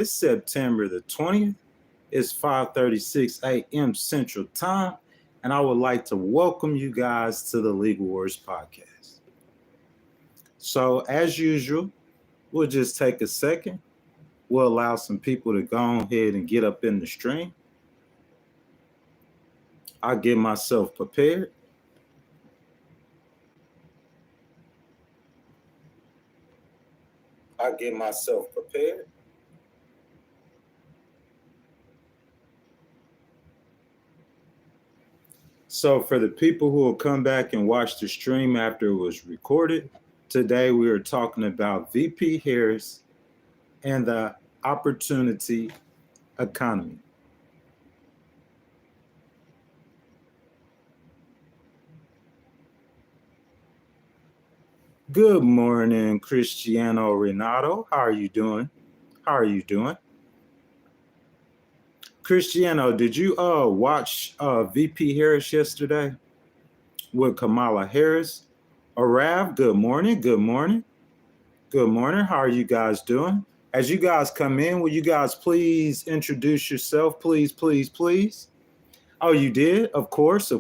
It's September the 20th. It's 5:36 a.m. Central Time, and I would like to welcome you guys to the Legal Wars podcast. So, as usual, we'll just take a second. We'll allow some people to go ahead and get up in the stream. I'll get myself prepared. So, for the people who will come back and watch the stream after it was recorded, today we are talking about VP Harris and the opportunity economy. Good morning, Cristiano Renato. How are you doing? Cristiano, did you watch VP Harris yesterday with Kamala Harris? Arav, good morning. How are you guys doing? As you guys come in, will you guys please introduce yourself? Please. Oh, you did? Of course.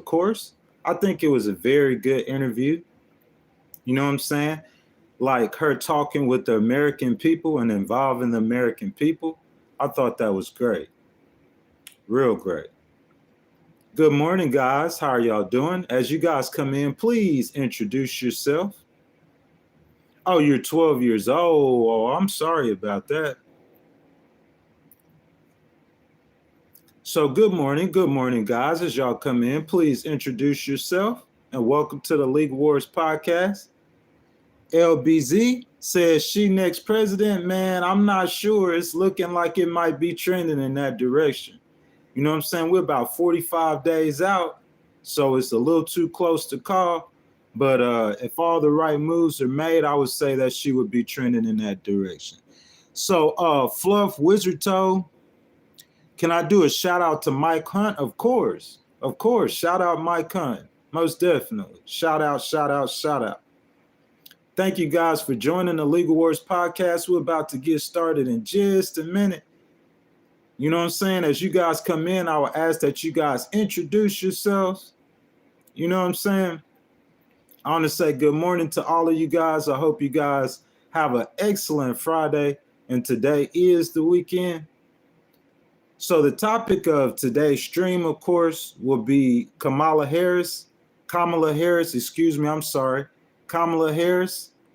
I think it was a very good interview. You know what I'm saying? Like her talking with the American people and involving the American people. I thought that was great. Real great. Good morning, guys. How are y'all doing? As you guys come in, please introduce yourself. Oh, you're 12 years old. Oh, I'm sorry about that. So good morning, guys. As y'all come in, please introduce yourself and welcome to the League Wars podcast. LBZ says she next president. Man, I'm not sure. It's looking like it might be trending in that direction. You know what I'm saying? We're about 45 days out, so it's a little too close to call. But if all the right moves are made, I would say that she would be trending in that direction. So Fluff Wizard Toe, can I do a shout out to Mike Hunt? Of course. Shout out Mike Hunt. Most definitely. Shout out. Thank you guys for joining the Legal Wars podcast. We're about to get started in just a minute. You know what I'm saying? As you guys come in, I will ask that you guys introduce yourselves. You know what I'm saying? I want to say good morning to all of you guys. I hope you guys have an excellent Friday. And today is the weekend. So the topic of today's stream, of course, will be Kamala Harris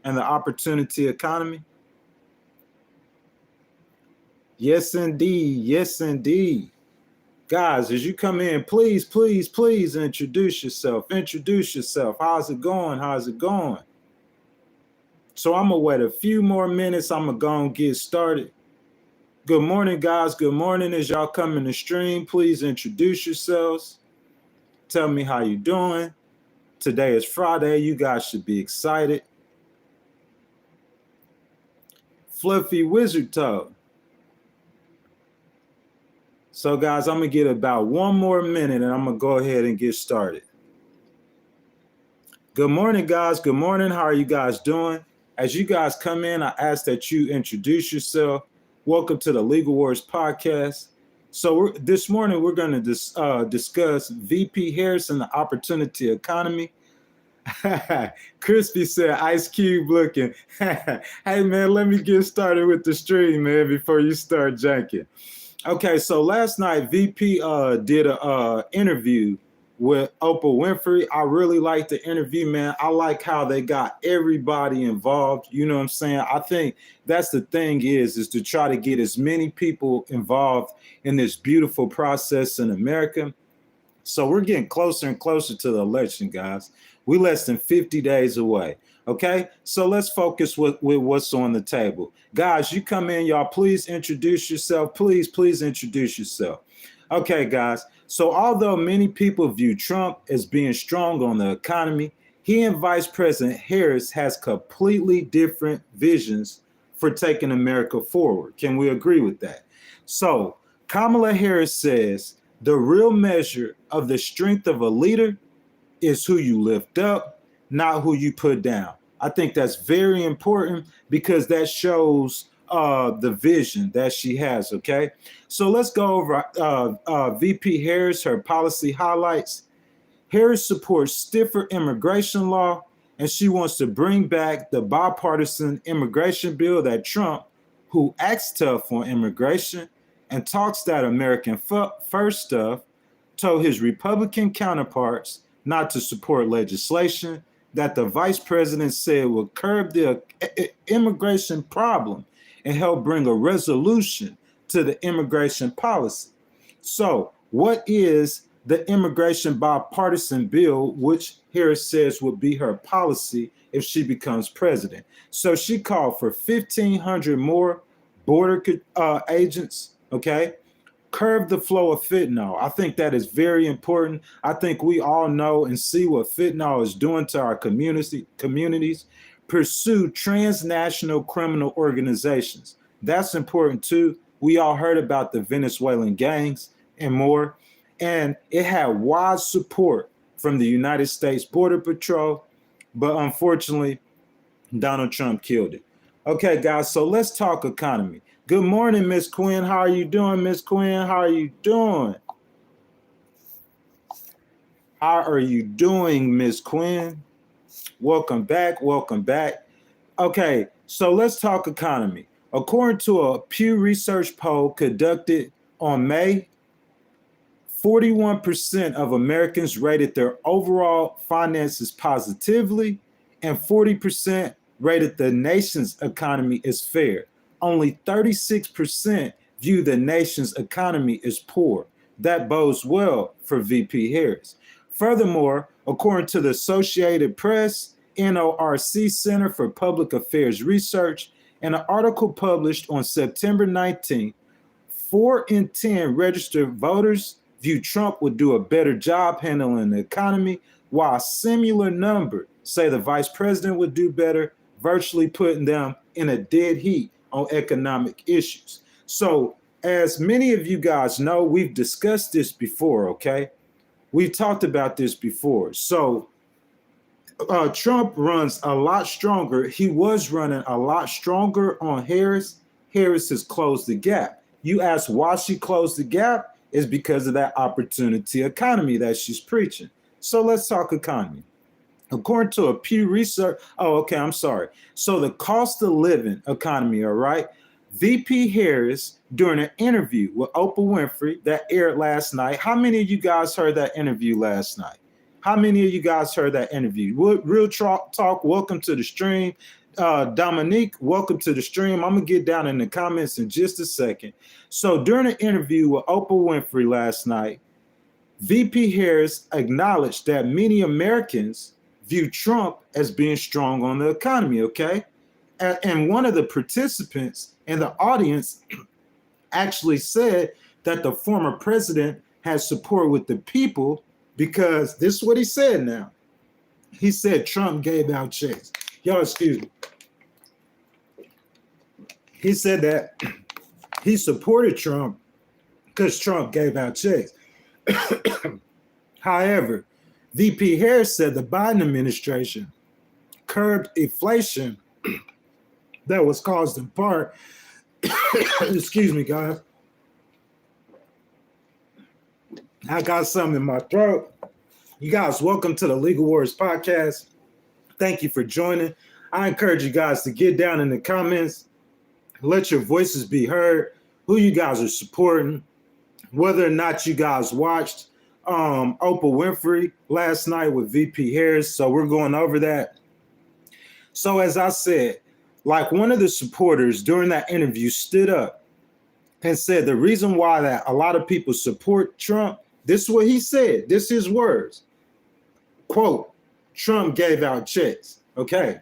and the opportunity economy. Yes, indeed. Guys, as you come in, please introduce yourself. How's it going? So I'm going to wait a few more minutes. I'm going to go and get started. Good morning, guys. Good morning. As y'all come in the stream, please introduce yourselves. Tell me how you doing. Today is Friday. You guys should be excited. Fluffy Wizard Toe. So, guys, I'm going to get about one more minute, and I'm going to go ahead and get started. Good morning, guys. Good morning. How are you guys doing? As you guys come in, I ask that you introduce yourself. Welcome to the Legal Wars podcast. So this morning, we're going to discuss VP Harris and the opportunity economy. Crispy said, Ice Cube looking. Hey, man, let me get started with the stream, man, before you start janking. Okay, so last night, VP did an interview with Oprah Winfrey. I really liked the interview, man. I like how they got everybody involved. You know what I'm saying? I think that's the thing is to try to get as many people involved in this beautiful process in America. So we're getting closer and closer to the election, guys. We're less than 50 days away. Okay, so let's focus with what's on the table. Guys, you come in, y'all, please introduce yourself. Please introduce yourself. Okay, guys, so although many people view Trump as being strong on the economy, he and Vice President Harris has completely different visions for taking America forward. Can we agree with that? So Kamala Harris says the real measure of the strength of a leader is who you lift up, not who you put down. I think that's very important because that shows the vision that she has. Okay, so let's go over VP Harris, her policy highlights. Harris supports stiffer immigration law, and she wants to bring back the bipartisan immigration bill that Trump, who acts tough on immigration and talks that American first stuff, told his Republican counterparts not to support legislation that the vice president said would curb the immigration problem and help bring a resolution to the immigration policy. So, what is the immigration bipartisan bill, which Harris says would be her policy if she becomes president? So she called for 1,500 more border agents, okay? Curb the flow of fentanyl. I think that is very important. I think we all know and see what fentanyl is doing to our communities. Pursue transnational criminal organizations. That's important too. We all heard about the Venezuelan gangs and more. And it had wide support from the United States Border Patrol, but unfortunately, Donald Trump killed it. Okay, guys, so let's talk economy. Good morning, Miss Quinn. How are you doing, Miss Quinn? How are you doing? How are you doing, Miss Quinn? Welcome back. Welcome back. Okay, so let's talk economy. According to a Pew Research poll conducted on May, 41% of Americans rated their overall finances positively, and 40% rated the nation's economy as fair. Only 36% view the nation's economy as poor. That bodes well for VP Harris. Furthermore, according to the Associated Press, NORC Center for Public Affairs Research, in an article published on September 19th, 4 in 10 registered voters view Trump would do a better job handling the economy, while a similar number say the vice president would do better, virtually putting them in a dead heat on economic issues. So, as many of you guys know, we've discussed this before, okay? We've talked about this before. So, Trump runs a lot stronger. He was running a lot stronger on Harris. Harris has closed the gap. You ask why she closed the gap? Is because of that opportunity economy that she's preaching. So let's talk economy. According to a Pew Research, So the cost of living economy, all right? VP Harris, during an interview with Oprah Winfrey that aired last night. How many of you guys heard that interview last night? How many of you guys heard that interview? Real Talk, welcome to the stream. Dominique, welcome to the stream. I'm going to get down in the comments in just a second. So during an interview with Oprah Winfrey last night, VP Harris acknowledged that many Americans view Trump as being strong on the economy, okay? And one of the participants in the audience actually said that the former president has support with the people because this is what he said now. He said Trump gave out checks. Y'all, excuse me. He said that he supported Trump because Trump gave out checks. However, VP Harris said the Biden administration curbed inflation that was caused in part, excuse me, guys. I got something in my throat. You guys, welcome to the Legal Wars podcast. Thank you for joining. I encourage you guys to get down in the comments, let your voices be heard, who you guys are supporting, whether or not you guys watched Oprah Winfrey last night with VP Harris. So we're going over that. So as I said, like one of the supporters during that interview stood up and said the reason why that a lot of people support Trump, this is what he said. This is his words. Quote, Trump gave out checks. Okay.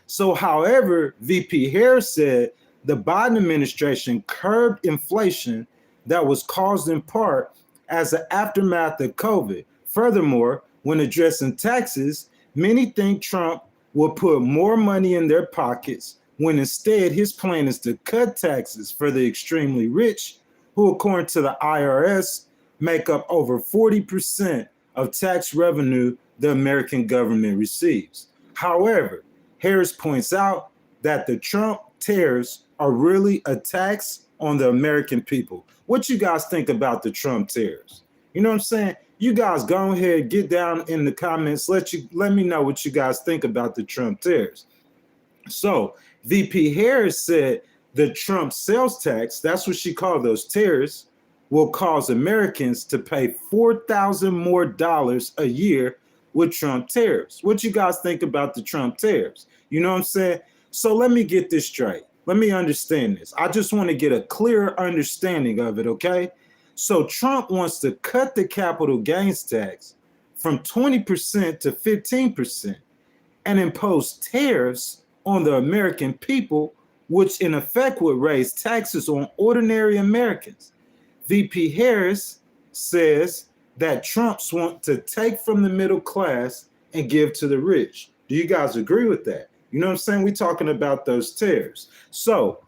So, however, VP Harris said the Biden administration curbed inflation that was caused in part as an aftermath of COVID. Furthermore, when addressing taxes, many think Trump will put more money in their pockets when instead his plan is to cut taxes for the extremely rich, who, according to the IRS, make up over 40% of tax revenue the American government receives. However, Harris points out that the Trump tariffs are really a tax on the American people. What you guys think about the Trump tariffs? You know what I'm saying? You guys go ahead, get down in the comments. Let me know what you guys think about the Trump tariffs. So VP Harris said the Trump sales tax, that's what she called those tariffs, will cause Americans to pay $4,000 more a year with Trump tariffs. What you guys think about the Trump tariffs? You know what I'm saying? So let me get this straight. Let me understand this. I just want to get a clearer understanding of it, okay? So Trump wants to cut the capital gains tax from 20% to 15% and impose tariffs on the American people, which in effect would raise taxes on ordinary Americans. VP Harris says that Trumps want to take from the middle class and give to the rich. Do you guys agree with that? You know what I'm saying? We're talking about those tariffs. So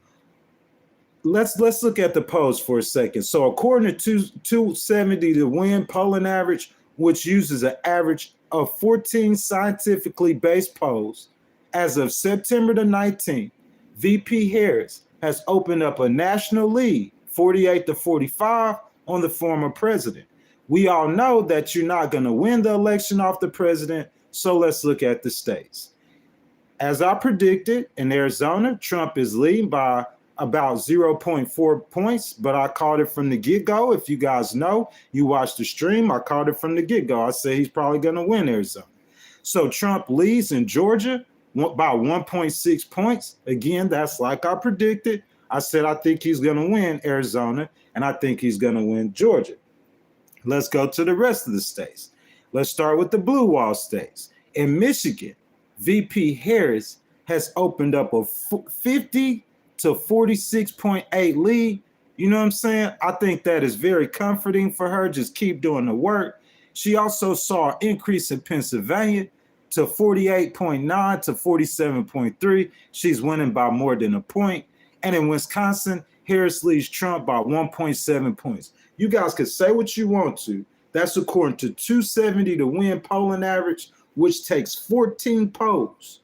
let's look at the polls for a second. So according to 270, the win polling average, which uses an average of 14 scientifically based polls, as of September the 19th, VP Harris has opened up a national lead, 48-45, on the former president. We all know that you're not going to win the election off the president, so let's look at the states. As I predicted, in Arizona, Trump is leading by about 0.4 points, but I called it from the get-go. If you guys know, you watched the stream, I called it from the get-go. I said he's probably going to win Arizona. So Trump leads in Georgia by 1.6 points. Again, that's like I predicted. I said I think he's going to win Arizona, and I think he's going to win Georgia. Let's go to the rest of the states. Let's start with the blue wall states. In Michigan, VP Harris has opened up a 50 to 46.8 lead. You know what I'm saying? I think that is very comforting for her. Just keep doing the work. She also saw an increase in Pennsylvania to 48.9 to 47.3. She's winning by more than a point. And in Wisconsin, Harris leads Trump by 1.7 points. You guys can say what you want to. That's according to 270 to win polling average, which takes 14 polls,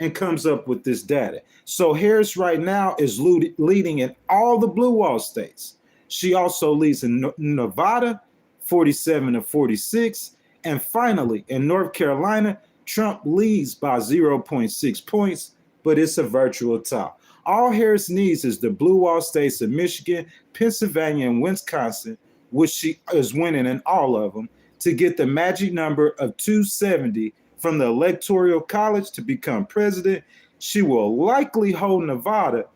and comes up with this data. So Harris right now is leading in all the blue wall states. She also leads in Nevada, 47 to 46. And finally, in North Carolina, Trump leads by 0.6 points, but it's a virtual tie. All Harris needs is the blue wall states of Michigan, Pennsylvania, and Wisconsin, which she is winning in all of them, to get the magic number of 270 from the Electoral College to become president. She will likely hold Nevada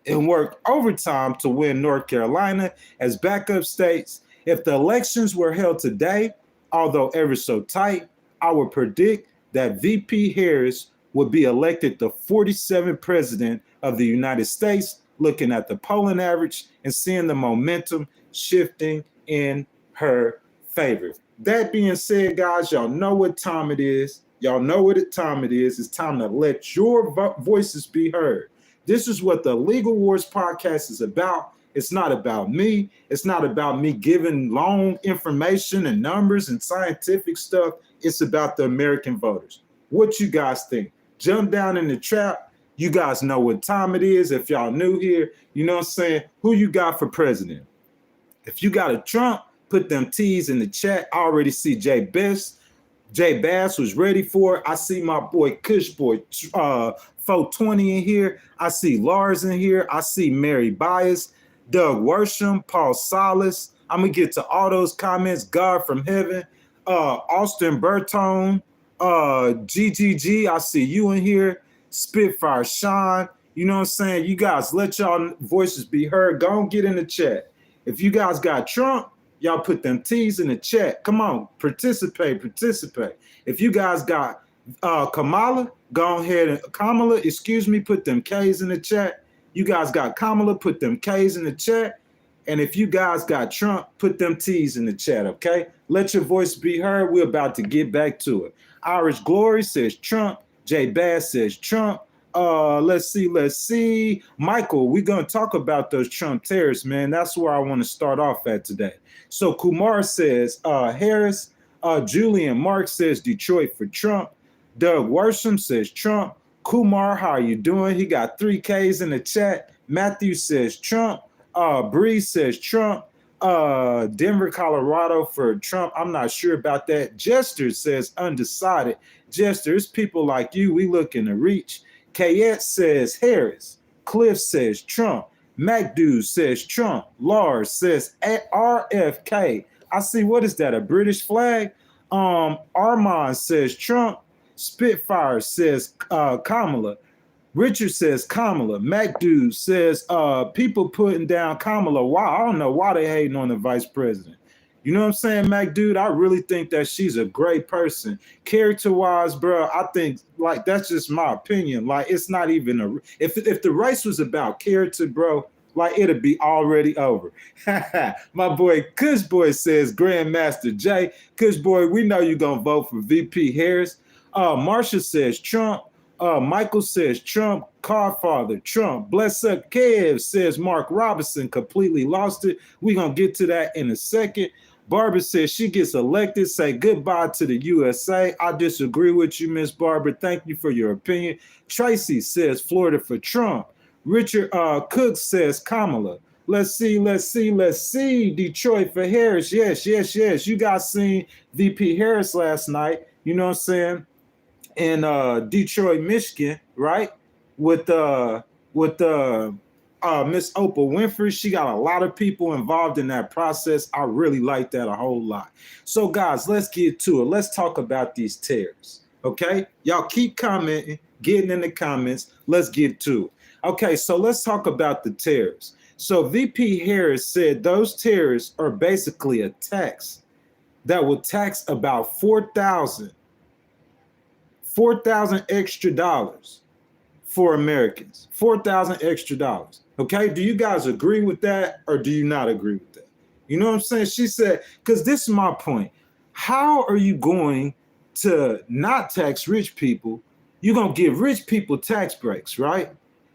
and work overtime to win North Carolina as backup states. If the elections were held today, although ever so tight, I would predict that VP Harris would be elected the 47th president of the United States, looking at the polling average and seeing the momentum shifting in her favor. That being said, guys, y'all know what time it is. Y'all know what time it is. It's time to let your voices be heard. This is what the Legal Wars podcast is about. It's not about me. It's not about me giving long information and numbers and scientific stuff. It's about the American voters. What you guys think? Jump down in the trap. You guys know what time it is. If y'all new here, you know what I'm saying? Who you got for president? If you got a Trump, put them T's in the chat. I already see Jay Bass was ready for it. I see my boy Kush Boy 420 in here. I see Lars in here. I see Mary Bias, Doug Worsham, Paul Salas. I'm going to get to all those comments. God from heaven, Austin Bertone, GGG. I see you in here. Spitfire Sean. You know what I'm saying? You guys, let y'all voices be heard. Go and get in the chat. If you guys got Trump, y'all put them T's in the chat. Come on, participate. If you guys got Kamala, go ahead and put them K's in the chat. You guys got Kamala, put them K's in the chat. And if you guys got Trump, put them T's in the chat, okay? Let your voice be heard. We're about to get back to it. Irish Glory says Trump. Jay Bass says Trump. Let's see. Michael, we're going to talk about those Trump tariffs, man. That's where I want to start off at today. So Kumar says Harris. Julian Mark says Detroit for Trump. Doug Worsham says Trump. Kumar, how are you doing? He got 3Ks in the chat. Matthew says Trump. Bree says Trump. Denver, Colorado for Trump. I'm not sure about that. Jester says undecided. Jester, it's people like you we looking to reach. Kayette says Harris. Cliff says Trump. MacDude says Trump. Lars says RFK. I see, what is that, a British flag? Armand says Trump. Spitfire says Kamala. Richard says Kamala. MacDude says people putting down Kamala. Why? I don't know why they hating on the vice president. You know what I'm saying, MacDude? I really think that she's a great person. Character-wise, bro, I think, like, that's just my opinion. Like, it's not even a... If the race was about character, bro, like, it'd be already over. My boy Kush Boy says Grandmaster Jay. Kush Boy, we know you're going to vote for VP Harris. Marsha says Trump. Michael says Trump. Carfather, Trump. Bless up Kev says Mark Robinson completely lost it. We're going to get to that in a second. Barbara says she gets elected. Say goodbye to the USA. I disagree with you, Miss Barbara. Thank you for your opinion. Tracy says Florida for Trump. Richard Cook says Kamala. Let's see. Detroit for Harris. Yes. You guys seen VP Harris last night. You know what I'm saying? In Detroit, Michigan, right? With Miss Oprah Winfrey. She got a lot of people involved in that process. I really like that a whole lot. So guys, let's get to it. Let's talk about these tariffs, okay? Y'all keep commenting, getting in the comments. Let's get to it. Okay, so let's talk about the tariffs. So VP Harris said those tariffs are basically a tax that will tax about $4,000 extra dollars for Americans. $4,000 extra dollars. Okay, do you guys agree with that or do you not agree with that? You know what I'm saying? She said, because this is my point. How are you going to not tax rich people? You're going to give rich people tax breaks, right?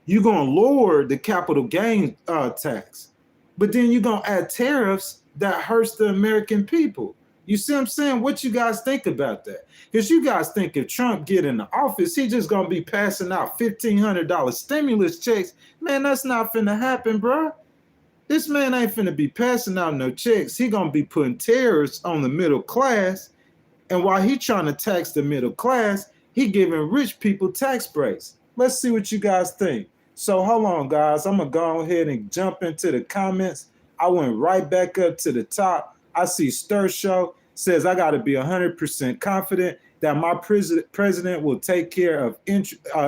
You're going to lower the capital gain tax. But then you're going to add tariffs that hurts the American people. You see what I'm saying? What you guys think about that? Because you guys think if Trump get in the office, he just going to be passing out $1,500 stimulus checks. Man, that's not finna happen, bro. This man ain't finna be passing out no checks. He going to be putting tariffs on the middle class. And while he trying to tax the middle class, he giving rich people tax breaks. Let's see what you guys think. So hold on, guys. I'm going to go ahead and jump into the comments. I went right back up to the top. I see Stir Show says I got to be 100% confident that my president will take care of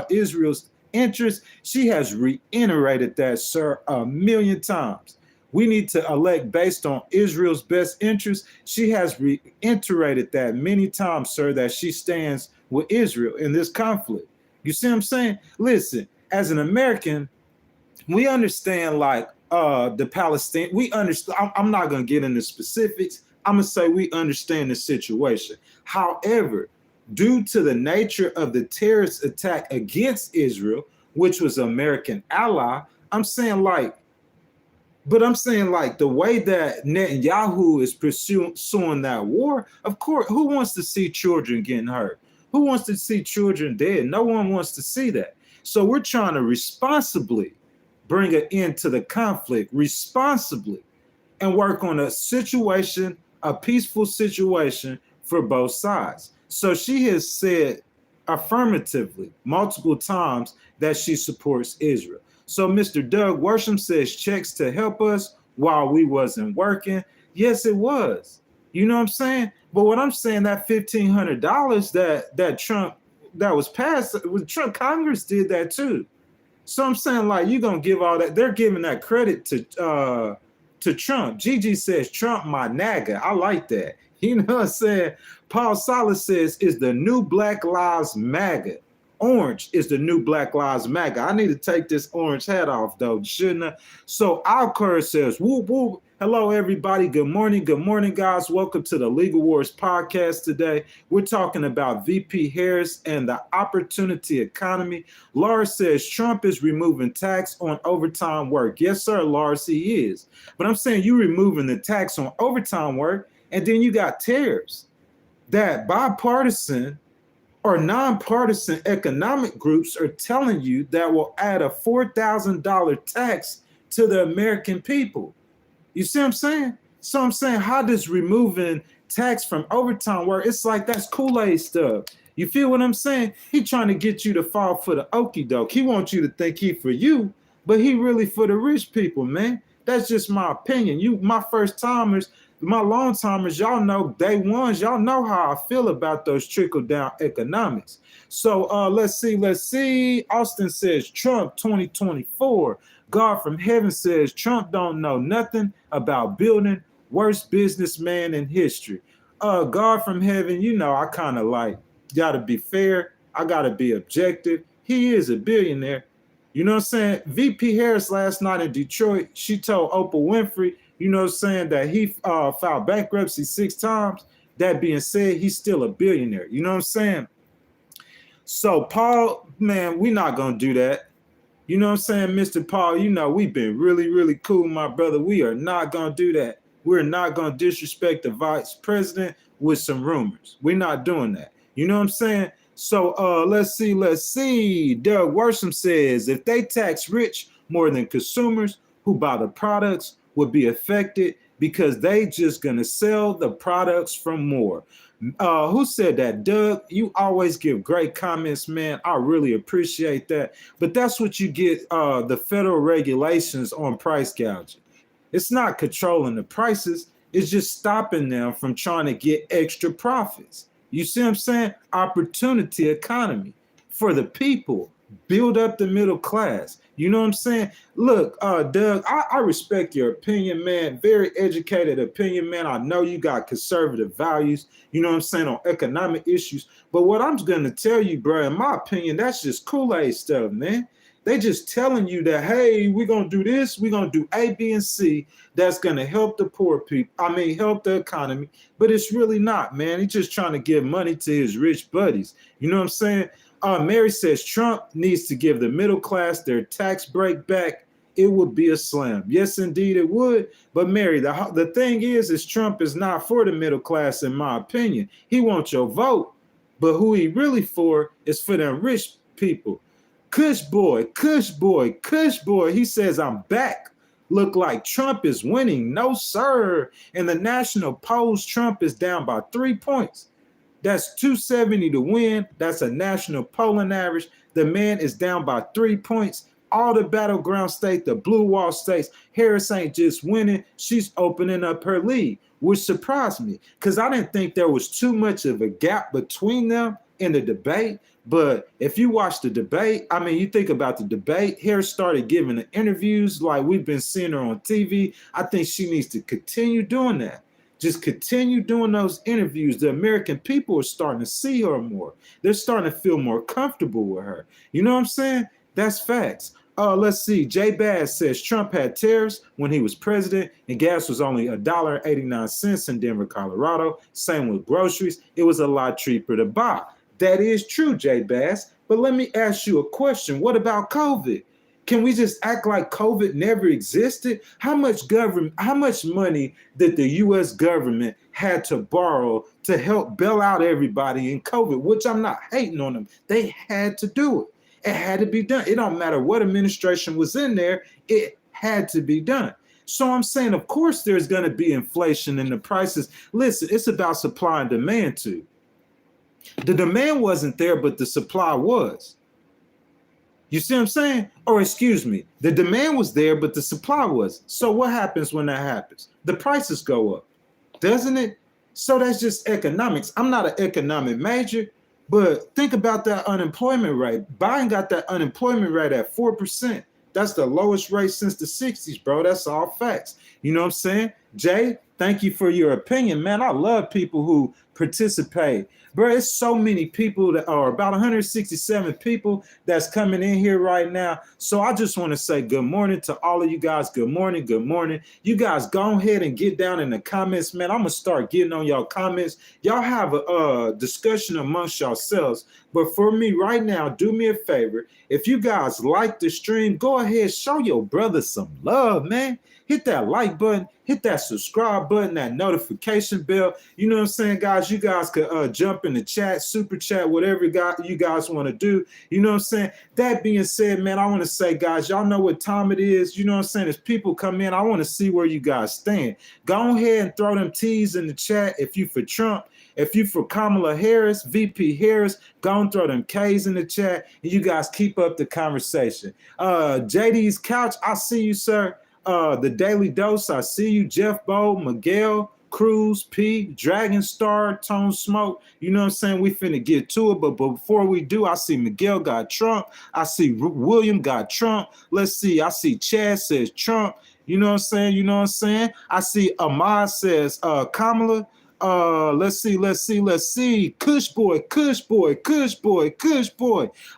Israel's interests. She has reiterated that, sir, a million times. We need to elect based on Israel's best interests. She has reiterated that many times, sir, that she stands with Israel in this conflict. You see what I'm saying? Listen, as an American, we understand like the Palestinian. We understand. I'm not going to get into specifics. I'm going to say we understand the situation. However, due to the nature of the terrorist attack against Israel, which was an American ally, I'm saying like the way that Netanyahu is pursuing that war, of course, who wants to see children getting hurt? Who wants to see children dead? No one wants to see that. So we're trying to responsibly bring an end to the conflict, responsibly, and work on a situation, a peaceful situation for both sides. So she has said affirmatively multiple times that she supports Israel. So Mr. Doug Worsham says checks to help us while we wasn't working. Yes, it was. You know what I'm saying? But what I'm saying, that $1,500 that Trump, that was passed, Trump Congress did that too. So I'm saying, like, you're going to give all that. They're giving that credit to Trump. Gigi says, Trump, my NAGA. I like that. You know what I'm saying? Paul Salas says, is the new Black Lives MAGA. Orange is the new Black Lives MAGA. I need to take this orange hat off, though, shouldn't I? So Alcur says, whoop, whoop. Hello, everybody. Good morning. Good morning, guys. Welcome to the Legal Wars podcast today. We're talking about VP Harris and the opportunity economy. Lars says Trump is removing tax on overtime work. Yes, sir, Lars, he is. But I'm saying you removing the tax on overtime work, and then you got tariffs that bipartisan or nonpartisan economic groups are telling you that will add a $4,000 tax to the American people. You see what I'm saying? So I'm saying, how does removing tax from overtime work? It's like that's Kool-Aid stuff. You feel what I'm saying? He trying to get you to fall for the okie doke. He wants you to think he for you, but he really for the rich people, man. That's just my opinion. You, my first timers, my long timers, y'all know day ones, y'all know how I feel about those trickle down economics. So let's see. Austin says Trump 2024. God from heaven says Trump don't know nothing about building, worst businessman in history. God from heaven, you know, I kind of like, gotta be fair. I gotta be objective. He is a billionaire. You know what I'm saying? VP Harris last night in Detroit, she told Oprah Winfrey, you know what I'm saying, that he filed bankruptcy 6 times. That being said, he's still a billionaire. You know what I'm saying? So, Paul, man, we're not going to do that. You know what I'm saying, Mr. Paul? You know, we've been really, really cool, my brother. We are not going to do that. We're not going to disrespect the vice president with some rumors. We're not doing that. You know what I'm saying? So let's see. Doug Worsham says, if they tax rich more than consumers who buy the products would be affected because they just going to sell the products for more. Who said that? Doug, you always give great comments, man. I really appreciate that. But that's what you get, the federal regulations on price gouging. It's not controlling the prices. It's just stopping them from trying to get extra profits. You see what I'm saying? Opportunity economy for the people. Build up the middle class. You know what I'm saying? Look, Doug, I respect your opinion, man. Very educated opinion, man. I know you got conservative values, you know what I'm saying, on economic issues. But what I'm going to tell you, bro, in my opinion, that's just Kool-Aid stuff, man. They just telling you that, hey, we're going to do this. We're going to do A, B, and C. That's going to help the poor people. I mean, help the economy. But it's really not, man. He's just trying to give money to his rich buddies. You know what I'm saying? Mary says Trump needs to give the middle class their tax break back. It would be a slam. Yes, indeed, it would. But Mary, the thing is Trump is not for the middle class, in my opinion. He wants your vote. But who he really for is for them rich people. Kush boy. He says, I'm back. Look like Trump is winning. No, sir. In the national polls, Trump is down by 3 points. That's 270 to win. That's a national polling average. The man is down by 3 points. All the battleground states, the blue wall states, Harris ain't just winning. She's opening up her lead, which surprised me because I didn't think there was too much of a gap between them in the debate. But if you watch the debate, I mean, you think about the debate, Harris started giving the interviews like we've been seeing her on TV. I think she needs to continue doing that. Just continue doing those interviews. The American people are starting to see her more. They're starting to feel more comfortable with her. You know what I'm saying? That's facts. Let's see. Jay Bass says Trump had tariffs when he was president and gas was only $1.89 in Denver, Colorado. Same with groceries. It was a lot cheaper to buy. That is true, Jay Bass. But let me ask you a question. What about COVID? Can we just act like COVID never existed? How much money did the U.S. government had to borrow to help bail out everybody in COVID, which I'm not hating on them. They had to do it. It had to be done. It don't matter what administration was in there. It had to be done. So I'm saying, of course, there's going to be inflation in the prices. Listen, it's about supply and demand too. The demand wasn't there, but the supply was. You see what I'm saying? Or excuse me, the demand was there, but the supply wasn't. So what happens when that happens? The prices go up, doesn't it? So that's just economics. I'm not an economic major, but think about that unemployment rate. Biden got that unemployment rate at 4%. That's the lowest rate since the 60s, bro. That's all facts. You know what I'm saying? Jay, thank you for your opinion, man. I love people who participate. Bro, it's so many people that are about 167 people that's coming in here right now. So I just want to say good morning to all of you guys. Good morning. Good morning. You guys go ahead and get down in the comments, man. I'm going to start getting on y'all comments. Y'all have a discussion amongst yourselves. But for me right now, do me a favor. If you guys like the stream, go ahead, show your brother some love, man. Hit that like button, hit that subscribe button, that notification bell. You know what I'm saying, guys? you guys could jump in the chat, super chat, whatever you guys want to do. You know what I'm saying? That being said, man, I want to say, guys, y'all know what time it is. You know what I'm saying? As people come in, I want to see where you guys stand. Go ahead and throw them T's in the chat if you for Trump. If you for Kamala Harris, VP Harris, go and throw them K's in the chat, and you guys keep up the conversation. JD's Couch, I see you, sir. The Daily Dose, I see you. Jeff Bow, Miguel, Cruz, P, Dragon Star, Tone Smoke. You know what I'm saying? We finna get to it, but before we do, I see Miguel got Trump. I see William got Trump. Let's see. I see Chad says Trump. You know what I'm saying? You know what I'm saying? I see Ahmad says Kamala. Let's see. Kush boy.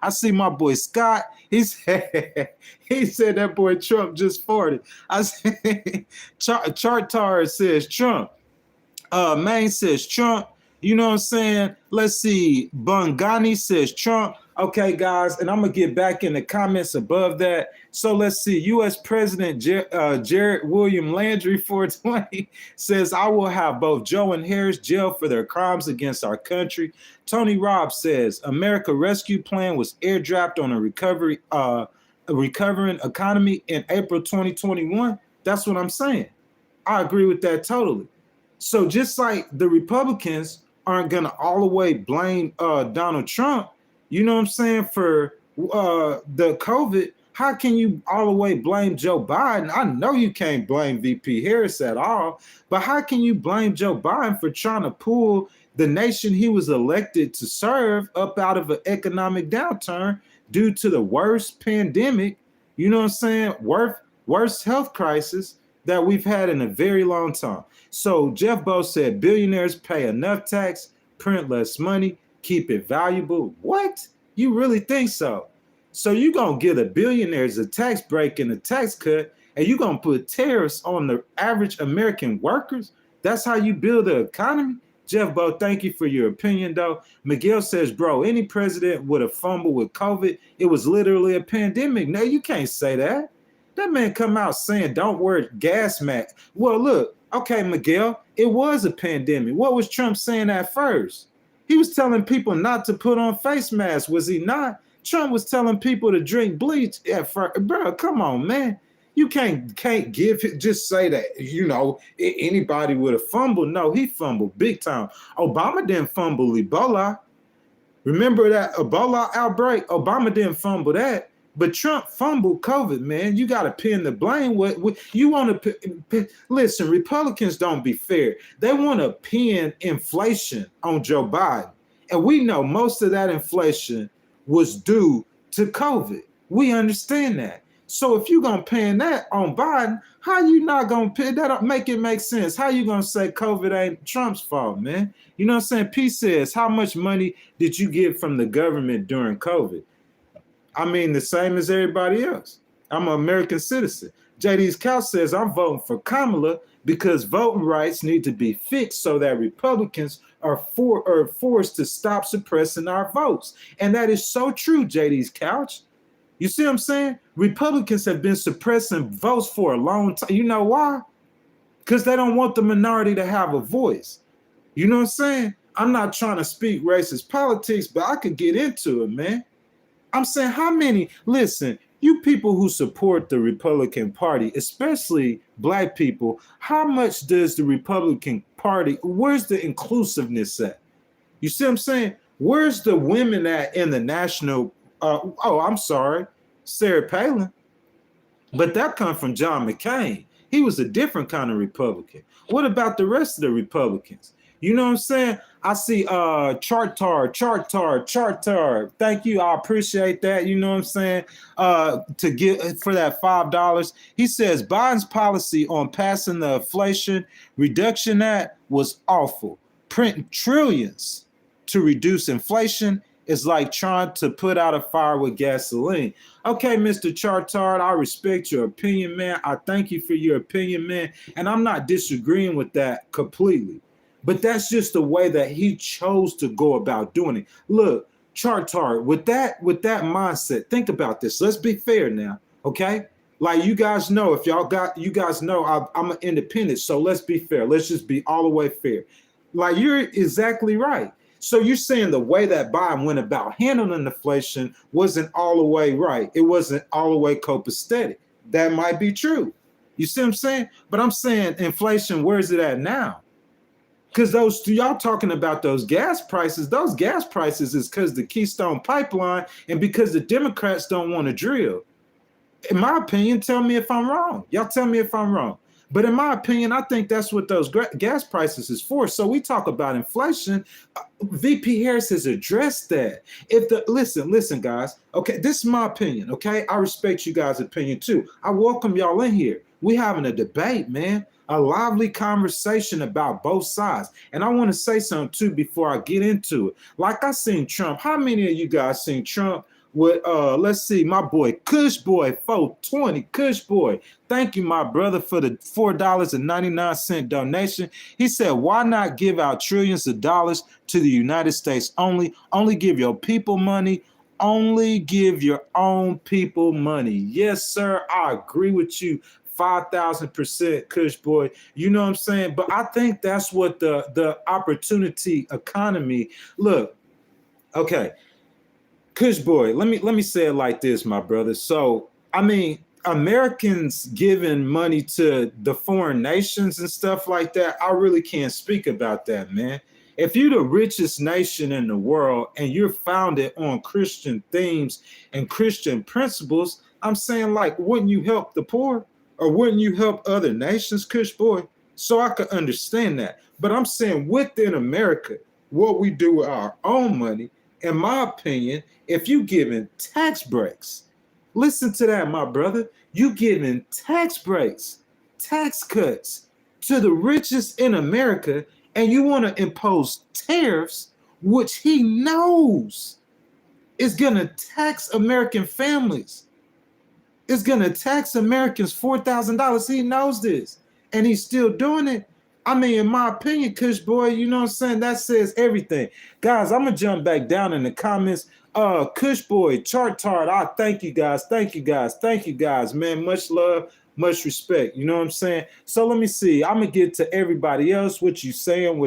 I see my boy Scott. He said that boy Trump just farted. I see Chartar says Trump. Maine says Trump. You know what I'm saying? Let's see. Bungani says Trump. Okay, guys, and I'm going to get back in the comments above that. So let's see. U.S. President Jared William Landry, 420, says, I will have both Joe and Harris jailed for their crimes against our country. Tony Robb says, America Rescue Plan was airdropped on a recovering economy in April 2021. That's what I'm saying. I agree with that totally. So just like the Republicans aren't going to all the way blame Donald Trump, you know what I'm saying, for the COVID, how can you all the way blame Joe Biden? I know you can't blame VP Harris at all, but how can you blame Joe Biden for trying to pull the nation he was elected to serve up out of an economic downturn due to the worst pandemic, you know what I'm saying, worst health crisis that we've had in a very long time. So Jeff Bow said, billionaires pay enough tax, print less money, keep it valuable. What? You really think so? So you're going to give the billionaires a tax break and a tax cut, and you're going to put tariffs on the average American workers? That's how you build the economy? Jeff Bow, thank you for your opinion, though. Miguel says, bro, any president would have fumbled with COVID. It was literally a pandemic. No, you can't say that. That man come out saying, don't wear gas mask. Well, look, okay, Miguel, it was a pandemic. What was Trump saying at first? He was telling people not to put on face masks, was he not? Trump was telling people to drink bleach at first. Bro, come on, man. You can't just say that, you know, anybody would have fumbled. No, he fumbled big time. Obama didn't fumble Ebola. Remember that Ebola outbreak? Obama didn't fumble that. But Trump fumbled COVID, man. You got to pin the blame. What you want to listen? Republicans don't be fair. They want to pin inflation on Joe Biden, and we know most of that inflation was due to COVID. We understand that. So if you're gonna pin that on Biden, how you not gonna pin that up? Make it make sense. How you gonna say COVID ain't Trump's fault, man? You know what I'm saying? P says, how much money did you get from the government during COVID? I mean, the same as everybody else. I'm an American citizen. JD's Couch says, I'm voting for Kamala because voting rights need to be fixed so that Republicans are forced to stop suppressing our votes. And that is so true, JD's Couch. You see what I'm saying? Republicans have been suppressing votes for a long time. You know why? Because they don't want the minority to have a voice. You know what I'm saying? I'm not trying to speak racist politics, but I could get into it, man. I'm saying listen, you people who support the Republican Party, especially black people, how much does the Republican Party, where's the inclusiveness at? You see what I'm saying? Where's the women at in the national, Sarah Palin. But that come from John McCain. He was a different kind of Republican. What about the rest of the Republicans? You know what I'm saying? I see Chartar. Thank you. I appreciate that. You know what I'm saying? To get for that $5. He says Biden's policy on passing the Inflation Reduction Act was awful. Printing trillions to reduce inflation is like trying to put out a fire with gasoline. Okay, Mr. Chartard, I respect your opinion, man. I thank you for your opinion, man. And I'm not disagreeing with that completely. But that's just the way that he chose to go about doing it. Look, Chartard, with that mindset, think about this. Let's be fair now, okay? Like you guys know, I'm an independent, so let's be fair. Let's just be all the way fair. Like you're exactly right. So you're saying the way that Biden went about handling inflation wasn't all the way right. It wasn't all the way copacetic. That might be true. You see what I'm saying? But I'm saying inflation, where's it at now? Because those y'all talking about those gas prices is because the Keystone Pipeline and because the Democrats don't want to drill. In my opinion, tell me if I'm wrong. Y'all tell me if I'm wrong. But in my opinion, I think that's what those gas prices is for. So we talk about inflation. VP Harris has addressed that. If the listen, guys. Okay, this is my opinion. Okay, I respect you guys' opinion too. I welcome y'all in here. We having a debate, man. A lively conversation about both sides. And I want to say something too before I get into it. Like I seen Trump. How many of you guys seen Trump with let's see, my boy Kush Boy 420? Kush Boy, thank you, my brother, for the $4.99 donation. He said, why not give out trillions of dollars to the United States only give your people money, only give your own people money? Yes, sir, I agree with you 5,000%, Kush Boy. You know what I'm saying? But I think that's what the opportunity economy, look, okay, Kush Boy, let me say it like this, my brother. So, I mean, Americans giving money to the foreign nations and stuff like that, I really can't speak about that, man. If you're the richest nation in the world and you're founded on Christian themes and Christian principles, I'm saying, like, wouldn't you help the poor? Or wouldn't you help other nations, Kush Boy? So I could understand that. But I'm saying within America, what we do with our own money, in my opinion, if you giving tax breaks, listen to that, my brother. You giving tax breaks, tax cuts to the richest in America, and you want to impose tariffs, which he knows is going to tax American families. It's going to tax Americans $4,000. He knows this, and he's still doing it. I mean, in my opinion, Kush Boy, you know what I'm saying? That says everything. Guys, I'm going to jump back down in the comments. Kush Boy, Chart Tart, I thank you guys. Thank you guys. Thank you guys, man. Much love, much respect. You know what I'm saying? So let me see. I'm going to get to everybody else. What you saying.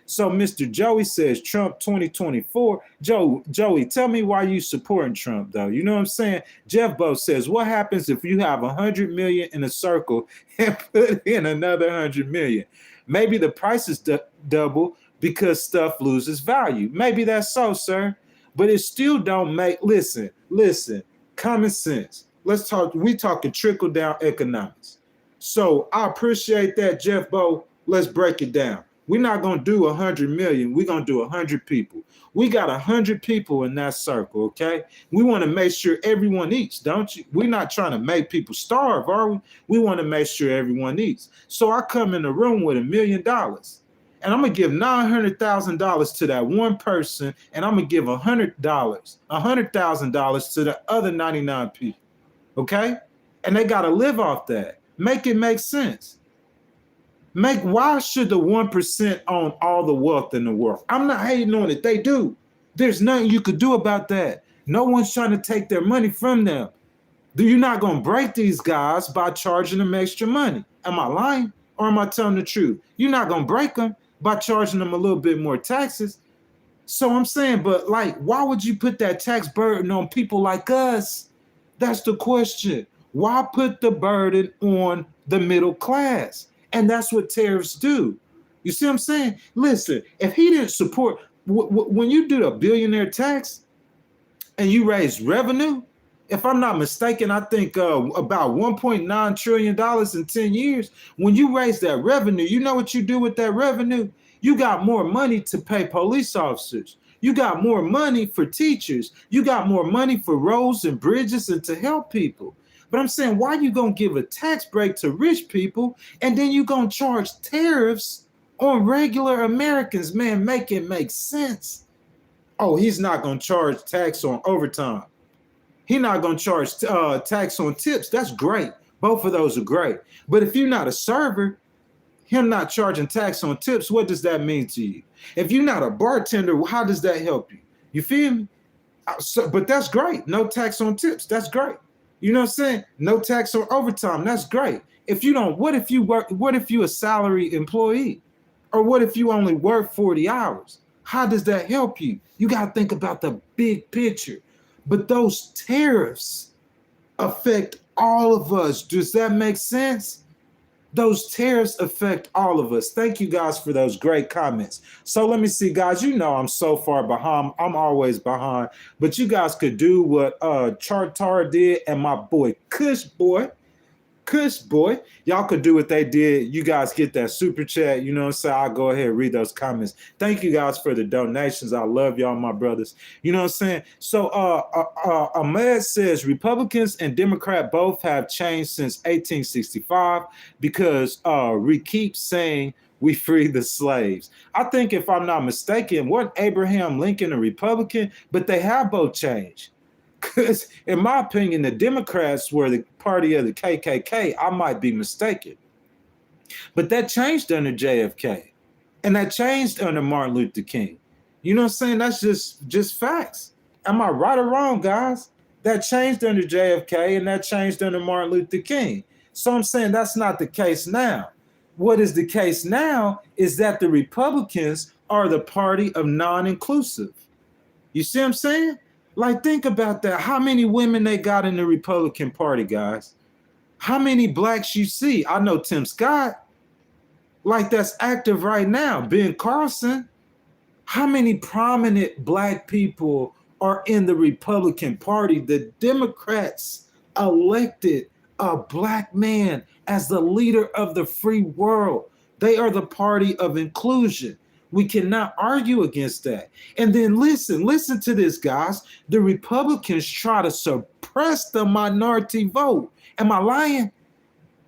So Mr. Joey says Trump 2024. Joey, tell me why you supporting Trump, though. You know what I'm saying? Jeff Bo says, what happens if you have 100 million in a circle and put in another 100 million? Maybe the price is double because stuff loses value. Maybe that's so, sir. But it still don't make, listen, common sense. Let's talk, we talking trickle down economics. So I appreciate that, Jeff Bo. Let's break it down. We're not going to do 100 million. We're going to do 100 people. We got 100 people in that circle, okay? We want to make sure everyone eats, don't you? We're not trying to make people starve, are we? We want to make sure everyone eats. So I come in the room with $1 million. And I'm going to give $900,000 to that one person, and I'm going to give $100,000 to the other 99 people, okay? And they got to live off that. Make it make sense. Why should the 1% own all the wealth in the world? I'm not hating on it. They do. There's nothing you could do about that. No one's trying to take their money from them. You're not going to break these guys by charging them extra money. Am I lying or am I telling the truth? You're not going to break them by charging them a little bit more taxes. So I'm saying, but like, why would you put that tax burden on people like us? That's the question. Why put the burden on the middle class? And that's what tariffs do. You see what I'm saying? Listen, if he didn't support, when you do the billionaire tax and you raise revenue, if I'm not mistaken, I think about $1.9 trillion in 10 years. When you raise that revenue, you know what you do with that revenue? You got more money to pay police officers. You got more money for teachers. You got more money for roads and bridges and to help people. But I'm saying, why you going to give a tax break to rich people and then you going to charge tariffs on regular Americans? Man, make it make sense. Oh, he's not going to charge tax on overtime. He's not going to charge tax on tips. That's great. Both of those are great. But if you're not a server, him not charging tax on tips, what does that mean to you? If you're not a bartender, how does that help you? You feel me? But that's great. No tax on tips. That's great. You know what I'm saying? No tax on overtime. That's great. If you don't, what if you a salary employee? Or what if you only work 40 hours? How does that help you? You got to think about the big picture. But those tariffs affect all of us. Does that make sense? Those tariffs affect all of us. Thank you guys for those great comments. So let me see, guys. You know I'm so far behind. I'm always behind. But you guys could do what Chartar did and my boy Kush boy, y'all could do what they did. You guys get that super chat. You know what I'm saying? I'll go ahead and read those comments. Thank you guys for the donations. I love y'all, my brothers. You know what I'm saying? So Ahmed says Republicans and Democrat both have changed since 1865 because we keep saying we free the slaves. I think if I'm not mistaken, wasn't Abraham Lincoln a Republican? But they have both changed. Because, in my opinion, the Democrats were the party of the KKK. I might be mistaken. But that changed under JFK. And that changed under Martin Luther King. You know what I'm saying? That's just facts. Am I right or wrong, guys? That changed under JFK and that changed under Martin Luther King. So I'm saying that's not the case now. What is the case now is that the Republicans are the party of non-inclusive. You see what I'm saying? Like, think about that. How many women they got in the Republican Party, guys? How many blacks you see? I know Tim Scott, like that's active right now. Ben Carlson. How many prominent black people are in the Republican Party? The Democrats elected a black man as the leader of the free world. They are the party of inclusion. We cannot argue against that. And then listen to this, guys. The Republicans try to suppress the minority vote. Am I lying?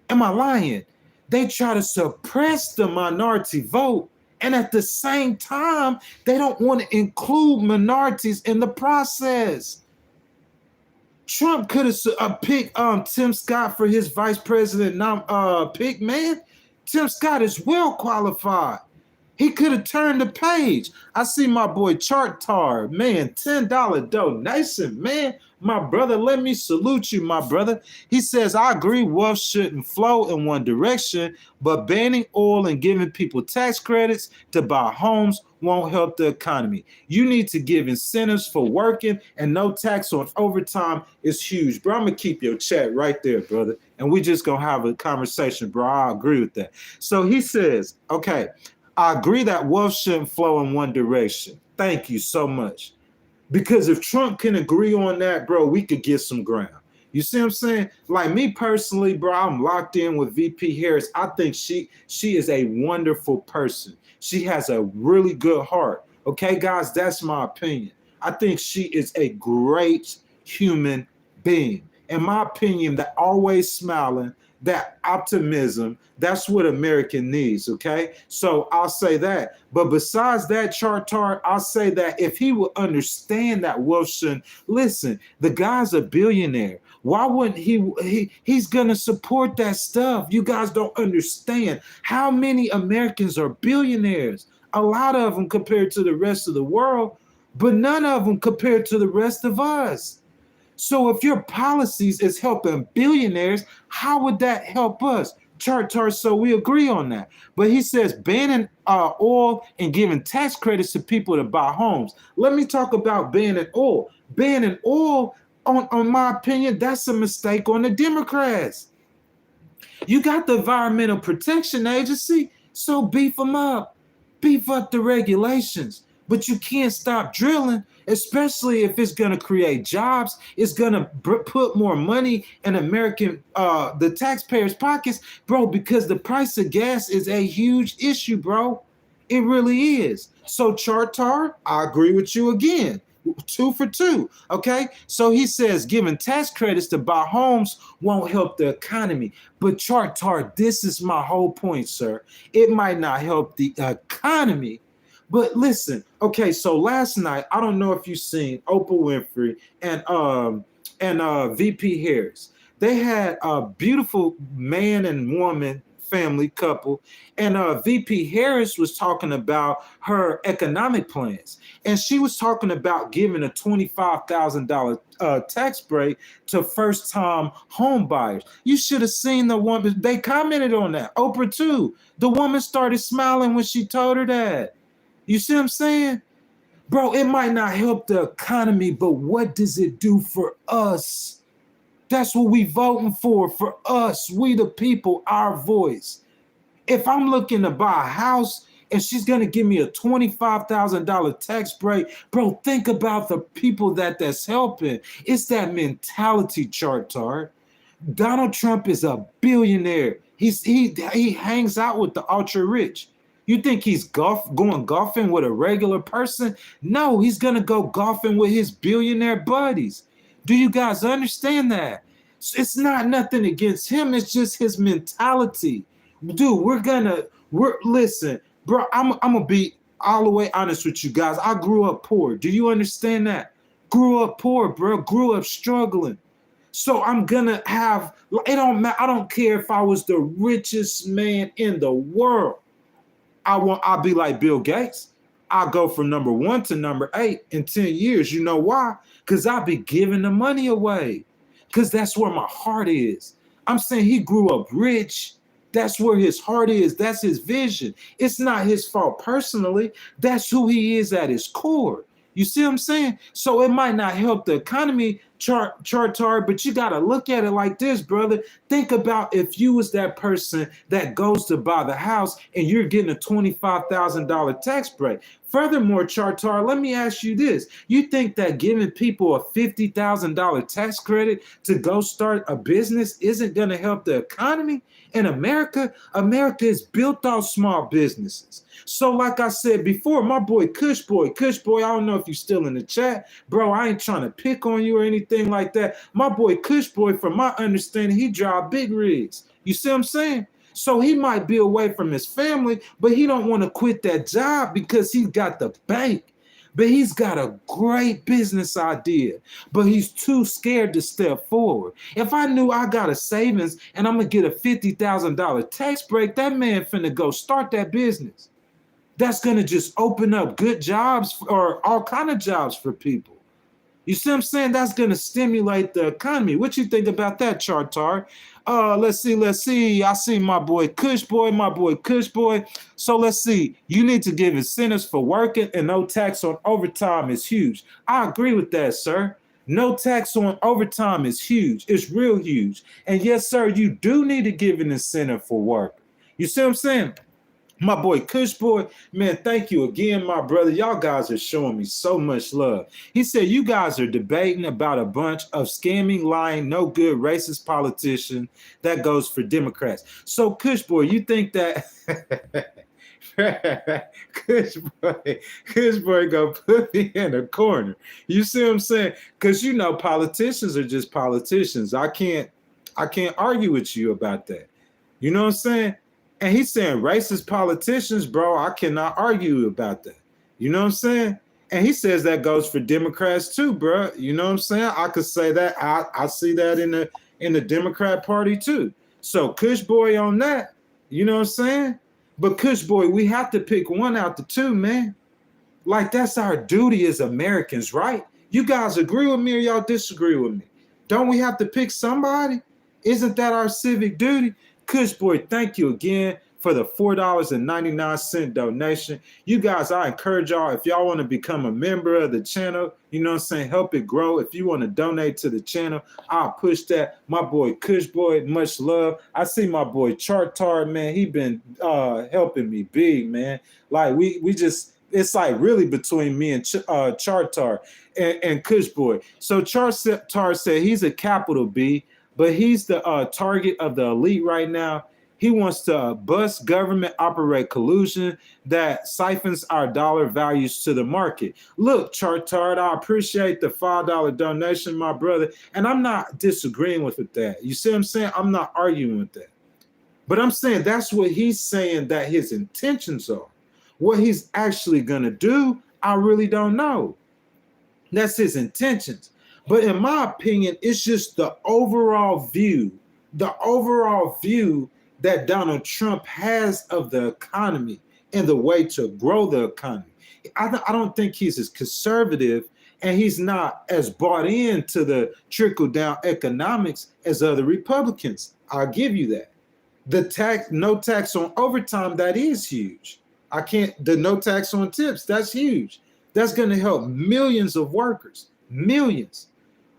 Am I lying? They try to suppress the minority vote. And at the same time, they don't want to include minorities in the process. Trump could have picked Tim Scott for his vice president pick, man. Tim Scott is well qualified. He could have turned the page. I see my boy Chartar, man, $10 donation, man. My brother, let me salute you, my brother. He says, I agree wealth shouldn't flow in one direction, but banning oil and giving people tax credits to buy homes won't help the economy. You need to give incentives for working, and no tax on overtime is huge. Bro, I'm going to keep your chat right there, brother, and we just going to have a conversation, bro. I agree with that. So he says, okay, I agree that wealth shouldn't flow in one direction. Thank you so much. Because if Trump can agree on that, bro, we could get some ground. You see what I'm saying? Like me personally, bro, I'm locked in with VP Harris. I think she is a wonderful person. She has a really good heart. Okay, guys, that's my opinion. I think she is a great human being. In my opinion, that always smiling, that optimism, that's what America needs, okay? So I'll say that. But besides that, Chartar, I'll say that if he would understand that Wilson, listen, the guy's a billionaire. Why wouldn't he's going to support that stuff? You guys don't understand how many Americans are billionaires. A lot of them compared to the rest of the world, but none of them compared to the rest of us. So if your policies is helping billionaires, how would that help us? Chartar, so we agree on that. But he says banning oil and giving tax credits to people to buy homes. Let me talk about banning oil. Banning oil, on my opinion, that's a mistake on the Democrats. You got the Environmental Protection Agency, so beef them up. Beef up the regulations. But you can't stop drilling, especially if it's going to create jobs. It's going to put more money in the taxpayers' pockets, bro, because the price of gas is a huge issue, bro. It really is. So, Chartar, I agree with you again. 2 for 2, okay? So he says giving tax credits to buy homes won't help the economy. But Chartar, this is my whole point, sir. It might not help the economy. But listen, okay, so last night, I don't know if you've seen Oprah Winfrey and VP Harris. They had a beautiful man and woman family couple, and VP Harris was talking about her economic plans, and she was talking about giving a $25,000 tax break to first-time home buyers. You should have seen the woman. They commented on that. Oprah too. The woman started smiling when she told her that. You see what I'm saying? Bro, it might not help the economy, but what does it do for us? That's what we voting for us, we the people, our voice. If I'm looking to buy a house and she's going to give me a $25,000 tax break, bro, think about the people that's helping. It's that mentality, Chart. Donald Trump is a billionaire. He hangs out with the ultra rich. You think he's going golfing with a regular person? No, he's going to go golfing with his billionaire buddies. Do you guys understand that? It's not nothing against him. It's just his mentality. Dude, listen, bro, I'm going to be all the way honest with you guys. I grew up poor. Do you understand that? Grew up poor, bro. Grew up struggling. So I'm gonna have, it don't matter. I don't care if I was the richest man in the world. I'll be like Bill Gates. I'll go from number 1 to number 8 in 10 years. You know why? Because I'll be giving the money away. Because that's where my heart is. I'm saying he grew up rich. That's where his heart is. That's his vision. It's not his fault personally. That's who he is at his core. You see what I'm saying? So it might not help the economy, Chartar, but you got to look at it like this, brother. Think about if you was that person that goes to buy the house and you're getting a $25,000 tax break. Furthermore, Chartar, let me ask you this. You think that giving people a $50,000 tax credit to go start a business isn't going to help the economy? In America is built off small businesses. So like I said before, my boy Kush Boy, I don't know if you're still in the chat. Bro, I ain't trying to pick on you or anything like that. My boy Kush Boy, from my understanding, he drive big rigs. You see what I'm saying? So he might be away from his family, but he don't want to quit that job because he's got the bank. But he's got a great business idea, but he's too scared to step forward. If I knew I got a savings and I'm going to get a $50,000 tax break, that man finna go start that business. That's going to just open up good jobs or all kind of jobs for people. You see what I'm saying? That's going to stimulate the economy. What you think about that, Chartar? Let's see. I see my boy Kush Boy. So let's see. You need to give incentives for working, and no tax on overtime is huge. I agree with that, sir. No tax on overtime is huge. It's real huge. And yes, sir, you do need to give an incentive for work. You see what I'm saying? My boy Kush Boy, man, thank you again, my brother. Y'all guys are showing me so much love. He said, you guys are debating about a bunch of scamming, lying, no good, racist politicians that goes for Democrats. So Kush Boy, you think that Kush Boy gonna put me in a corner. You see what I'm saying? Because you know politicians are just politicians. I can't argue with you about that. You know what I'm saying? And he's saying racist politicians, bro, I cannot argue about that. You know what I'm saying? And he says that goes for Democrats too, bro. You know what I'm saying? I could say that. I see that in the Democrat Party too. So Kush Boy on that. You know what I'm saying? But Kush Boy, we have to pick one out the two, man. Like that's our duty as Americans, right? You guys agree with me or y'all disagree with me? Don't we have to pick somebody? Isn't that our civic duty? Kush Boy, thank you again for the $4.99 donation. You guys, I encourage y'all, if y'all want to become a member of the channel, you know what I'm saying, help it grow. If you want to donate to the channel, I'll push that. My boy Kush Boy, much love. I see my boy Chartar, man. He been helping me big, man. Like we just, it's like really between me and Chartar and Kush Boy. So Chartar said he's a capital B, but he's the target of the elite right now. He wants to bust government operate collusion that siphons our dollar values to the market. Look, Chartard, I appreciate the $5 donation, my brother, and I'm not disagreeing with that. You see what I'm saying? I'm not arguing with that. But I'm saying that's what he's saying that his intentions are. What he's actually going to do, I really don't know. That's his intentions. But in my opinion, it's just the overall view that Donald Trump has of the economy and the way to grow the economy. I don't think he's as conservative and he's not as bought into the trickle down economics as other Republicans. I'll give you that. The tax, no tax on overtime, that is huge. The no tax on tips, that's huge. That's going to help millions of workers, millions.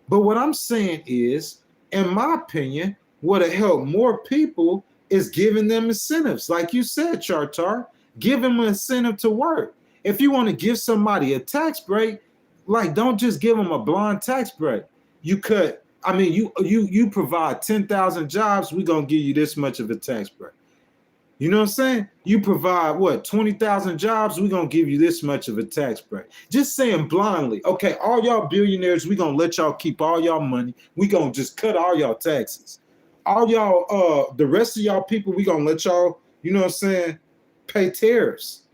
But what I'm saying is, in my opinion, what'll help more people is giving them incentives. Like you said, Chartar, give them an incentive to work. If you want to give somebody a tax break, like don't just give them a blind tax break. You provide 10,000 jobs, we're going to give you this much of a tax break. You know what I'm saying? You provide 20,000 jobs, we're going to give you this much of a tax break. Just saying blindly, okay, all y'all billionaires, we're going to let y'all keep all y'all money. We're going to just cut all y'all taxes. All y'all, the rest of y'all people, we're going to let y'all, you know what I'm saying, pay tariffs.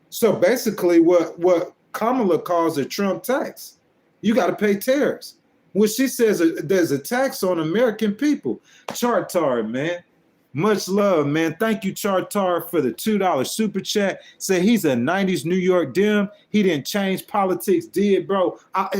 So basically what Kamala calls a Trump tax. You got to pay tariffs. When she says there's a tax on American people. Chartar, man. Much love, man. Thank you, Chartar, for the $2 super chat. Say he's a 90s New York Dem. He didn't change politics, did, bro.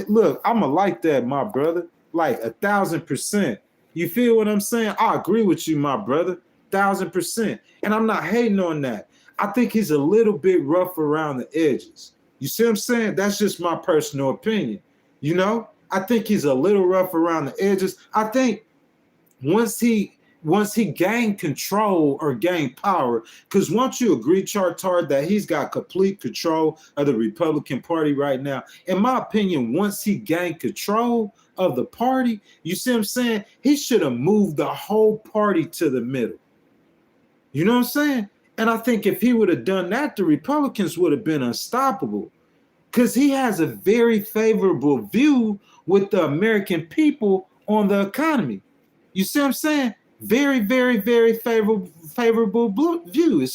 Look, I'm a like that, my brother. Like 1,000%. You feel what I'm saying? I agree with you, my brother. 1,000%. And I'm not hating on that. I think he's a little bit rough around the edges. You see what I'm saying? That's just my personal opinion. You know, I think he's a little rough around the edges. I think once he gained control or gained power, because once you agree, Chartar, that he's got complete control of the Republican Party right now, in my opinion, once he gained control of the party, you see what I'm saying? He should have moved the whole party to the middle. You know what I'm saying? And I think if he would have done that, the Republicans would have been unstoppable, because he has a very favorable view with the American people on the economy. You see what I'm saying? Very, very, very favorable view,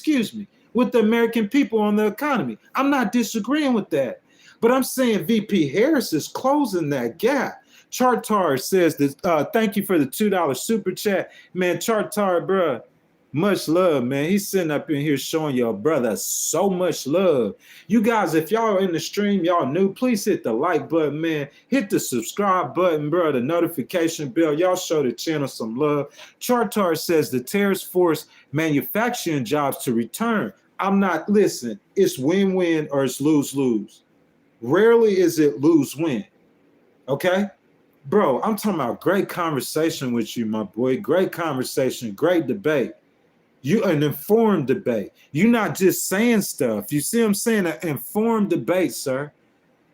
with the American people on the economy. I'm not disagreeing with that. But I'm saying VP Harris is closing that gap. Chartar says that, thank you for the $2 super chat. Man, Chartar, bruh, much love, man. He's sitting up in here showing your brother so much love. You guys, if y'all are in the stream, y'all new, please hit the like button, man. Hit the subscribe button, bro, the notification bell. Y'all show the channel some love. Chartar says the tariffs force manufacturing jobs to return. Listen, it's win-win or it's lose-lose. Rarely is it lose-win, okay? Bro, I'm talking about great conversation with you, my boy. Great conversation, great debate. You an informed debate. You're not just saying stuff. You see what I'm saying? An informed debate, sir.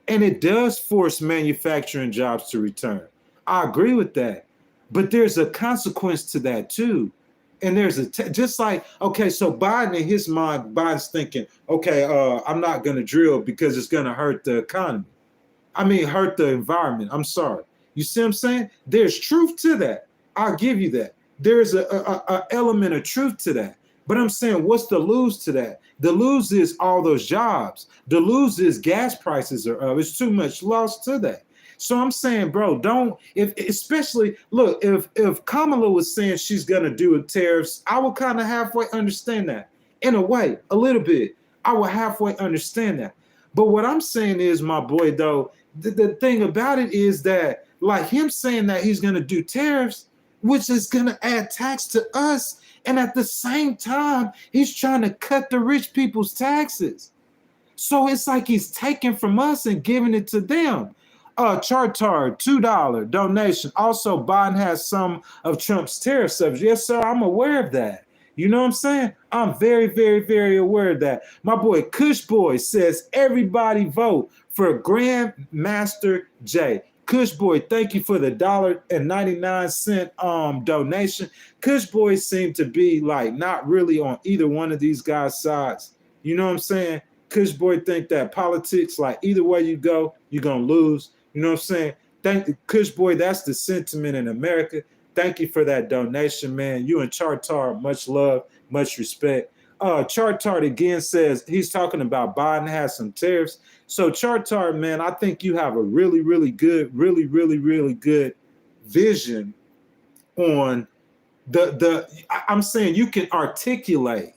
And it does force manufacturing jobs to return. I agree with that. But there's a consequence to that too. And there's just like, okay, so Biden, in his mind, Biden's thinking, okay, I'm not going to drill because it's going to hurt the economy. Hurt the environment. I'm sorry. You see what I'm saying? There's truth to that. I'll give you that. There's a element of truth to that. But I'm saying, what's the lose to that? The lose is all those jobs. The lose is gas prices are up. It's too much loss to that. So I'm saying, bro, if Kamala was saying she's gonna do tariffs, I would kind of halfway understand that. In a way, a little bit. I would halfway understand that. But what I'm saying is, my boy, though, the thing about it is that, like him saying that he's gonna do tariffs, which is going to add tax to us. And at the same time, he's trying to cut the rich people's taxes. So it's like he's taking from us and giving it to them. Chartar, $2 donation. Also, Biden has some of Trump's tariff subjects. Yes, sir, I'm aware of that. You know what I'm saying? I'm very, very, very aware of that. My boy Kush Boy says, everybody vote for Grandmaster J. Kush Boy, thank you for the $1.99 donation. Kush Boy seemed to be like not really on either one of these guys' sides. You know what I'm saying? Kush Boy think that politics, like either way you go, you're gonna lose. You know what I'm saying? Thank you, Kush Boy. That's the sentiment in America. Thank you for that donation, man. You and Chartar, much love, much respect. Chartar again says he's talking about Biden has some tariffs. So Chartar, man, I think you have a really, really good, really, really, really good vision on I'm saying you can articulate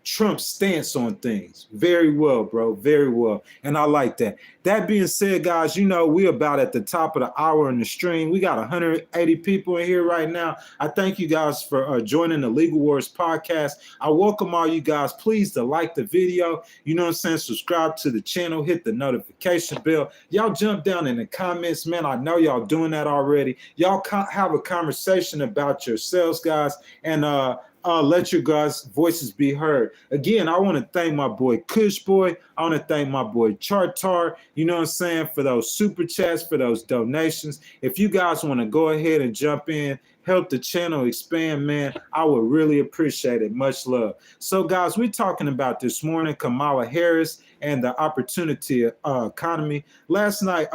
Trump's stance on things very well, bro. Very well. And I like that. That being said, guys, we're about at the top of the hour in the stream. We got 180 people in here right now. I thank you guys for joining the Legal Wars podcast. I welcome all you guys. Please to like the video. You know what I'm saying? Subscribe to the channel. Hit the notification bell. Y'all jump down in the comments, man. I know y'all doing that already. Y'all have a conversation about yourselves, guys. And let your guys' voices be heard. Again, I want to thank my boy Kush Boy. I want to thank my boy Chartar, you know what I'm saying, for those super chats, for those donations. If you guys want to go ahead and jump in, help the channel expand, man, I would really appreciate it. Much love. So, guys, we're talking about this morning Kamala Harris and the opportunity economy. Last night,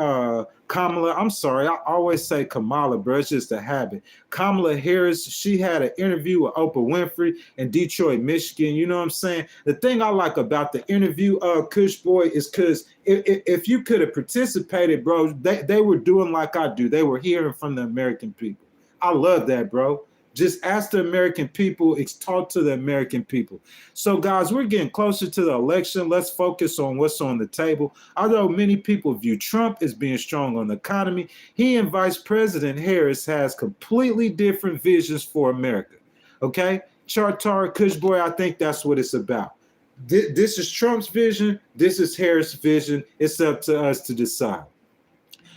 Kamala, I'm sorry, I always say Kamala, bro. It's just a habit. Kamala Harris, she had an interview with Oprah Winfrey in Detroit, Michigan. You know what I'm saying? The thing I like about the interview, Kush Boy, is because if you could have participated, bro, they were doing like I do. They were hearing from the American people. I love that, bro. Just ask the American people, talk to the American people. So, guys, we're getting closer to the election. Let's focus on what's on the table. Although many people view Trump as being strong on the economy, he and Vice President Harris has completely different visions for America. Okay? Chartar, Kush Boy, I think that's what it's about. This is Trump's vision. This is Harris' vision. It's up to us to decide.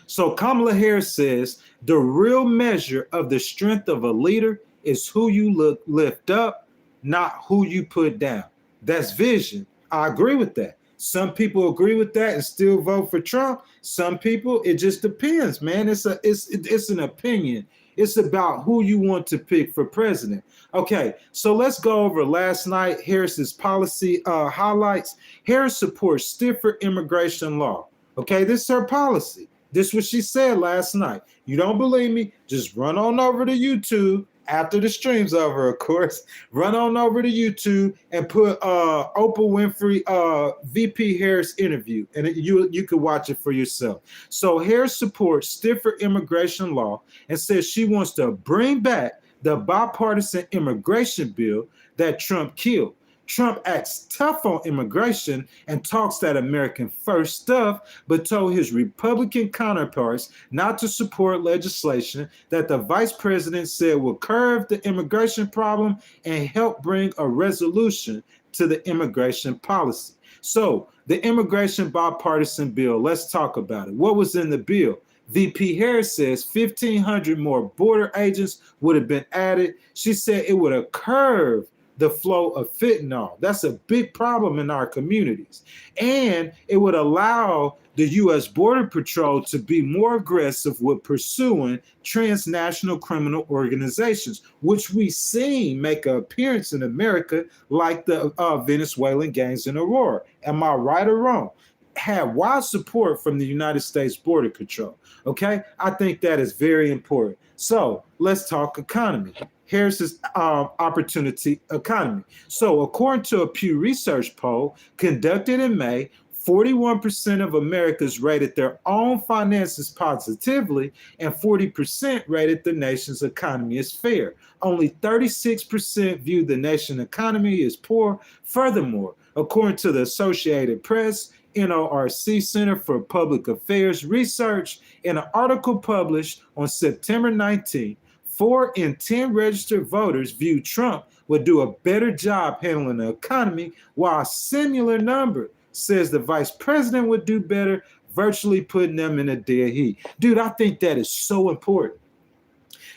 So Kamala Harris says the real measure of the strength of a leader is who you lift up, not who you put down. That's vision. I agree with that. Some people agree with that and still vote for Trump. Some people, it just depends, man. It's an opinion. It's about who you want to pick for president. Okay, so let's go over last night Harris's policy highlights. Harris supports stiffer immigration law. Okay, this is her policy. This is what she said last night. You don't believe me? Just run on over to YouTube after the stream's over, of course. Run on over to YouTube and put Oprah Winfrey VP Harris interview, and you can watch it for yourself. So Harris supports stiffer immigration law and says she wants to bring back the bipartisan immigration bill that Trump killed. Trump acts tough on immigration and talks that American first stuff, but told his Republican counterparts not to support legislation that the vice president said will curb the immigration problem and help bring a resolution to the immigration policy. So the immigration bipartisan bill, let's talk about it. What was in the bill? VP Harris says 1,500 more border agents would have been added. She said it would have curbed the flow of fentanyl. That's a big problem in our communities. And it would allow the U.S. Border Patrol to be more aggressive with pursuing transnational criminal organizations, which we see make an appearance in America, like the Venezuelan gangs in Aurora. Am I right or wrong? Had wide support from the United States Border Patrol. Okay, I think that is very important. So let's talk economy. Harris's opportunity economy. So according to a Pew Research poll conducted in May, 41% of Americans rated their own finances positively, and 40% rated the nation's economy as fair. Only 36% viewed the nation's economy as poor. Furthermore, according to the Associated Press, NORC Center for Public Affairs Research, in an article published on September 19th, 4 in 10 registered voters viewed Trump would do a better job handling the economy, while a similar number says the vice president would do better, virtually putting them in a dead heat. Dude, I think that is so important.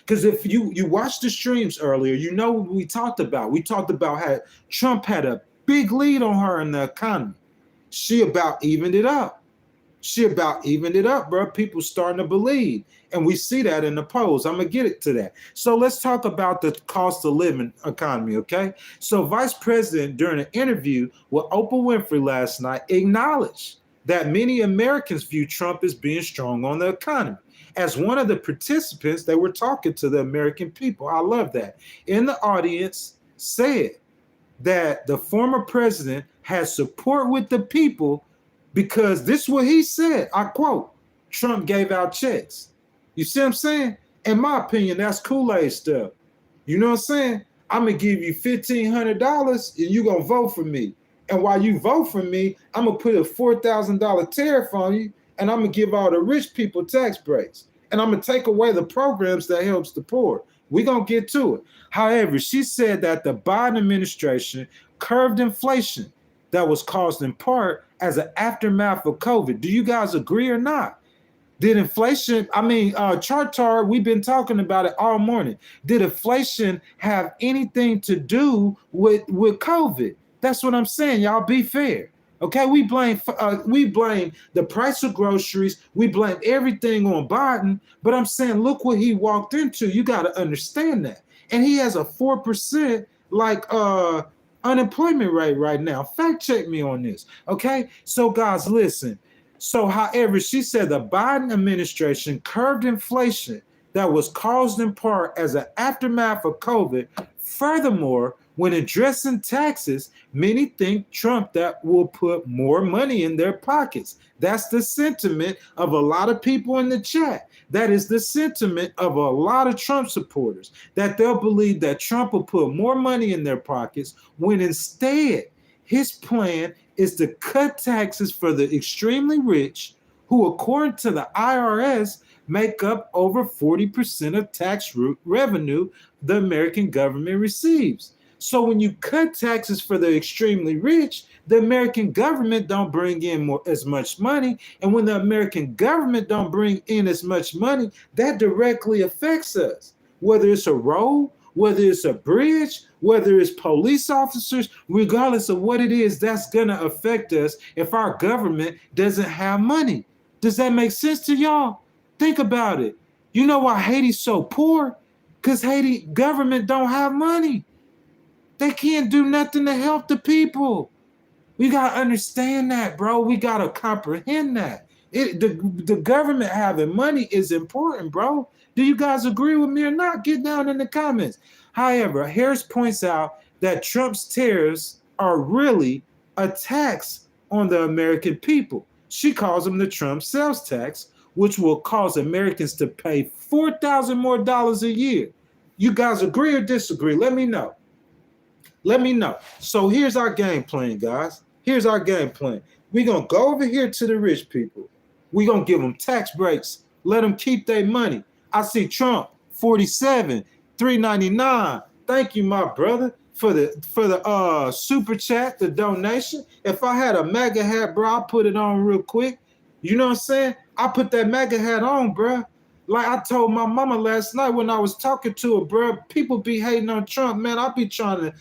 Because if you watched the streams earlier, you know what we talked about. We talked about how Trump had a big lead on her in the economy. She about evened it up. Bro. People starting to believe. And we see that in the polls. I'm going to get it to that. So let's talk about the cost of living economy, okay? So Vice President, during an interview with Oprah Winfrey last night, acknowledged that many Americans view Trump as being strong on the economy. As one of the participants, they were talking to the American people. I love that. In the audience, said that the former president has support with the people because this is what he said. I quote, Trump gave out checks. You see what I'm saying? In my opinion, that's Kool-Aid stuff. You know what I'm saying? I'm going to give you $1,500 and you're going to vote for me. And while you vote for me, I'm going to put a $4,000 tariff on you, and I'm going to give all the rich people tax breaks. And I'm going to take away the programs that helps the poor. We're going to get to it. However, she said that the Biden administration curbed inflation that was caused in part as an aftermath of COVID. Do you guys agree or not? Did inflation, Chartar, we've been talking about it all morning. Did inflation have anything to do with COVID? That's what I'm saying. Y'all be fair. Okay, we blame the price of groceries. We blame everything on Biden. But I'm saying, look what he walked into. You got to understand that. And he has a 4% unemployment rate right now. Fact check me on this. Okay, so guys, listen. So, however, she said the Biden administration curbed inflation that was caused in part as an aftermath of COVID. Furthermore, when addressing taxes, many think Trump that will put more money in their pockets. That's the sentiment of a lot of people in the chat. That is the sentiment of a lot of Trump supporters, that they'll believe that Trump will put more money in their pockets when instead his plan is to cut taxes for the extremely rich, who, according to the IRS, make up over 40% of tax revenue the American government receives. So when you cut taxes for the extremely rich, the American government don't bring in as much money. And when the American government don't bring in as much money, that directly affects us. Whether it's a road, whether it's a bridge, whether it's police officers, regardless of what it is, that's going to affect us if our government doesn't have money. Does that make sense to y'all? Think about it. You know why Haiti's so poor? Because Haiti government don't have money. They can't do nothing to help the people. We got to understand that, bro. We got to comprehend that. The government having money is important, bro. Do you guys agree with me or not? Get down in the comments. However, Harris points out that Trump's tariffs are really a tax on the American people. She calls them the Trump sales tax, which will cause Americans to pay $4,000 more a year. You guys agree or disagree? Let me know. Let me know. So here's our game plan, guys. Here's our game plan. We're going to go over here to the rich people. We're going to give them tax breaks. Let them keep their money. I see Trump, 47, $3.99. Thank you, my brother, for the super chat, the donation. If I had a MAGA hat, bro, I'll put it on real quick. You know what I'm saying? I put that MAGA hat on, bro. Like I told my mama last night when I was talking to her, bro, people be hating on Trump, man. I be trying to,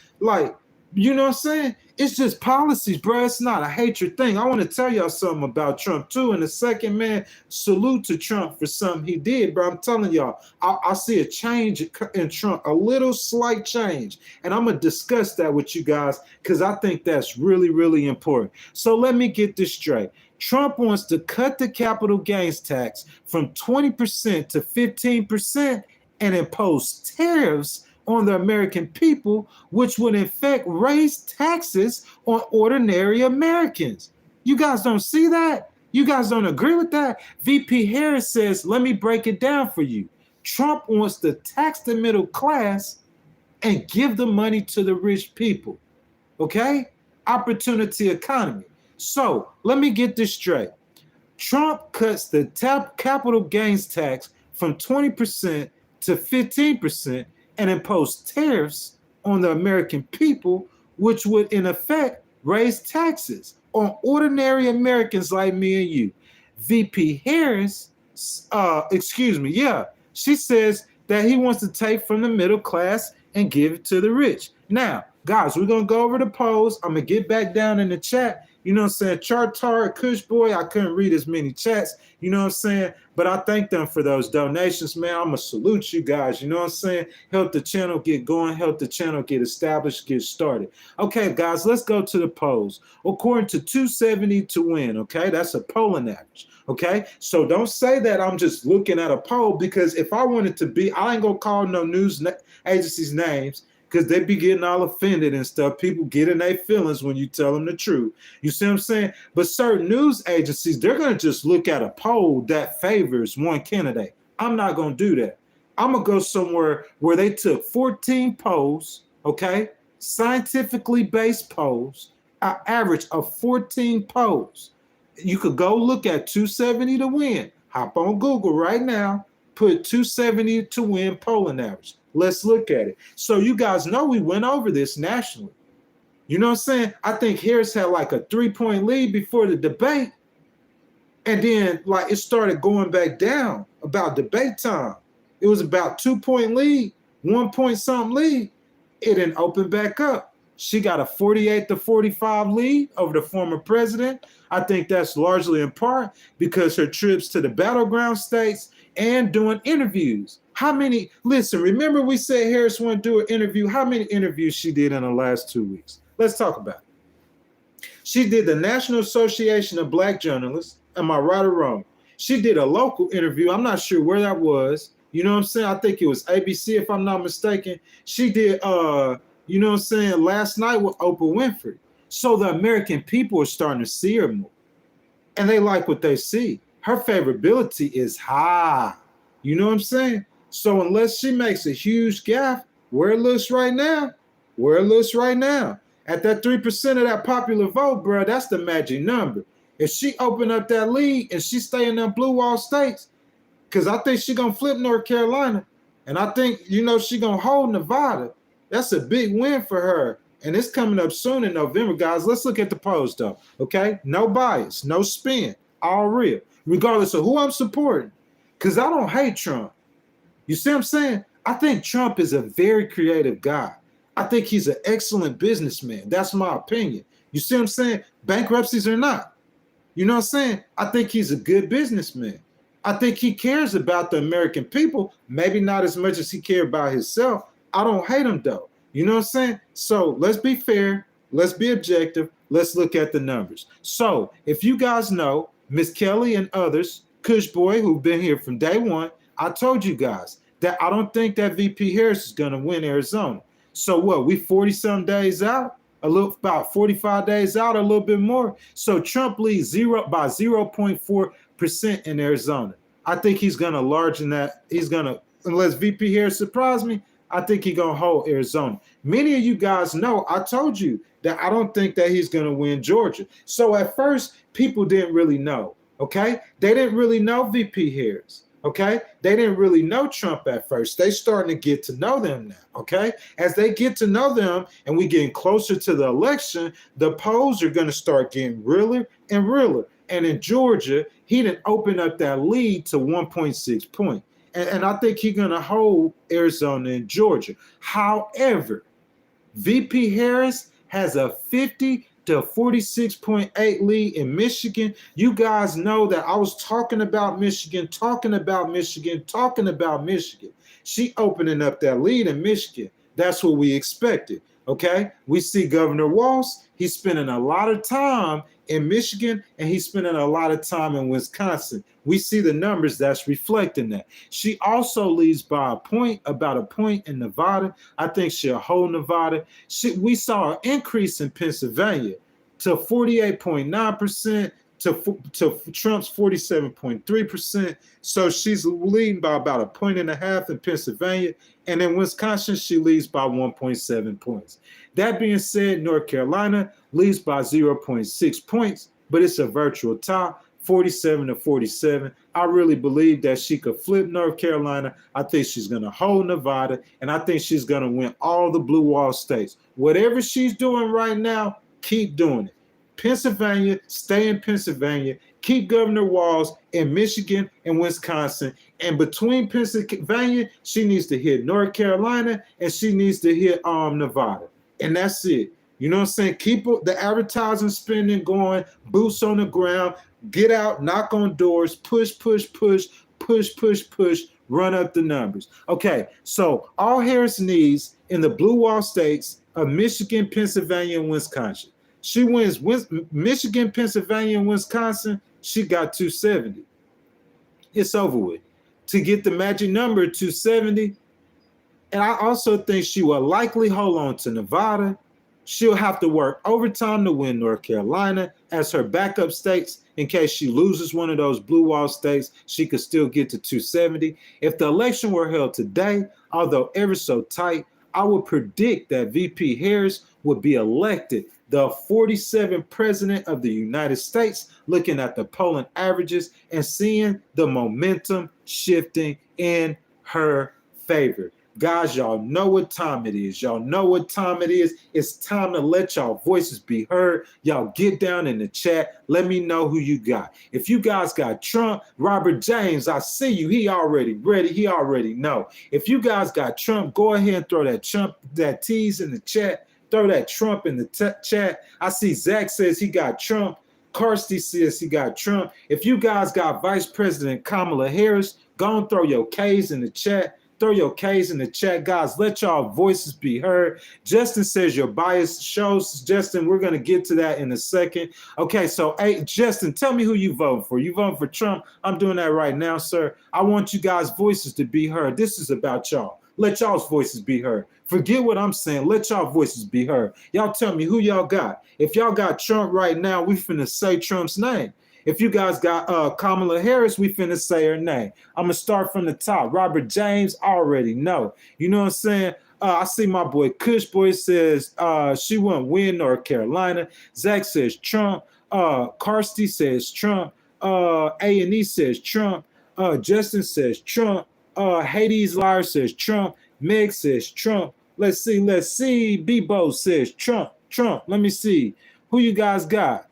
you know what I'm saying? It's just policies, bro. It's not a hatred thing. I want to tell y'all something about Trump, too. And the second, man, salute to Trump for something he did, bro. I'm telling y'all, I see a change in Trump, a little slight change. And I'm going to discuss that with you guys because I think that's really, really important. So let me get this straight. Trump wants to cut the capital gains tax from 20% to 15% and impose tariffs on the American people, which would in fact raise taxes on ordinary Americans. You guys don't see that? You guys don't agree with that? VP Harris says, let me break it down for you. Trump wants to tax the middle class and give the money to the rich people. Okay? Opportunity economy. So let me get this straight. Trump cuts the capital gains tax from 20% to 15% and impose tariffs on the American people, which would in effect raise taxes on ordinary Americans like me and you. VP Harris, she says that he wants to take from the middle class and give it to the rich. Now, guys, we're going to go over the polls. I'm going to get back down in the chat. You know what I'm saying? Chartar, Kush Boy, I couldn't read as many chats. You know what I'm saying? But I thank them for those donations, man. I'm going to salute you guys. You know what I'm saying? Help the channel get going. Help the channel get established, get started. Okay, guys, let's go to the polls. According to 270 to win, okay? That's a polling average, okay? So don't say that I'm just looking at a poll because if I wanted to be, I ain't going to call no news agencies names, because they be getting all offended and stuff. People get in their feelings when you tell them the truth. You see what I'm saying? But certain news agencies, they're going to just look at a poll that favors one candidate. I'm not going to do that. I'm going to go somewhere where they took 14 polls, okay? Scientifically based polls, an average of 14 polls. You could go look at 270 to win. Hop on Google right now, put 270 to win polling average. Let's look at it. So you guys know we went over this nationally. You know what I'm saying? I think Harris had like a 3-point lead before the debate. And then like it started going back down about debate time. It was about 2-point lead, 1 point something lead. It didn't open back up. She got a 48-45 lead over the former president. I think that's largely in part because her trips to the battleground states and doing interviews. How many, listen, remember we said Harris wouldn't do an interview. How many interviews she did in the last 2 weeks? Let's talk about it. She did the National Association of Black Journalists. Am I right or wrong? She did a local interview. I'm not sure where that was. You know what I'm saying? I think it was ABC, if I'm not mistaken. She did, you know what I'm saying, last night with Oprah Winfrey. So the American people are starting to see her more. And they like what they see. Her favorability is high. You know what I'm saying? So unless she makes a huge gaffe, where it looks right now, at that 3% of that popular vote, bro, that's the magic number. If she open up that lead and she stay in them blue wall states, because I think she going to flip North Carolina, and I think, you know, she going to hold Nevada. That's a big win for her. And it's coming up soon in November, guys. Let's look at the polls, though, okay? No bias, no spin, all real, regardless of who I'm supporting, because I don't hate Trump. You see what I'm saying? I think Trump is a very creative guy. I think he's an excellent businessman. That's my opinion. You see what I'm saying? Bankruptcies or not. You know what I'm saying? I think he's a good businessman. I think he cares about the American people, maybe not as much as he cares about himself. I don't hate him, though. You know what I'm saying? So let's be fair. Let's be objective. Let's look at the numbers. So if you guys know, Miss Kelly and others, Kush Boy, who've been here from day one, I told you guys that I don't think that VP Harris is going to win Arizona. So what? We 40-some days out? About 45 days out, a little bit more. So Trump leads by 0.4% in Arizona. I think he's going to largen that. He's going to, unless VP Harris surprise me, I think he's going to hold Arizona. Many of you guys know, I told you that I don't think that he's going to win Georgia. So at first, people didn't really know, okay? They didn't really know VP Harris. Okay, they didn't really know Trump at first. They starting to get to know them now. Okay, as they get to know them and we getting closer to the election, the polls are going to start getting realer and realer. And in Georgia, he didn't open up that lead to 1.6 points. And I think he's going to hold Arizona and Georgia. However, VP Harris has a 50 to 46.8 lead in Michigan. You guys know that I was talking about Michigan. She opening up that lead in Michigan. That's what we expected, okay? We see Governor Walz. He's spending a lot of time in Michigan, and he's spending a lot of time in Wisconsin. We see the numbers that's reflecting that. She also leads by about a point in Nevada. I think she'll hold Nevada. We saw an increase in Pennsylvania to 48.9% to Trump's 47.3%. So she's leading by about a 1.5 in Pennsylvania. And in Wisconsin, she leads by 1.7 points. That being said, North Carolina leads by 0.6 points, but it's a virtual tie, 47 to 47. I really believe that she could flip North Carolina. I think she's going to hold Nevada, and I think she's going to win all the blue wall states. Whatever she's doing right now, keep doing it. Pennsylvania, stay in Pennsylvania. Keep Governor Walz in Michigan and Wisconsin. And between Pennsylvania, she needs to hit North Carolina and she needs to hit Nevada. And that's it. You know what I'm saying? Keep the advertising spending going, boots on the ground, get out, knock on doors, push, run up the numbers. Okay, so all Harris needs in the blue wall states of Michigan, Pennsylvania, and Wisconsin. She wins Michigan, Pennsylvania, and Wisconsin. She got 270. It's over with. To get the magic number 270, and I also think she will likely hold on to Nevada. She'll have to work overtime to win North Carolina as her backup states. In case she loses one of those blue wall states, she could still get to 270. If the election were held today, although ever so tight, I would predict that VP Harris would be elected the 47th president of the United States, looking at the polling averages and seeing the momentum shifting in her favor. Guys, y'all know what time it is. Y'all know what time it is. It's time to let y'all voices be heard. Y'all get down in the chat. Let me know who you got. If you guys got Trump, Robert James, I see you. He already ready. He already know. If you guys got Trump, go ahead and throw that Trump, that tease in the chat. Throw that Trump in the chat. I see Zach says he got Trump. Carsty says he got Trump. If you guys got Vice President Kamala Harris, go and throw your K's in the chat. Throw your K's in the chat, guys. Let y'all voices be heard. Justin says your bias shows. Justin, we're going to get to that in a second. Okay, so, hey, Justin, tell me who you voting for. You voting for Trump? I'm doing that right now, sir. I want you guys' voices to be heard. This is about y'all. Let y'all's voices be heard. Forget what I'm saying. Let y'all voices be heard. Y'all tell me who y'all got. If y'all got Trump right now, we finna say Trump's name. If you guys got Kamala Harris, we finna say her name. I'm going to start from the top. Robert James, already know. You know what I'm saying? I see my boy Kush Boy says she won't win North Carolina. Zach says Trump. Carsty says Trump. A&E says Trump. Justin says Trump. Hades Liar says Trump. Meg says Trump. Let's see. Bebo says Trump. Let me see. Who you guys got?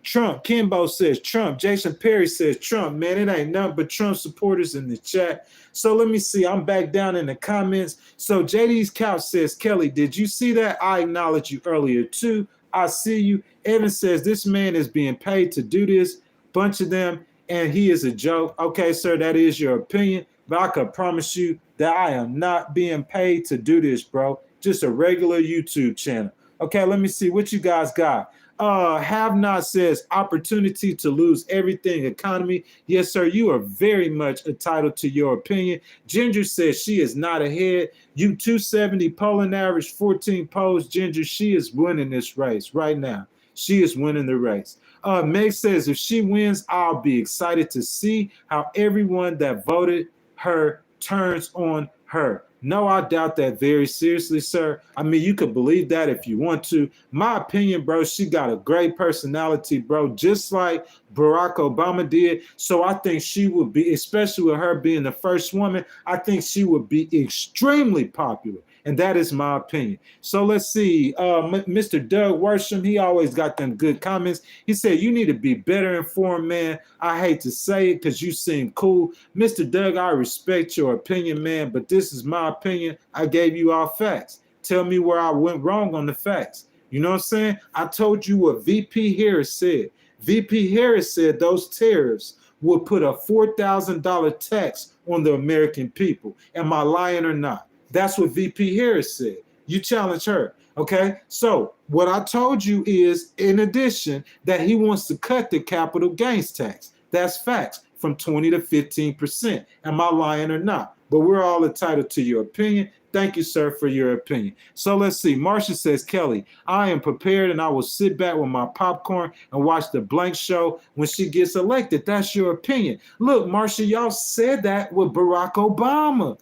Trump. Kimbo says Trump. Jason Perry says Trump. Man, it ain't nothing but Trump supporters in the chat. So let me see. I'm back down in the comments. So JD's Couch says, Kelly, did you see that? I acknowledged you earlier too. I see you. Evan says this man is being paid to do this. Bunch of them. And he is a joke. Okay, sir, that is your opinion. But I can promise you that I am not being paid to do this, bro. Just a regular YouTube channel. Okay, let me see what you guys got. Have Not says opportunity to lose everything economy. Yes, sir, you are very much entitled to your opinion. Ginger says she is not ahead. You 270 polling average, 14 polls. Ginger, she is winning this race right now. She is winning the race. Meg says if she wins, I'll be excited to see how everyone that voted her turns on her. No, I doubt that very seriously, sir. I mean, you could believe that if you want to. My opinion, bro, she got a great personality, bro, just like Barack Obama did. So I think she would be, especially with her being the first woman, I think she would be extremely popular. And that is my opinion. So let's see. Mr. Doug Worsham, he always got them good comments. He said, you need to be better informed, man. I hate to say it because you seem cool. Mr. Doug, I respect your opinion, man, but this is my opinion. I gave you all facts. Tell me where I went wrong on the facts. You know what I'm saying? I told you what VP Harris said. VP Harris said those tariffs would put a $4,000 tax on the American people. Am I lying or not? That's what VP Harris said. You challenge her. Okay. So what I told you is, in addition, that he wants to cut the capital gains tax. That's facts, from 20 to 15%. Am I lying or not? But we're all entitled to your opinion. Thank you, sir, for your opinion. So let's see. Marsha says, Kelly, I am prepared and I will sit back with my popcorn and watch the blank show when she gets elected. That's your opinion. Look, Marsha, y'all said that with Barack Obama.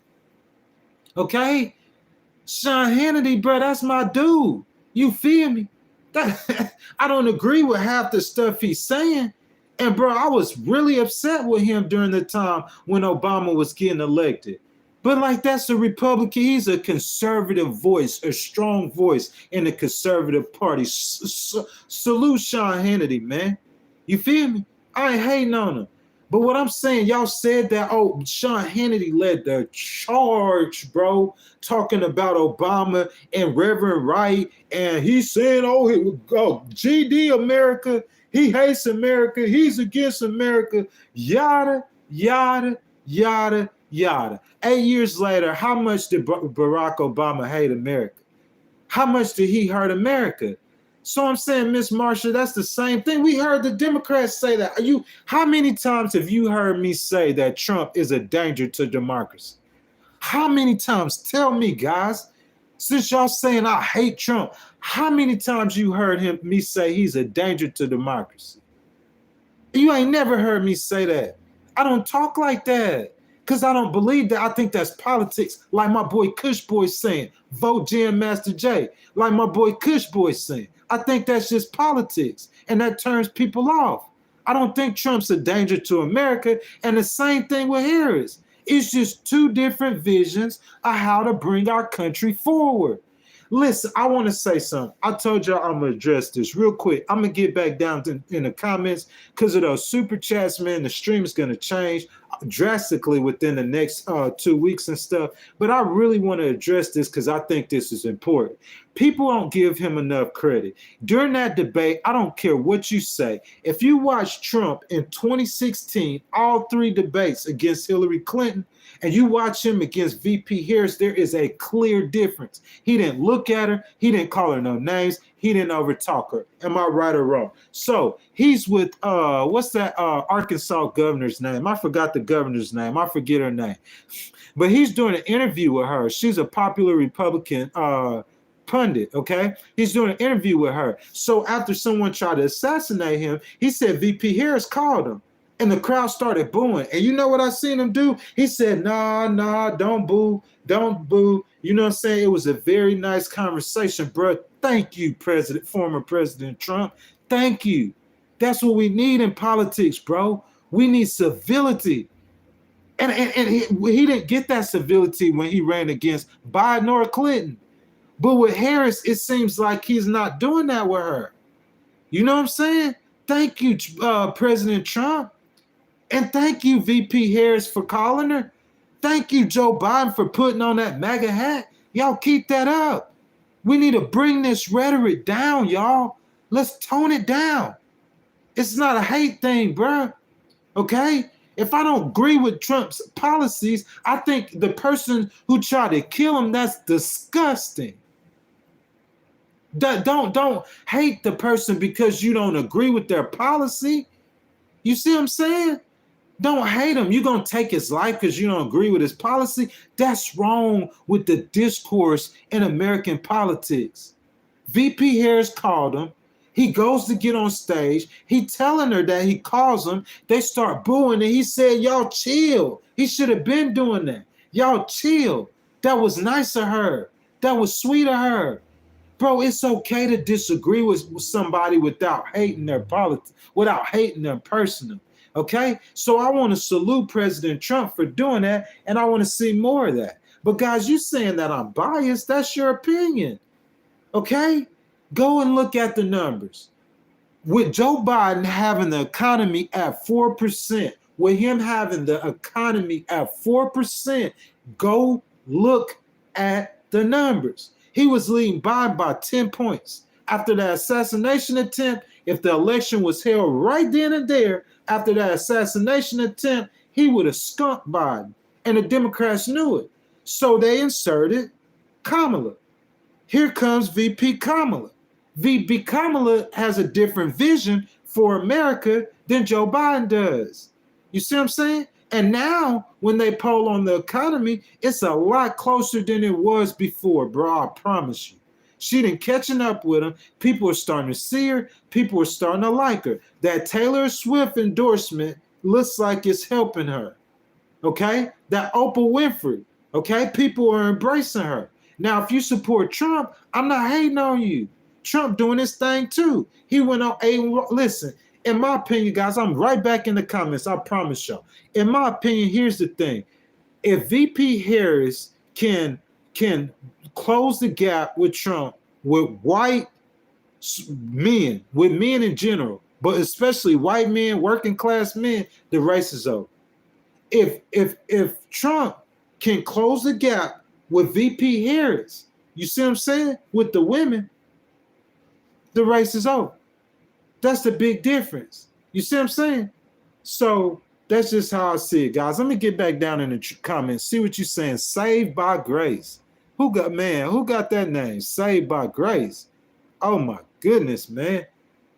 Okay? Sean Hannity, bro, that's my dude. You feel me? I don't agree with half the stuff he's saying. And, bro, I was really upset with him during the time when Obama was getting elected. But, like, that's a Republican. He's a conservative voice, a strong voice in the conservative party. Salute Sean Hannity, man. You feel me? I ain't hating on him. But what I'm saying, y'all said that, oh, Sean Hannity led the charge, bro, talking about Obama and Reverend Wright. And he's saying, oh, GD America, he hates America, he's against America, yada, yada, yada, yada. 8 years later, how much did Barack Obama hate America? How much did he hurt America? So I'm saying, Miss Marsha, that's the same thing. We heard the Democrats say that. How many times have you heard me say that Trump is a danger to democracy? How many times? Tell me, guys. Since y'all saying I hate Trump, how many times you heard me say he's a danger to democracy? You ain't never heard me say that. I don't talk like that because I don't believe that. I think that's politics. Like my boy Kush Boy saying, vote Jam Master Jay. Like my boy Kush Boy saying, I think that's just politics and that turns people off. I don't think Trump's a danger to America. And the same thing with Harris. It's just two different visions of how to bring our country forward. Listen, I want to say something. I told y'all I'm going to address this real quick. I'm going to get back down in the comments because of those super chats, man. The stream is going to change drastically within the next 2 weeks and stuff. But I really want to address this because I think this is important. People don't give him enough credit. During that debate, I don't care what you say. If you watch Trump in 2016, all three debates against Hillary Clinton, and you watch him against VP Harris, there is a clear difference. He didn't look at her. He didn't call her no names. He didn't overtalk her. Am I right or wrong? So he's with, what's that Arkansas governor's name? I forgot the governor's name. I forget her name. But he's doing an interview with her. She's a popular Republican pundit, okay? He's doing an interview with her. So after someone tried to assassinate him, he said VP Harris called him. And the crowd started booing. And you know what I seen him do? He said, nah, don't boo. Don't boo. You know what I'm saying? It was a very nice conversation, bro. Thank you, former President Trump. Thank you. That's what we need in politics, bro. We need civility. And he didn't get that civility when he ran against Biden or Clinton. But with Harris, it seems like he's not doing that with her. You know what I'm saying? Thank you, President Trump. And thank you, VP Harris, for calling her. Thank you, Joe Biden, for putting on that MAGA hat. Y'all keep that up. We need to bring this rhetoric down, y'all. Let's tone it down. It's not a hate thing, bruh. Okay? If I don't agree with Trump's policies, I think the person who tried to kill him, that's disgusting. Don't hate the person because you don't agree with their policy. You see what I'm saying? Don't hate him. You're going to take his life because you don't agree with his policy. That's wrong with the discourse in American politics. VP Harris called him. He goes to get on stage. He telling her that he calls him. They start booing and he said, y'all chill. He should have been doing that. Y'all chill. That was nice of her. That was sweet of her. Bro, it's okay to disagree with somebody without hating their politics, without hating them personally. Okay, so I want to salute President Trump for doing that, and I want to see more of that. But guys, you saying that I'm biased, that's your opinion. Okay, go and look at the numbers. With Joe Biden having the economy at 4%, with him having the economy at 4%, go look at the numbers. He was leading Biden by 10 points. After that assassination attempt, if the election was held right then and there, after that assassination attempt, he would have skunked Biden. And the Democrats knew it. So they inserted Kamala. Here comes VP Kamala. VP Kamala has a different vision for America than Joe Biden does. You see what I'm saying? And now, when they poll on the economy, it's a lot closer than it was before, bro. I promise you. She done catching up with him. People are starting to see her. People are starting to like her. That Taylor Swift endorsement looks like it's helping her. Okay? That Oprah Winfrey. Okay? People are embracing her. Now, if you support Trump, I'm not hating on you. Trump doing his thing too. He went on listen, in my opinion, guys, I'm right back in the comments. I promise y'all. In my opinion, here's the thing. If VP Harris can close the gap with Trump, with white men, with men in general, but especially white men, working class men, the race is over. If Trump can close the gap with VP Harris, you see what I'm saying? With the women, the race is over. That's the big difference. You see what I'm saying? So that's just how I see it, guys. Let me get back down in the comments. See what you're saying. Saved by grace. Who got that name? Saved by grace. Oh my goodness, man.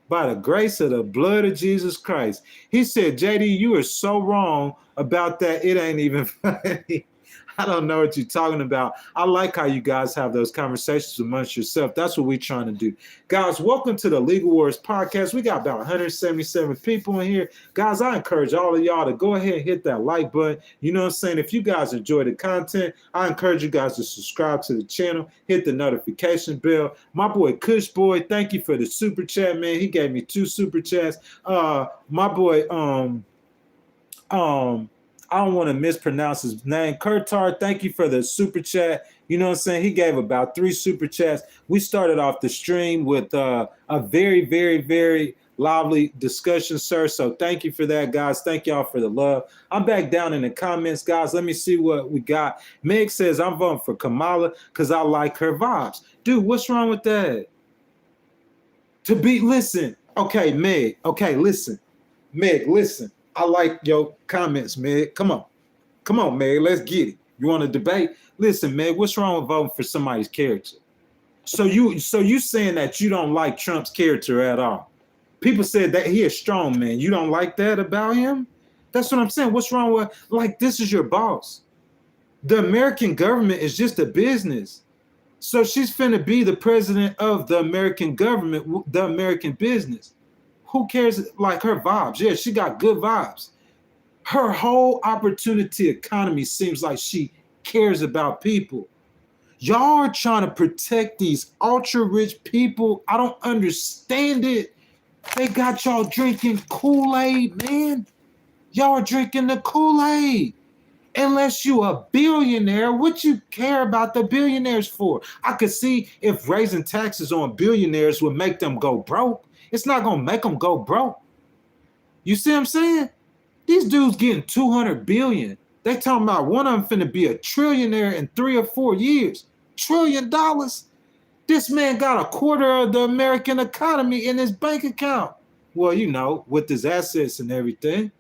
By the grace of the blood of Jesus Christ. He said, JD, you are so wrong about that. It ain't even funny. I don't know what you're talking about. I like how you guys have those conversations amongst yourself. That's what we're trying to do. Guys, welcome to the Legal Wars podcast. We got about 177 people in here. Guys, I encourage all of y'all to go ahead and hit that like button. You know what I'm saying? If you guys enjoy the content, I encourage you guys to subscribe to the channel, hit the notification bell. My boy Kush Boy, thank you for the super chat, man. He gave me 2 super chats. My boy, I don't want to mispronounce his name. Kurtar, thank you for the super chat. You know what I'm saying? He gave about 3 super chats. We started off the stream with a very, very, very lively discussion, sir. So thank you for that, guys. Thank y'all for the love. I'm back down in the comments, guys. Let me see what we got. Meg says, I'm voting for Kamala because I like her vibes. Dude, what's wrong with that? Listen. Okay, Meg. Okay, listen. Meg, listen. I like your comments, Meg. Come on, Meg. Let's get it. You want to debate? Listen, Meg. What's wrong with voting for somebody's character? So you saying that you don't like Trump's character at all? People said that he is strong, man. You don't like that about him? That's what I'm saying. What's wrong with this is your boss? The American government is just a business. So she's finna be the president of the American government, the American business. Who cares? Like her vibes. Yeah, she got good vibes. Her whole opportunity economy seems like she cares about people. Y'all are trying to protect these ultra rich people. I don't understand it. They got y'all drinking Kool-Aid, man. Y'all are drinking the Kool-Aid. Unless you a billionaire, what you care about the billionaires for? I could see if raising taxes on billionaires would make them go broke. It's not going to make them go broke. You see what I'm saying? These dudes getting 200 billion. They talking about one of them finna be a trillionaire in 3 or 4 years. $1 trillion. This man got a quarter of the American economy in his bank account. Well, you know, with his assets and everything.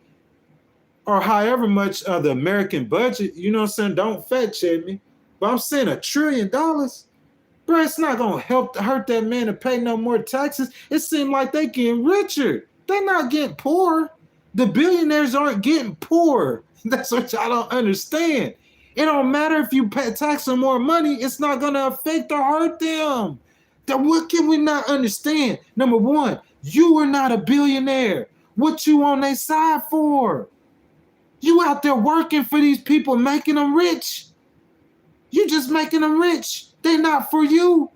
Or however much of the American budget, you know what I'm saying? Don't fact check me. But I'm saying $1 trillion. Bro, it's not going to hurt that man to pay no more taxes. It seems like they getting richer. They're not getting poor. The billionaires aren't getting poor. That's what y'all don't understand. It don't matter if you tax them more money. It's not going to affect or hurt them. What can we not understand? Number one, you are not a billionaire. What you on their side for? You out there working for these people, making them rich. You just making them rich. They're not for you.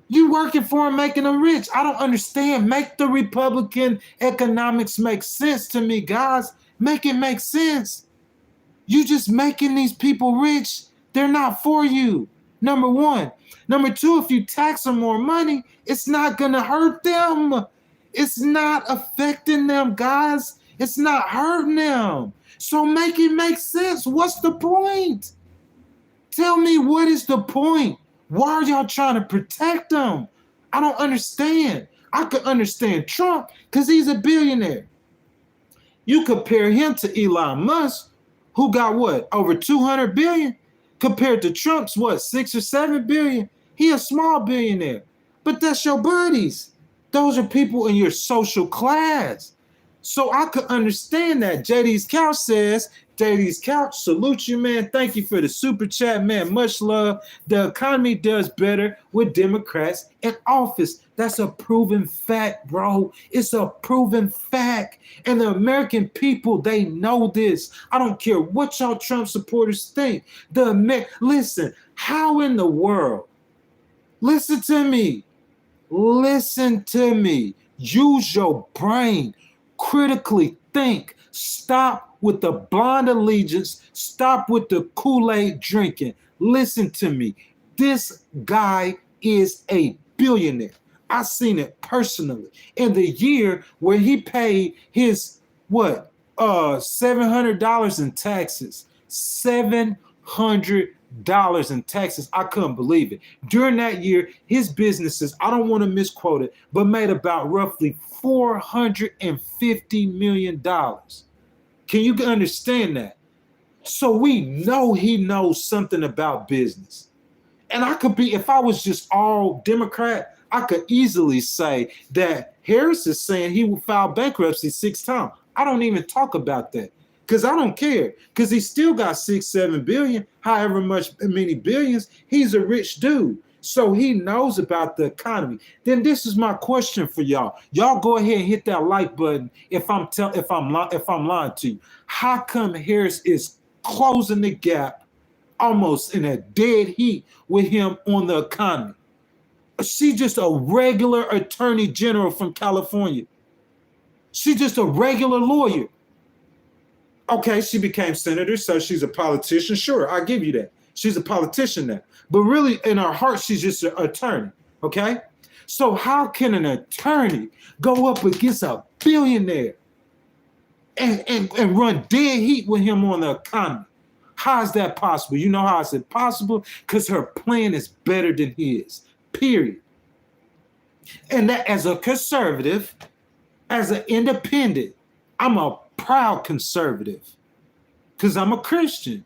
You working for them, making them rich. I don't understand. Make the Republican economics make sense to me, guys. Make it make sense. You just making these people rich. They're not for you. Number one. Number two, if you tax them more money, it's not going to hurt them. It's not affecting them, guys. It's not hurting them. So make it make sense. What's the point? Tell me, what is the point? Why are y'all trying to protect them? I don't understand. I could understand Trump because he's a billionaire. You compare him to Elon Musk, who got what? Over 200 billion? Compared to Trump's what? 6 or 7 billion? He a small billionaire. But that's your buddies. Those are people in your social class. So I could understand that. JD's Couch says, JD's Couch, salute you, man. Thank you for the super chat, man. Much love. The economy does better with Democrats in office. That's a proven fact, bro. It's a proven fact. And the American people, they know this. I don't care what y'all Trump supporters think. Listen, how in the world? Listen to me. Listen to me. Use your brain. Critically think. Stop with the blind allegiance. Stop with the Kool-Aid drinking. Listen to me. This guy is a billionaire. I seen it personally. In the year where he paid his $700 in taxes. $700 in taxes. I couldn't believe it. During that year, his businesses, I don't want to misquote it, but made about roughly $450 million. Can you understand that? So we know he knows something about business. And if I was just all Democrat, I could easily say that Harris is saying he will file bankruptcy 6 times. I don't even talk about that Because I don't care. Because he still got 6-7 billion, however many billions. He's a rich dude. So he knows about the economy. Then this is my question for y'all. Y'all go ahead and hit that like button if I'm lying to you. How come Harris is closing the gap almost in a dead heat with him on the economy? She's just a regular attorney general from California. She's just a regular lawyer. Okay, she became senator, so she's a politician. Sure, I give you that. She's a politician now. But really, in her heart, she's just an attorney. Okay? So how can an attorney go up against a billionaire and run dead heat with him on the economy? How is that possible? You know how is it possible? Because her plan is better than his. Period. And that as a conservative, as an independent, I'm a proud conservative because I'm a Christian.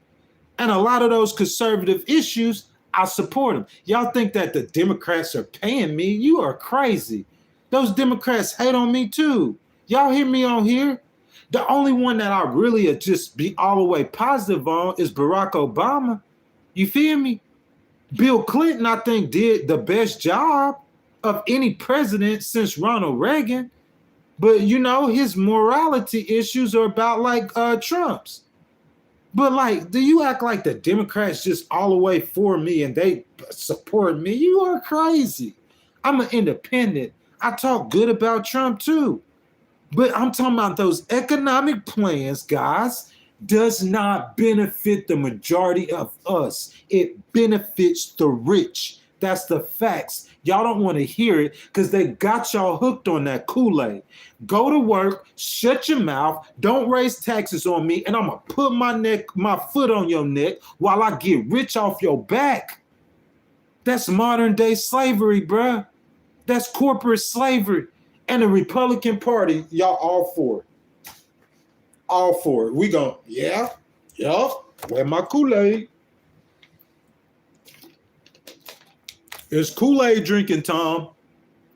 And a lot of those conservative issues, I support them. Y'all think that the Democrats are paying me? You are crazy. Those Democrats hate on me too. Y'all hear me on here? The only one that I really just be all the way positive on is Barack Obama. You feel me? Bill Clinton, I think, did the best job of any president since Ronald Reagan. But, you know, his morality issues are about like Trump's. But, like, do you act like the Democrats just all the way for me and they support me? You are crazy. I'm an independent. I talk good about Trump, too. But I'm talking about those economic plans, guys, does not benefit the majority of us. It benefits the rich. That's the facts. Y'all don't want to hear it because they got y'all hooked on that Kool-Aid. Go to work, shut your mouth, don't raise taxes on me, and I'm going to put my foot on your neck while I get rich off your back. That's modern day slavery, bruh. That's corporate slavery. And the Republican Party, y'all all for it. All for it. We go, yeah, where my Kool-Aid? It's Kool-Aid drinking time.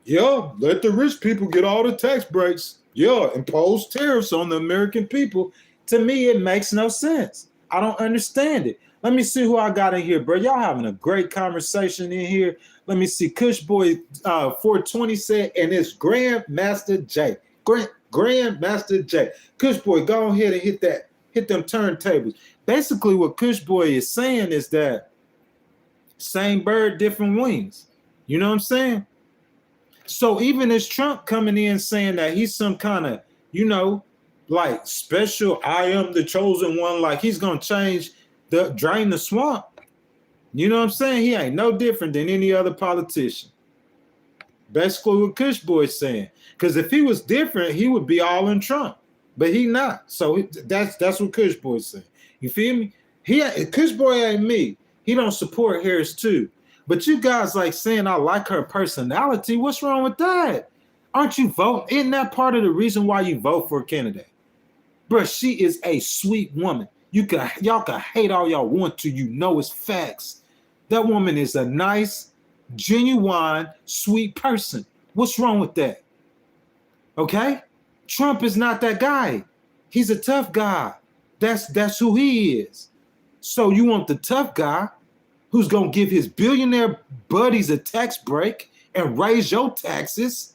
Yeah, let the rich people get all the tax breaks. Yeah, impose tariffs on the American people. To me, it makes no sense. I don't understand it. Let me see who I got in here, bro. Y'all having a great conversation in here. Let me see. Cushboy 420 said, and it's Grandmaster J. Grandmaster J. Cushboy, go ahead and hit them turntables. Basically, what Cushboy is saying is that same bird, different wings. You know what I'm saying? So even as Trump coming in saying that he's some kind of, you know, like special, I am the chosen one, like he's going to drain the swamp. You know what I'm saying? He ain't no different than any other politician. Basically what Cushboy's saying. Because if he was different, he would be all in Trump. But he not. So that's what Cushboy's saying. You feel me? Cushboy ain't me. He don't support Harris too. But you guys like saying I like her personality. What's wrong with that? Aren't you voting? Isn't that part of the reason why you vote for a candidate? Bro, she is a sweet woman. Y'all can hate all y'all want to. You know it's facts. That woman is a nice, genuine, sweet person. What's wrong with that? Okay? Trump is not that guy. He's a tough guy. That's who he is. So you want the tough guy who's going to give his billionaire buddies a tax break and raise your taxes?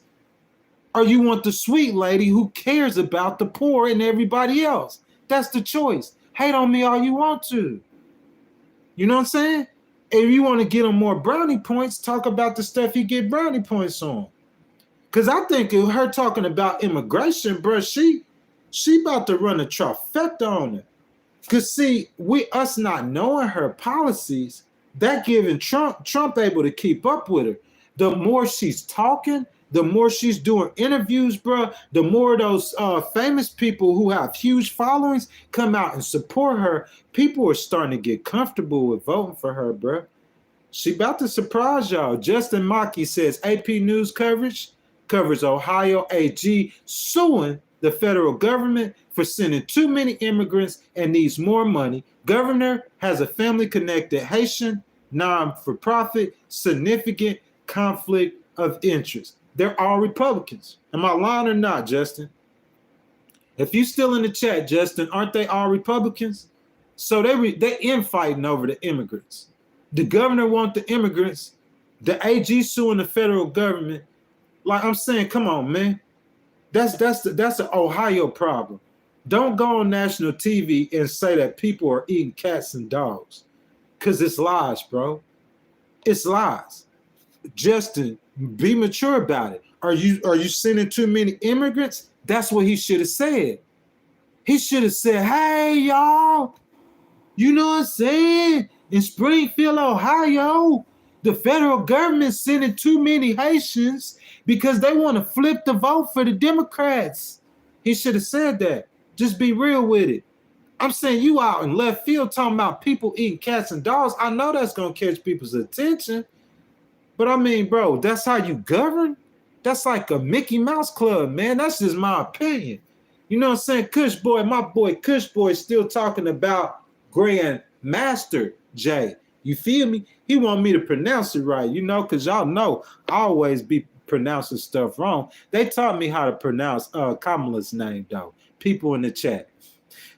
Or you want the sweet lady who cares about the poor and everybody else? That's the choice. Hate on me all you want to. You know what I'm saying? If you want to get him more brownie points, talk about the stuff you get brownie points on. Because I think of her talking about immigration, bro, she about to run a trifecta on it. Because see, us not knowing her policies, that giving Trump able to keep up with her. The more she's talking, the more she's doing interviews, bro, the more those famous people who have huge followings come out and support her. People are starting to get comfortable with voting for her, bro. She about to surprise y'all. Justin Mackey says AP News coverage covers Ohio AG suing the federal government for sending too many immigrants and needs more money. Governor has a family-connected Haitian non-for-profit, significant conflict of interest. They're all Republicans. Am I lying or not, Justin? If you still in the chat, Justin, aren't they all Republicans? So they infighting over the immigrants. The governor want the immigrants. The AG suing the federal government. Like I'm saying, come on, man. That's an Ohio problem. Don't go on national TV and say that people are eating cats and dogs, because it's lies, bro. It's lies. Justin, be mature about it. Are you sending too many immigrants? That's what he should have said. He should have said, hey, y'all, you know what I'm saying? In Springfield, Ohio, the federal government sending too many Haitians because they want to flip the vote for the Democrats. He should have said that. Just be real with it. I'm saying you out in left field talking about people eating cats and dogs. I know that's going to catch people's attention. But I mean, bro, that's how you govern? That's like a Mickey Mouse Club, man. That's just my opinion. You know what I'm saying? Kush Boy, my boy Kush Boy is still talking about Grand Master J. You feel me? He want me to pronounce it right, you know, because y'all know I always be pronouncing stuff wrong. They taught me how to pronounce Kamala's name, though. People in the chat.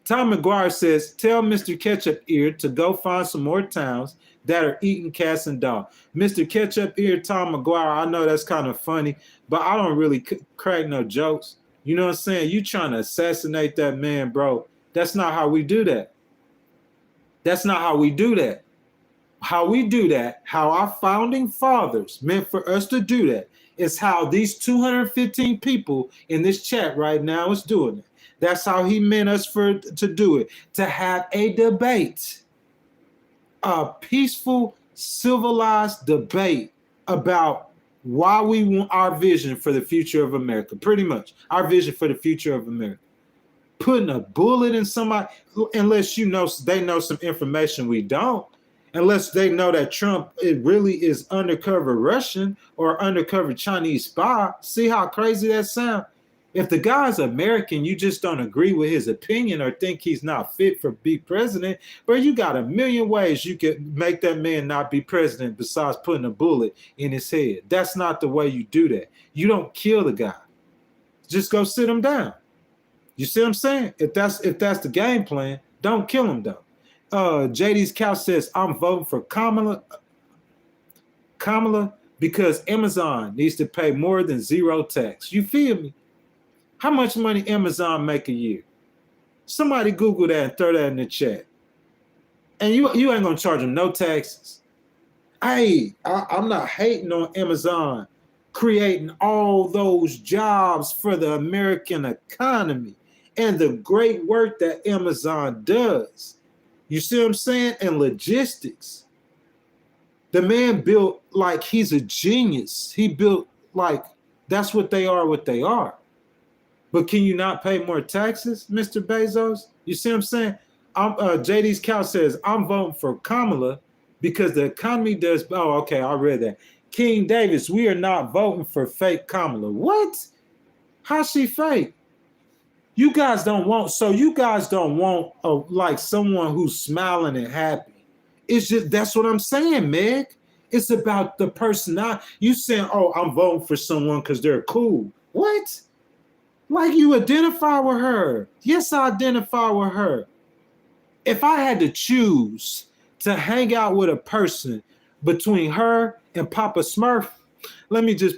Tom McGuire says, tell Mr. Ketchup Ear to go find some more towns that are eating cats and dogs. Mr. Ketchup Ear, Tom McGuire, I know that's kind of funny, but I don't really crack no jokes. You know what I'm saying? You trying to assassinate that man, bro. That's not how we do that. That's not how we do that. How we do that, how our founding fathers meant for us to do that, is how these 215 people in this chat right now is doing it. That's how he meant us to do it, to have a debate, a peaceful, civilized debate about why we want our vision for the future of America. Pretty much, our vision for the future of America. Putting a bullet in somebody, unless you know they know some information we don't, unless they know that Trump it really is undercover Russian or undercover Chinese spy. See how crazy that sounds? If the guy's American, you just don't agree with his opinion or think he's not fit for be president, but you got a million ways you could make that man not be president besides putting a bullet in his head. That's not the way you do that. You don't kill the guy. Just go sit him down. You see what I'm saying? If that's the game plan, don't kill him though. JD's Couch says, I'm voting for Kamala because Amazon needs to pay more than zero tax. You feel me? How much money Amazon make a year? Somebody Google that and throw that in the chat. And you ain't gonna charge them no taxes. Hey, I'm not hating on Amazon creating all those jobs for the American economy and the great work that Amazon does. You see what I'm saying? And logistics. The man built like he's a genius. He built like that's what they are. But can you not pay more taxes, Mr. Bezos? You see what I'm saying? JD's Couch says, I'm voting for Kamala because the economy does. Oh, okay, I read that. King Davis, we are not voting for fake Kamala. What? How's she fake? You guys don't want like someone who's smiling and happy. It's just, that's what I'm saying, Meg. It's about the personality. You saying, oh, I'm voting for someone because they're cool. What? Like you identify with her. Yes, I identify with her. If I had to choose to hang out with a person between her and Papa Smurf, let me just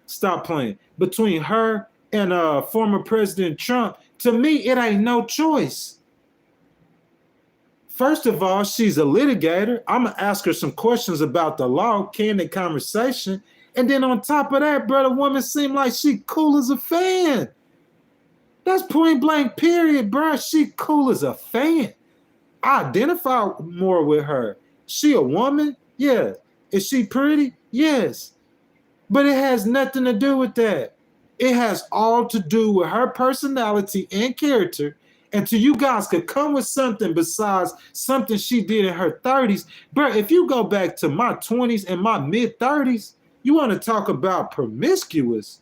stop playing. Between her and former President Trump, to me, it ain't no choice. First of all, she's a litigator. I'm going to ask her some questions about the law, candid conversation. And then on top of that, brother, woman seemed like she cool as a fan. That's point blank, period, bro. She cool as a fan. I identify more with her. She a woman? Yeah. Is she pretty? Yes. But it has nothing to do with that. It has all to do with her personality and character. Until you guys could come with something besides something she did in her 30s. Bro, if you go back to my 20s and my mid 30s, you want to talk about promiscuous.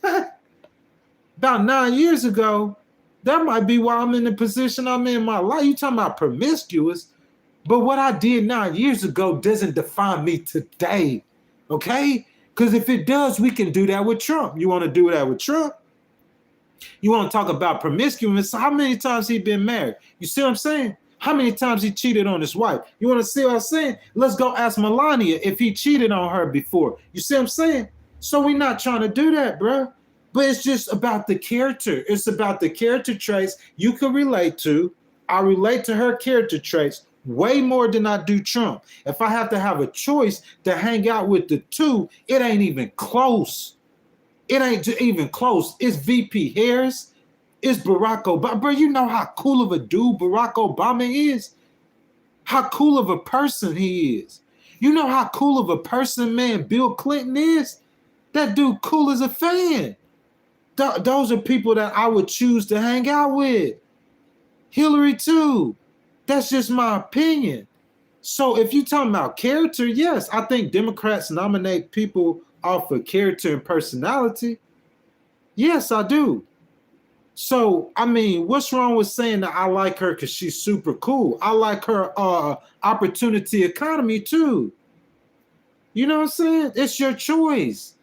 About 9 years ago, that might be why I'm in the position I'm in my life. You talking about promiscuous, but what I did 9 years ago doesn't define me today, okay? Because if it does, we can do that with Trump. You want to do that with Trump? You want to talk about promiscuous? How many times he been married? You see what I'm saying? How many times he cheated on his wife? You want to see what I'm saying? Let's go ask Melania if he cheated on her before. You see what I'm saying? So we're not trying to do that, bro. But it's just about the character. It's about the character traits you can relate to. I relate to her character traits way more than I do Trump. If I have to have a choice to hang out with the two, it ain't even close. It ain't even close. It's VP Harris. It's Barack Obama. Bro, you know how cool of a dude Barack Obama is? How cool of a person he is. You know how cool of a person, man, Bill Clinton is? That dude cool as a fan. Those are people that I would choose to hang out with. Hillary too. That's just my opinion. So if you're talking about character, yes, I think Democrats nominate people off of character and personality. Yes, I do. So, I mean, what's wrong with saying that I like her because she's super cool? I like her opportunity economy too. You know what I'm saying? It's your choice.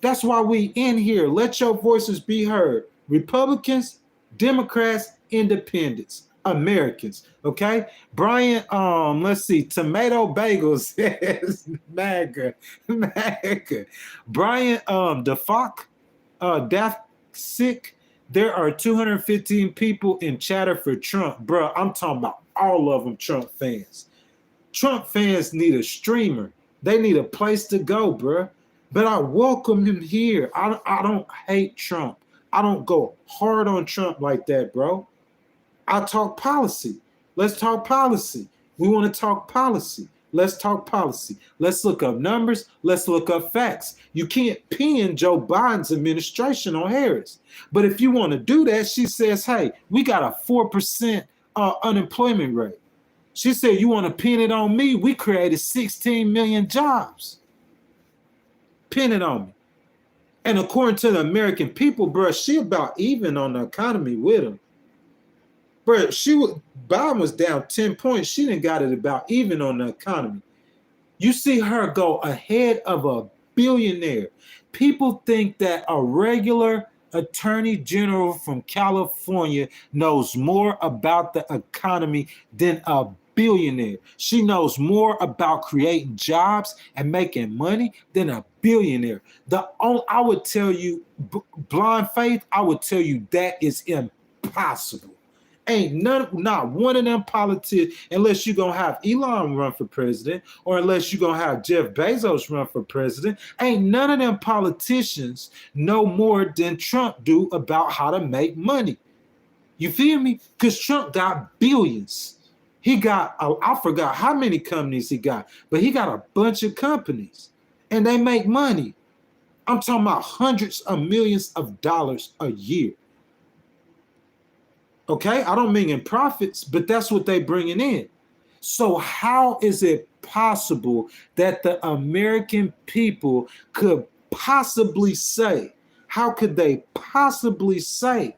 That's why we in here. Let your voices be heard. Republicans, Democrats, Independents, Americans. Okay, Brian. Let's see. Tomato Bagels says MAGA. Brian. Defak. Daft Sick. There are 215 people in chatter for Trump, bro. I'm talking about all of them Trump fans. Trump fans need a streamer. They need a place to go, bro. But I welcome him here. I don't hate Trump. I don't go hard on Trump like that, bro. I talk policy. Let's talk policy. We want to talk policy. Let's talk policy. Let's look up numbers. Let's look up facts. You can't pin Joe Biden's administration on Harris. But if you want to do that, she says, hey, we got a 4% unemployment rate. She said, you want to pin it on me? We created 16 million jobs. Pin it on me. And according to the American people, bro, she about even on the economy with him. Bro, Biden was down 10 points. She done got it about even on the economy. You see her go ahead of a billionaire. People think that a regular attorney general from California knows more about the economy than a billionaire. She knows more about creating jobs and making money than a billionaire. I would tell you, blind faith, I would tell you that is impossible. Ain't not one of them politicians, unless you're going to have Elon run for president or unless you're going to have Jeff Bezos run for president, ain't none of them politicians know more than Trump do about how to make money. You feel me? Because Trump got billions. He got, I forgot how many companies he got, but he got a bunch of companies and they make money. I'm talking about hundreds of millions of dollars a year. Okay, I don't mean in profits, but that's what they bringing in. So how is it possible that the American people could possibly say, how could they possibly say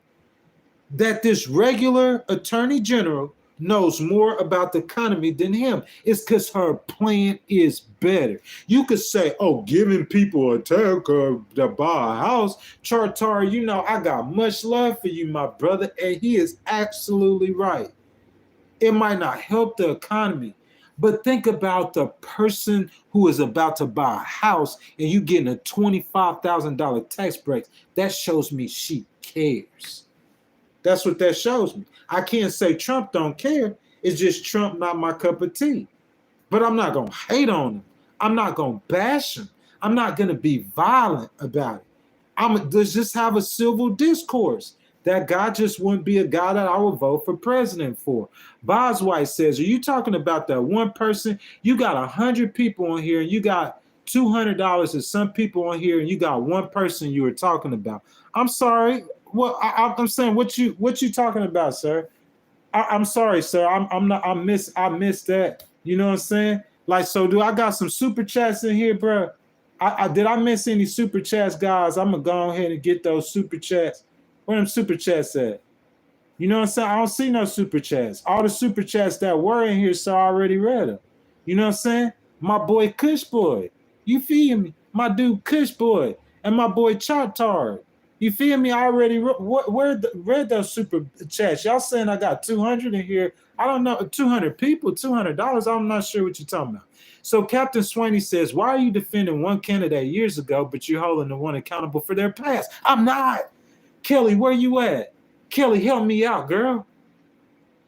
that this regular attorney general knows more about the economy than him? It's because her plan is better. You could say, oh, giving people a tax to buy a house. Chartar, you know, I got much love for you, my brother, and he is absolutely right. It might not help the economy, but think about the person who is about to buy a house and you getting a $25,000 tax break. That shows me she cares. That's what that shows me. I can't say Trump don't care. It's just Trump not my cup of tea. But I'm not going to hate on him. I'm not going to bash him. I'm not going to be violent about it. Let's just have a civil discourse. That guy just wouldn't be a guy that I would vote for president for. Boswhite says, are you talking about that one person? You got 100 people on here and you got $200 and some people on here and you got one person you were talking about. I'm sorry. Well, I'm saying what you talking about, sir? I'm sorry, sir. I missed that. You know what I'm saying? Like, so do I got some super chats in here, bro? Did I miss any super chats, guys? I'm gonna go ahead and get those super chats. Where them super chats at? You know what I'm saying? I don't see no super chats. All the super chats that were in here, so I already read them. You know what I'm saying? My boy Kush Boy. You feel me? My dude Kush Boy and my boy Chartar. You feel me? I already read those super chats. Y'all saying I got 200 in here. I don't know, 200 people, $200. I'm not sure what you're talking about. So Captain Swaney says, why are you defending one candidate years ago, but you're holding the one accountable for their past? I'm not. Kelly, where you at? Kelly, help me out, girl.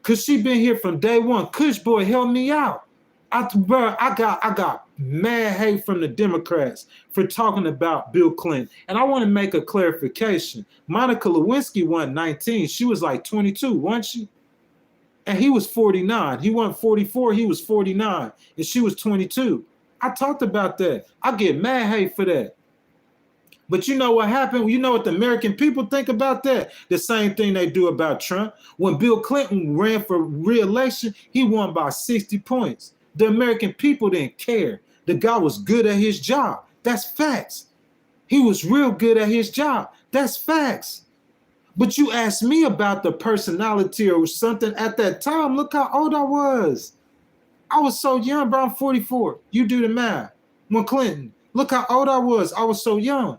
Cause she been here from day one. Kush boy, help me out. I got mad hate from the Democrats for talking about Bill Clinton. And I want to make a clarification. Monica Lewinsky won 19. She was like 22, wasn't she? And he was 49. He won 44. He was 49. And she was 22. I talked about that. I get mad hate for that. But you know what happened? You know what the American people think about that? The same thing they do about Trump. When Bill Clinton ran for re-election, he won by 60 points. The American people didn't care. The guy was good at his job. That's facts. He was real good at his job. That's facts. But you asked me about the personality or something at that time. Look how old I was. I was so young, bro. I'm 44. You do the math. When Clinton, look how old I was. I was so young.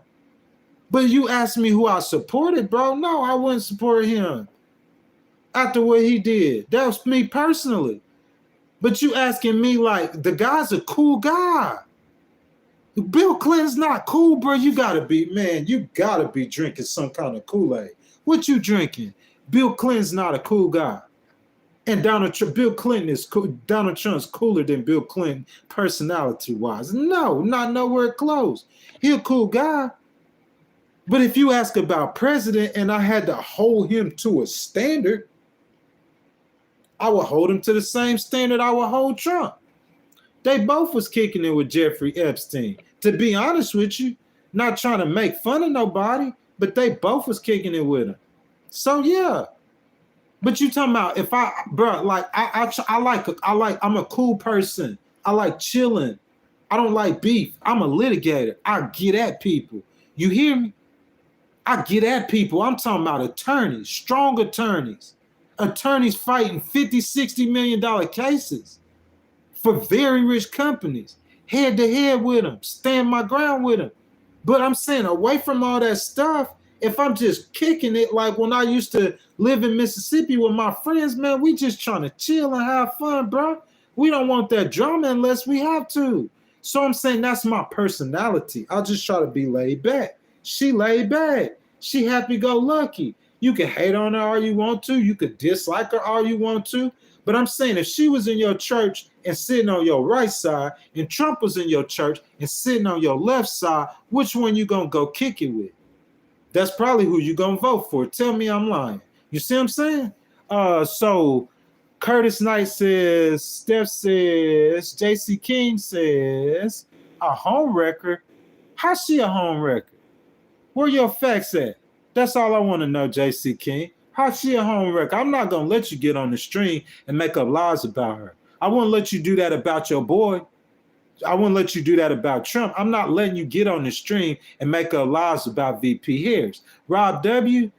But you asked me who I supported, bro. No, I wouldn't support him after what he did. That was me personally. But you asking me like, the guy's a cool guy. Bill Clinton's not cool, bro. You gotta be drinking some kind of Kool-Aid. What you drinking? Bill Clinton's not a cool guy. And Bill Clinton is cool. Donald Trump's cooler than Bill Clinton personality-wise. No, not nowhere close. He a cool guy. But if you ask about president and I had to hold him to a standard, I would hold him to the same standard I would hold Trump. They both was kicking it with Jeffrey Epstein. To be honest with you, not trying to make fun of nobody, but they both was kicking it with him. So yeah. But you talking about if I'm a cool person. I like chilling. I don't like beef. I'm a litigator. I get at people. You hear me? I get at people. I'm talking about attorneys, strong attorneys. Attorneys fighting $50, $60 million cases for very rich companies, head to head with them, stand my ground with them. But I'm saying away from all that stuff, if I'm just kicking it like when I used to live in Mississippi with my friends, man, we just trying to chill and have fun, bro. We don't want that drama unless we have to. So I'm saying that's my personality. I'll just try to be laid back. She laid back. She happy-go-lucky. You can hate on her all you want to. You could dislike her all you want to. But I'm saying if she was in your church and sitting on your right side and Trump was in your church and sitting on your left side, which one you going to go kick it with? That's probably who you going to vote for. Tell me I'm lying. You see what I'm saying? So Curtis Knight says, Steph says, J.C. King says, a home wrecker? How's she a home wrecker? Where your facts at? That's all I want to know, J.C. King. How's she a home wrecker? I'm not going to let you get on the stream and make up lies about her. I won't let you do that about your boy. I wouldn't let you do that about Trump. I'm not letting you get on the stream and make up lies about VP Harris. Rob W.,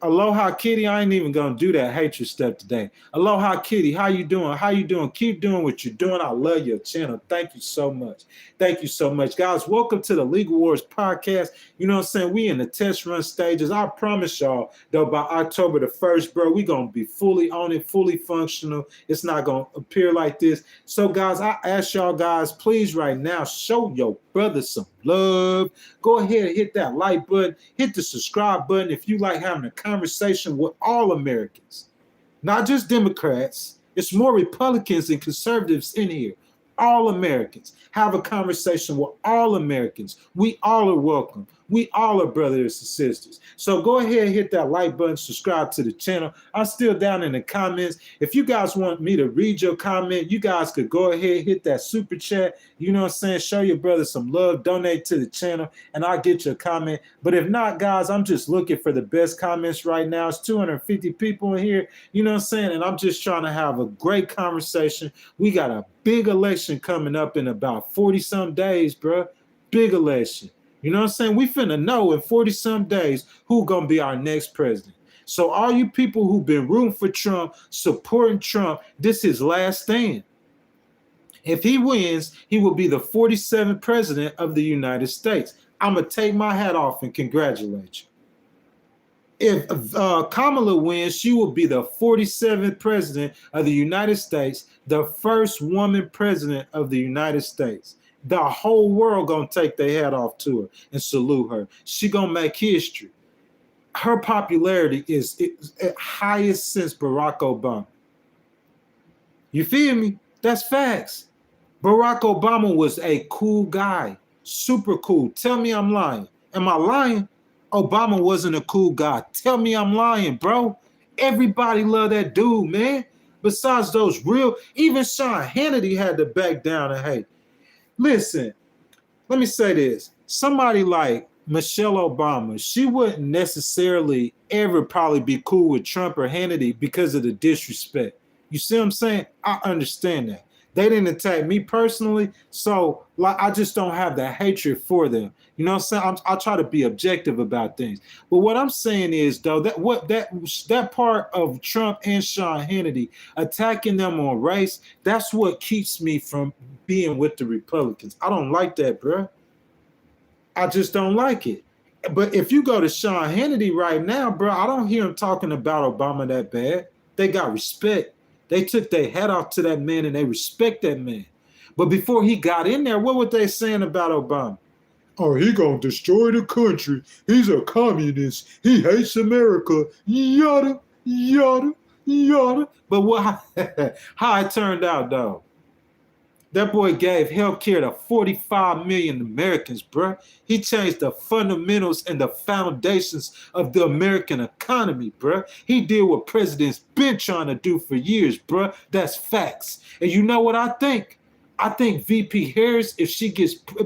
Aloha Kitty, I ain't even gonna do that hatred stuff today. Aloha Kitty, how you doing? How you doing? Keep doing what you're doing. I love your channel. Thank you so much. Thank you so much. Guys, welcome to the Legal Wars podcast. You know what I'm saying? We in the test run stages. I promise y'all, though, by October the 1st, bro, we gonna be fully on it, fully functional. It's not gonna appear like this. So, guys, I ask y'all guys, please right now, show your brother some love. Go ahead and hit that like button, hit the subscribe button if you like having a conversation with all Americans, not just Democrats. It's more Republicans and conservatives in here. All Americans. Have a conversation with all Americans. We all are welcome. We all are brothers and sisters. So go ahead and hit that like button, subscribe to the channel. I'm still down in the comments. If you guys want me to read your comment, you guys could go ahead, hit that super chat. You know what I'm saying? Show your brother some love, donate to the channel, and I'll get your comment. But if not, guys, I'm just looking for the best comments right now. It's 250 people in here, you know what I'm saying? And I'm just trying to have a great conversation. We got a big election coming up in about 40-some days, bro. Big election. You know what I'm saying? We finna know in 40-some days who gonna be our next president. So all you people who've been rooting for Trump, supporting Trump, this is his last stand. If he wins, he will be the 47th president of the United States. I'm gonna take my hat off and congratulate you. If Kamala wins, she will be the 47th president of the United States, the first woman president of the United States. The whole world gonna take their hat off to her and salute her. She gonna make history. Her popularity is highest since Barack Obama. You feel me? That's facts. Barack Obama was a cool guy, super cool. Tell me I'm lying. Am I lying? Obama wasn't a cool guy. Tell me I'm lying, bro. Everybody loved that dude, man. Besides those real, even Sean Hannity had to back down and hate. Listen, let me say this. Somebody like Michelle Obama, she wouldn't necessarily ever probably be cool with Trump or Hannity because of the disrespect. You see what I'm saying? I understand that. They didn't attack me personally, so like I just don't have the hatred for them. You know what I'm saying? I try to be objective about things. But what I'm saying is, though, that part of Trump and Sean Hannity attacking them on race, that's what keeps me from being with the Republicans. I don't like that, bro. I just don't like it. But if you go to Sean Hannity right now, bro, I don't hear him talking about Obama that bad. They got respect. They took their hat off to that man and they respect that man. But before he got in there, what were they saying about Obama? Oh, he gonna destroy the country. He's a communist. He hates America. Yada, yada, yada. But how it turned out, though? That boy gave health care to 45 million Americans, bro. He changed the fundamentals and the foundations of the American economy, bro. He did what presidents been trying to do for years, bro. That's facts. And you know what I think? I think VP Harris, if she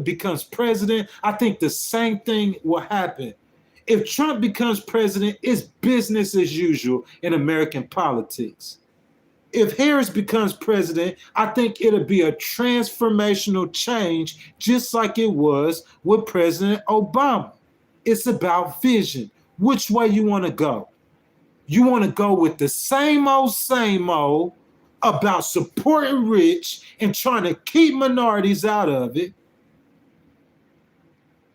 becomes president, I think the same thing will happen. If Trump becomes president, it's business as usual in American politics. If Harris becomes president, I think it'll be a transformational change, just like it was with President Obama. It's about vision. Which way you want to go? You want to go with the same old about supporting rich and trying to keep minorities out of it,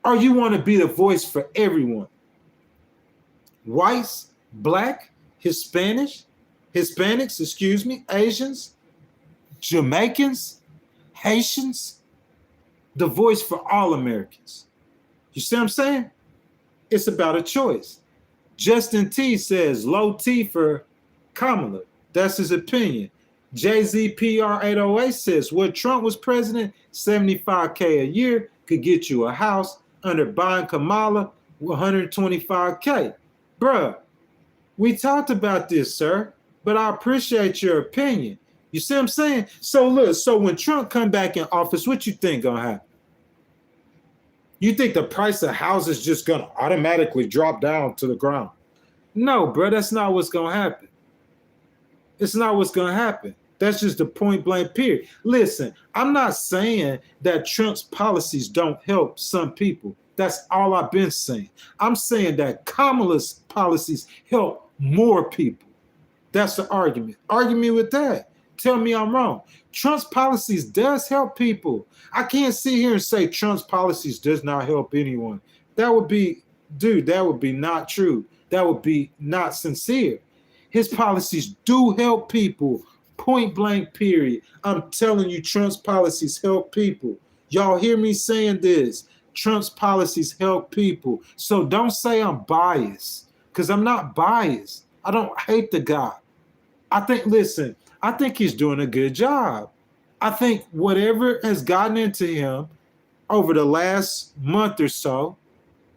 or you want to be the voice for everyone? Whites, black, Hispanics, Asians, Jamaicans, Haitians, the voice for all Americans. You see what I'm saying? It's about a choice. Justin T says low T for Kamala. That's his opinion. JZPR808 says, when Trump was president, $75K a year could get you a house. Under Biden Kamala, $125K. Bruh, we talked about this, sir, but I appreciate your opinion. You see what I'm saying? So look, so when Trump come back in office, what you think gonna happen? You think the price of houses just gonna automatically drop down to the ground? No, bro, that's not what's gonna happen. It's not what's gonna happen. That's just the point blank period. Listen, I'm not saying that Trump's policies don't help some people. That's all I've been saying. I'm saying that Kamala's policies help more people. That's the argument. Argue me with that. Tell me I'm wrong. Trump's policies does help people. I can't sit here and say Trump's policies does not help anyone. That would be, dude, that would be not true. That would be not sincere. His policies do help people. Point blank period. I'm telling you, Trump's policies help people. Y'all hear me saying this? Trump's policies help people. So don't say I'm biased, because I'm not biased. I don't hate the guy. I think he's doing a good job. I think whatever has gotten into him over the last month or so,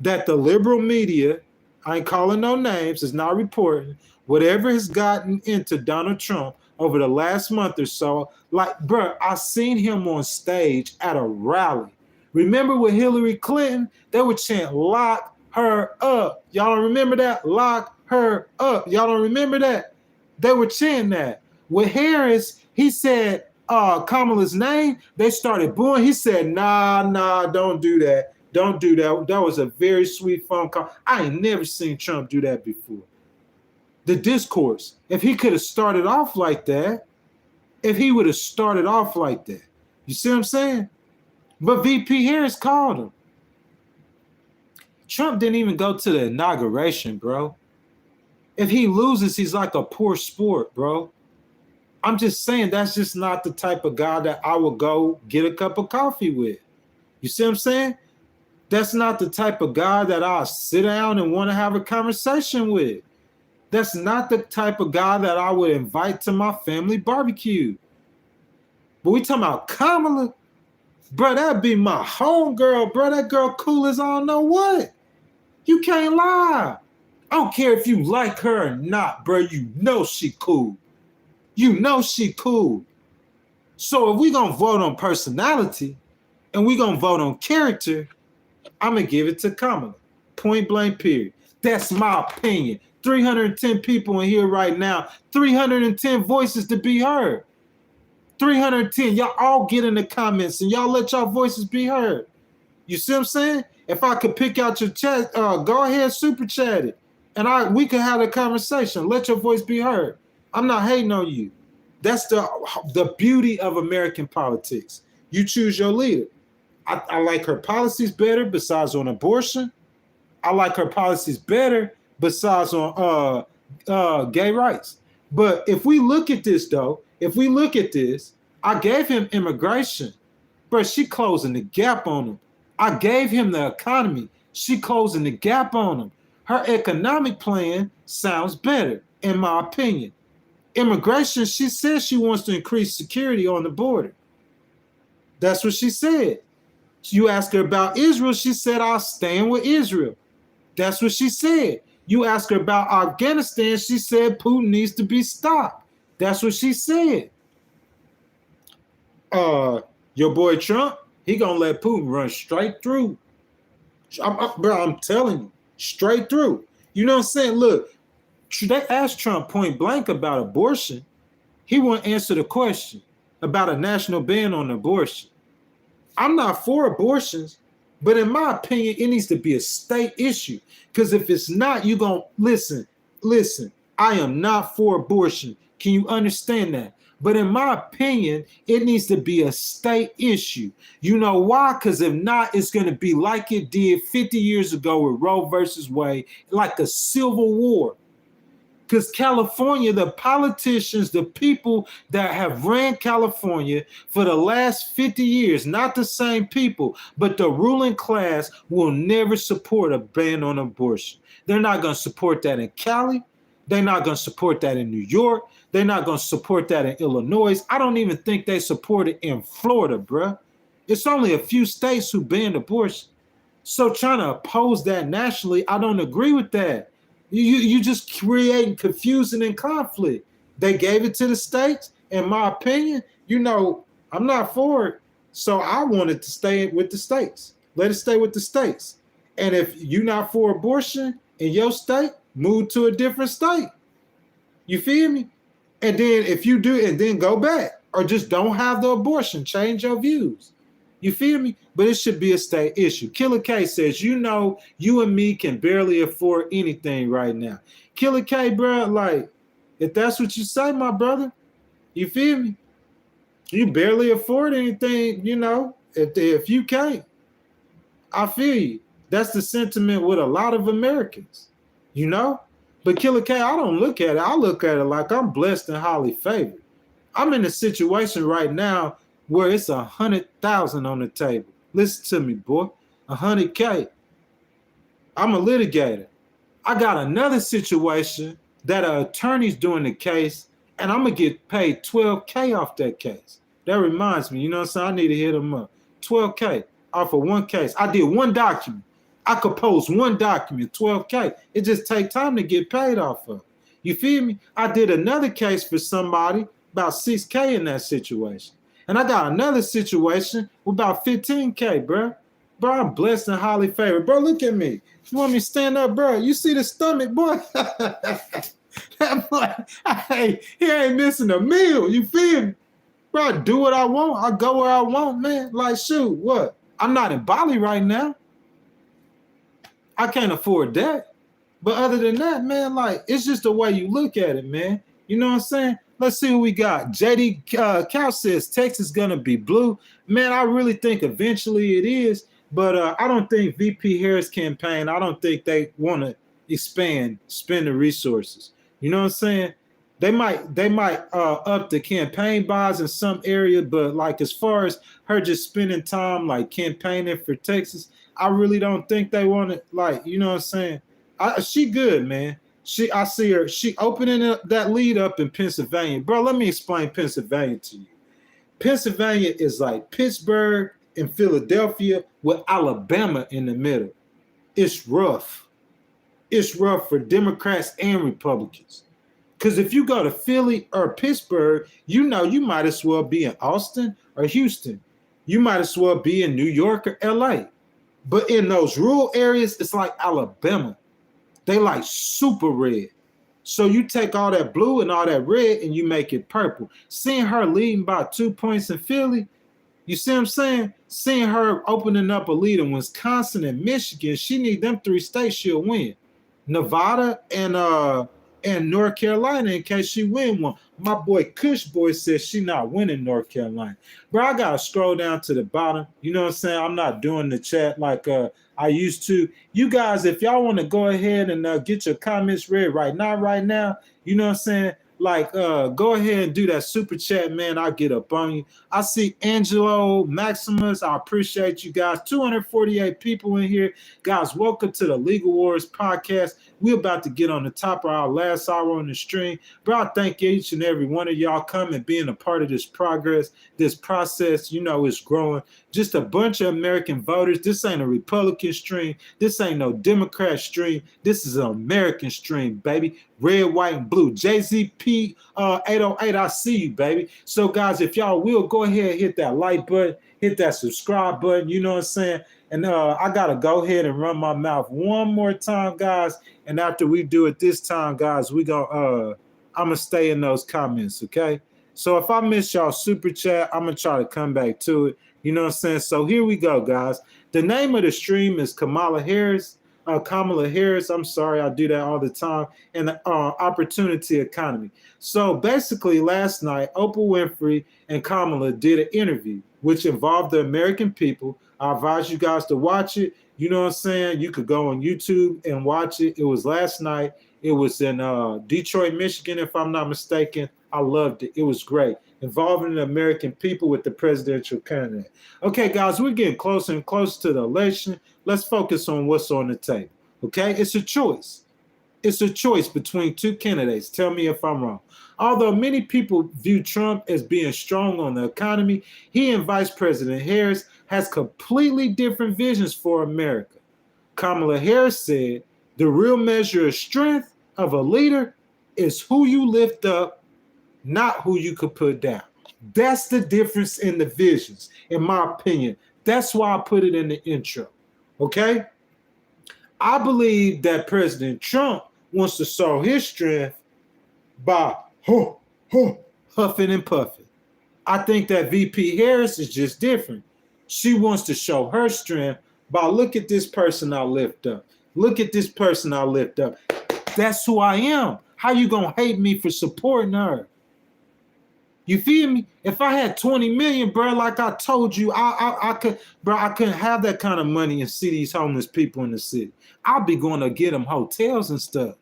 that the liberal media, I ain't calling no names, is not reporting, whatever has gotten into Donald Trump over the last month or so, like, bro, I seen him on stage at a rally. Remember with Hillary Clinton, they would chant, lock her up. Y'all don't remember that? Lock her up. Y'all don't remember that? They were chanting that. With Harris, he said Kamala's name. They started booing. He said, nah, don't do that. Don't do that. That was a very sweet phone call. I ain't never seen Trump do that before. The discourse, if he could have started off like that, you see what I'm saying? But VP Harris called him. Trump didn't even go to the inauguration, bro. If he loses, he's like a poor sport, bro. I'm just saying that's just not the type of guy that I would go get a cup of coffee with. You see what I'm saying? That's not the type of guy that I'll sit down and want to have a conversation with. That's not the type of guy that I would invite to my family barbecue. But we talking about Kamala, bro, that'd be my homegirl, bro. That girl cool as I don't know what. You can't lie. I don't care if you like her or not, bro. You know she cool. You know she cool. So if we gonna vote on personality and we gonna vote on character, I'm gonna give it to Kamala. Point blank period. That's my opinion. 310 people in here right now. 310 voices to be heard. 310. Y'all all get in the comments and y'all let y'all voices be heard. You see what I'm saying? If I could pick out your chat, go ahead, super chat it. And we could have a conversation. Let your voice be heard. I'm not hating on you. That's the beauty of American politics. You choose your leader. I like her policies better besides on abortion. I like her policies better besides on gay rights. But if we look at this, though, I gave him immigration. But she closing the gap on him. I gave him the economy. She closing the gap on him. Her economic plan sounds better, in my opinion. Immigration, she says she wants to increase security on the border. That's what she said. You ask her about Israel, she said, I'll stand with Israel. That's what she said. You ask her about Afghanistan, she said Putin needs to be stopped. That's what she said. Your boy Trump, he gonna let Putin run straight through. I'm telling you, straight through. You know what I'm saying? Look, they asked Trump point blank about abortion. He won't answer the question about a national ban on abortion. I'm not for abortions, but in my opinion, it needs to be a state issue. Because if it's not, you're going to listen, I am not for abortion. Can you understand that? But in my opinion, it needs to be a state issue. You know why? Because if not, it's going to be like it did 50 years ago with Roe versus Wade, like a civil war. Because California, the politicians, the people that have ran California for the last 50 years, not the same people, but the ruling class will never support a ban on abortion. They're not going to support that in Cali. They're not going to support that in New York. They're not going to support that in Illinois. I don't even think they support it in Florida, bruh. It's only a few states who banned abortion. So trying to oppose that nationally, I don't agree with that. You just creating confusion and conflict. They gave it to the states. In my opinion, I'm not for it. So I wanted to stay with the states. Let it stay with the states. And if you're not for abortion in your state, move to a different state. You feel me? And then if you do, and then go back. Or just don't have the abortion. Change your views. You feel me? But it should be a state issue. Killer K says, you and me can barely afford anything right now. Killer K, bro, like, if that's what you say, my brother, you feel me? You barely afford anything, if you can't. I feel you. That's the sentiment with a lot of Americans, But Killer K, I don't look at it. I look at it like I'm blessed and highly favored. I'm in a situation right now where it's 100,000 on the table. Listen to me, boy. 100K. I'm a litigator. I got another situation that an attorney's doing the case, and I'm going to get paid $12K off that case. That reminds me, what I'm saying? I need to hit him up. $12K off of one case. I did one document. I could post one document, $12K. It just takes time to get paid off of. You feel me? I did another case for somebody, about $6K in that situation. And I got another situation with about $15K, bro. Bro, I'm blessed and highly favored. Bro, look at me. You want me to stand up, bro? You see the stomach, boy? That boy, he ain't missing a meal. You feel me? Bro, I do what I want. I go where I want, man. Like, shoot, what? I'm not in Bali right now. I can't afford that. But other than that, man, like, it's just the way you look at it, man. You know what I'm saying? Let's see what we got. JD Cal says Texas going to be blue. Man, I really think eventually it is. But I don't think VP Harris' campaign, I don't think they want to expand, spend the resources. You know what I'm saying? They might up the campaign buys in some area, but like as far as her just spending time like campaigning for Texas, I really don't think they want to, like, you know what I'm saying? She good, man. I see her. She opening up that lead up in Pennsylvania, bro. Let me explain Pennsylvania to you. Pennsylvania is like Pittsburgh and Philadelphia with Alabama in the middle. It's rough. It's rough for Democrats and Republicans. Because if you go to Philly or Pittsburgh, you know you might as well be in Austin or Houston. You might as well be in New York or LA. But in those rural areas, it's like Alabama. They like super red. So you take all that blue and all that red and you make it purple. Seeing her leading by 2 points in Philly, you see what I'm saying? Seeing her opening up a lead in Wisconsin and Michigan, she need them 3 states, she'll win. Nevada and North Carolina in case she win one. My boy Kush Boy says she not winning North Carolina. Bro, I gotta scroll down to the bottom. You know what I'm saying? I'm not doing the chat like I used to. You guys, if y'all want to go ahead and get your comments read right now, you know what I'm saying? Like, go ahead and do that super chat, man. I'll get up on you. I see Angelo Maximus. I appreciate you guys. 248 people in here. Guys, welcome to the Legal Wars podcast. We're about to get on the top of our last hour on the stream. Bro, I thank each and every one of y'all coming, being a part of this progress, this process. You know, it's growing. Just a bunch of American voters. This ain't a Republican stream. This ain't no Democrat stream. This is an American stream, baby. Red, white, and blue. JZP 808, I see you, baby. So, guys, if y'all will, go ahead and hit that like button, hit that subscribe button, you know what I'm saying? And I got to go ahead and run my mouth one more time, guys. And after we do it this time, guys, I'm going to stay in those comments, okay? So if I miss y'all super chat, I'm going to try to come back to it. You know what I'm saying? So here we go, guys. The name of the stream is Kamala Harris. I'm sorry, I do that all the time. And the opportunity economy. So basically, last night, Oprah Winfrey and Kamala did an interview, which involved the American people. I advise you guys to watch it. You know what I'm saying? You could go on YouTube and watch it. It was last night. It was in Detroit, Michigan, if I'm not mistaken. I loved it. It was great. Involving the American people with the presidential candidate. Okay, guys, we're getting closer and closer to the election. Let's focus on what's on the table. Okay, it's a choice. It's a choice between 2 candidates. Tell me if I'm wrong. Although many people view Trump as being strong on the economy, he and Vice President Harris has completely different visions for America. Kamala Harris said, the real measure of strength of a leader is who you lift up, not who you could put down. That's the difference in the visions, in my opinion. That's why I put it in the intro. Okay? I believe that President Trump wants to show his strength by huffing and puffing. I think that VP Harris is just different. She wants to show her strength by look at this person I lift up. Look at this person I lift up. That's who I am. How you gonna hate me for supporting her? You feel me? If I had 20 million, bro, like I told you, I couldn't have that kind of money and see these homeless people in the city. I'll be going to get them hotels and stuff.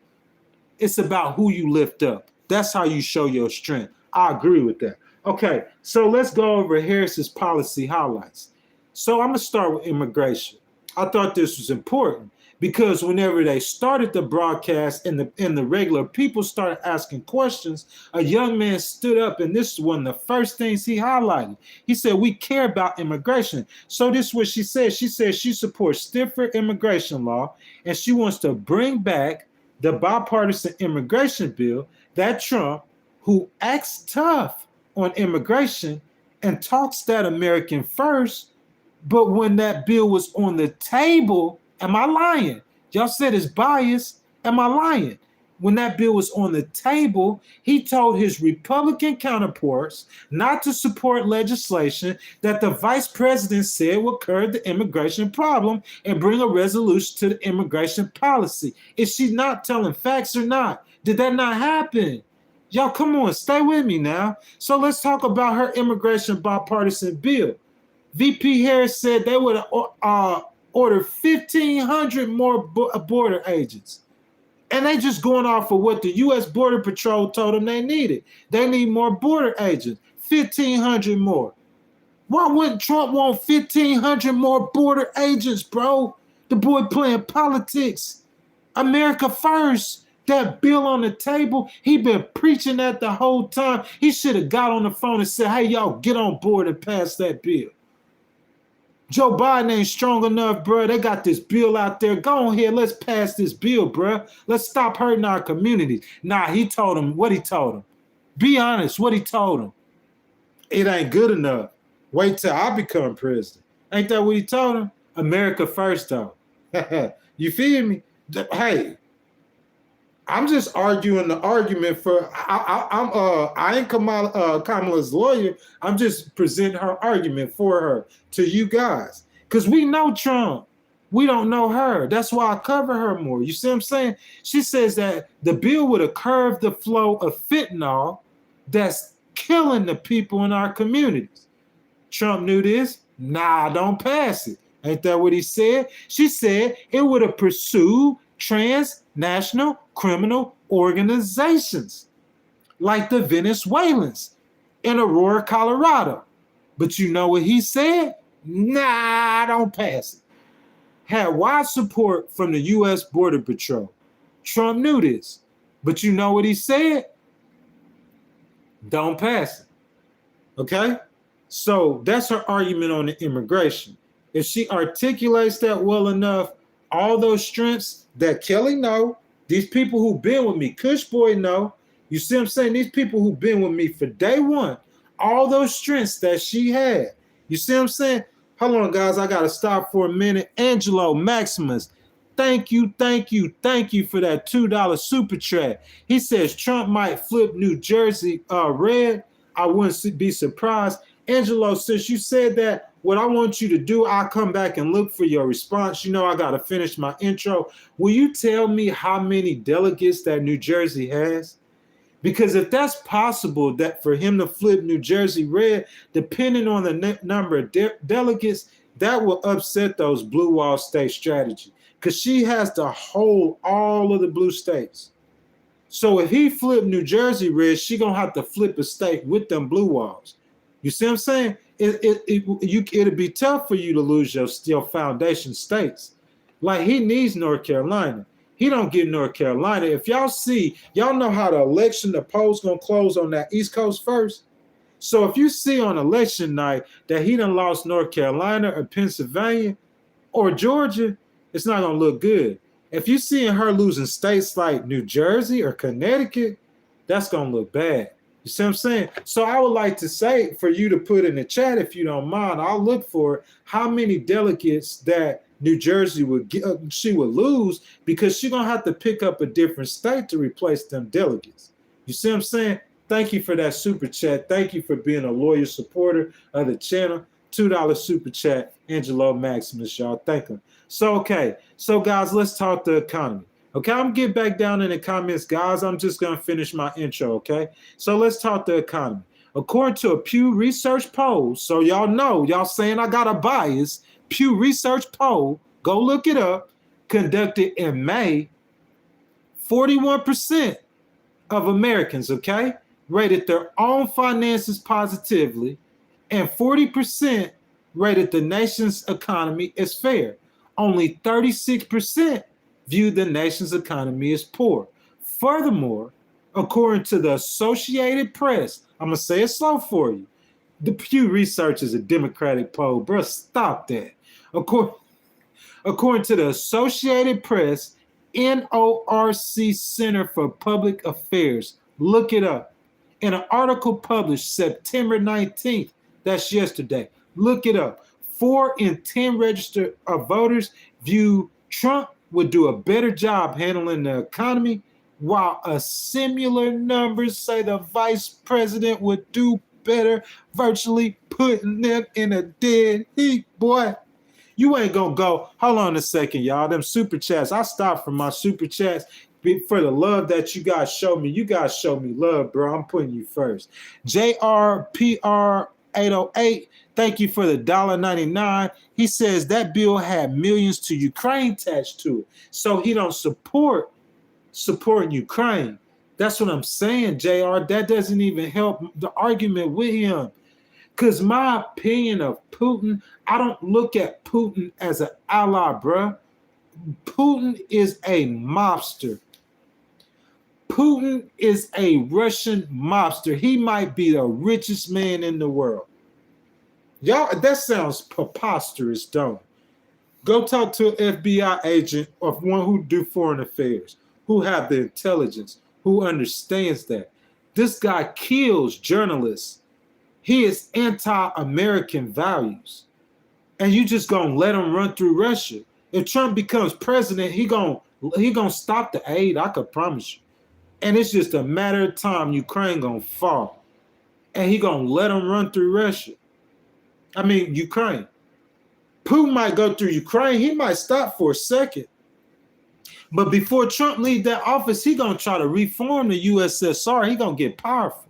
It's about who you lift up. That's how you show your strength. I agree with that. Okay, so let's go over Harris's policy highlights. So I'm going to start with immigration. I thought this was important because whenever they started the broadcast and the regular people started asking questions, a young man stood up, and this is one of the first things he highlighted. He said, we care about immigration. So this is what she said. She said she supports stiffer immigration law, and she wants to bring back the bipartisan immigration bill that Trump, who acts tough on immigration and talks that American first, but when that bill was on the table, am I lying? Y'all said it's biased. Am I lying? When that bill was on the table, he told his Republican counterparts not to support legislation that the vice president said would curb the immigration problem and bring a resolution to the immigration policy. Is she not telling facts or not? Did that not happen? Y'all, come on, stay with me now. So let's talk about her immigration bipartisan bill. VP Harris said they would order 1,500 more border agents. And they just going off of what the U.S. Border Patrol told them they needed. They need more border agents, 1,500 more. Why wouldn't Trump want 1,500 more border agents, bro? The boy playing politics. America first. That bill on the table, he been preaching that the whole time. He should have got on the phone and said, hey, y'all, get on board and pass that bill. Joe Biden ain't strong enough, bro. They got this bill out there. Go on here. Let's pass this bill, bro. Let's stop hurting our communities. Nah, he told him what he told him. Be honest, what he told him. It ain't good enough. Wait till I become president. Ain't that what he told him? America first, though. You feel me? Hey, I'm just arguing the argument for. I ain't Kamala's lawyer. I'm just presenting her argument for her to you guys, because we know Trump. We don't know her. That's why I cover her more. You see what I'm saying? She says that the bill would have curved the flow of fentanyl that's killing the people in our communities. Trump knew this. Nah, don't pass it. Ain't that what he said? She said it would have pursued transnational criminal organizations like the Venezuelans in Aurora, Colorado. But you know what he said? Nah, don't pass it. Had wide support from the U.S. Border Patrol. Trump knew this. But you know what he said? Don't pass it. Okay? So that's her argument on the immigration. If she articulates that well enough, all those strengths that Kelly know, these people who've been with me, Kush Boy know, you see what I'm saying? These people who've been with me for day one, all those strengths that she had. You see what I'm saying? Hold on, guys. I got to stop for a minute. Angelo Maximus, thank you for that $2 super chat. He says Trump might flip New Jersey red. I wouldn't be surprised. Angelo, since you said that, what I want you to do, I'll come back and look for your response. You know, I got to finish my intro. Will you tell me how many delegates that New Jersey has? Because if that's possible, that for him to flip New Jersey red, depending on the number of delegates, that will upset those blue wall state strategy. Because she has to hold all of the blue states. So if he flipped New Jersey red, she going to have to flip a state with them blue walls. You see what I'm saying? It'd be tough for you to lose your foundation states. Like, he needs North Carolina. He don't get North Carolina. If y'all know how the polls gonna close on that East Coast first. So if you see on election night that he done lost North Carolina or Pennsylvania or Georgia, it's not gonna look good. If you seeing her losing states like New Jersey or Connecticut, that's gonna look bad. You see what I'm saying? So I would like to say for you to put in the chat, if you don't mind, I'll look for how many delegates that New Jersey she would lose, because she's going to have to pick up a different state to replace them delegates. You see what I'm saying? Thank you for that super chat. Thank you for being a loyal supporter of the channel. $2 super chat, Angelo Maximus, y'all. Thank him. So, okay. So, guys, let's talk the economy. Okay, I'm going to get back down in the comments, guys. I'm just going to finish my intro, okay? So let's talk the economy. According to a Pew Research poll, so y'all know, y'all saying I got a bias, Pew Research poll, go look it up, conducted in May, 41% of Americans, okay, rated their own finances positively, and 40% rated the nation's economy as fair. Only 36% viewed the nation's economy as poor. Furthermore, according to the Associated Press, I'm going to say it slow for you. The Pew Research is a Democratic poll. Bro, stop that. According to the Associated Press, NORC Center for Public Affairs, look it up. In an article published September 19th, that's yesterday, look it up. 4 in 10 registered voters view Trump would do a better job handling the economy, while a similar numbers say the vice president would do better, virtually putting them in a dead heat, boy. You ain't gonna go. Hold on a second, y'all. Them super chats. I stopped for my super chats for the love that you guys show me. You guys show me love, bro. I'm putting you first. JRPR 808, thank you for the $1.99. He says that bill had millions to Ukraine attached to it. So he don't support supporting Ukraine. That's what I'm saying, JR. That doesn't even help the argument with him. Because my opinion of Putin, I don't look at Putin as an ally, bruh. Putin is a mobster. Putin is a Russian mobster. He might be the richest man in the world. Y'all, that sounds preposterous, don't it? Go talk to an FBI agent or one who do foreign affairs, who have the intelligence, who understands that. This guy kills journalists. He is anti-American values. And you just gonna let him run through Russia. If Trump becomes president, he gonna stop the aid, I could promise you. And it's just a matter of time Ukraine gonna fall. And he gonna let him run through Russia. I mean, Ukraine. Putin might go through Ukraine. He might stop for a second. But before Trump leave that office, he gonna try to reform the USSR. He gonna get powerful.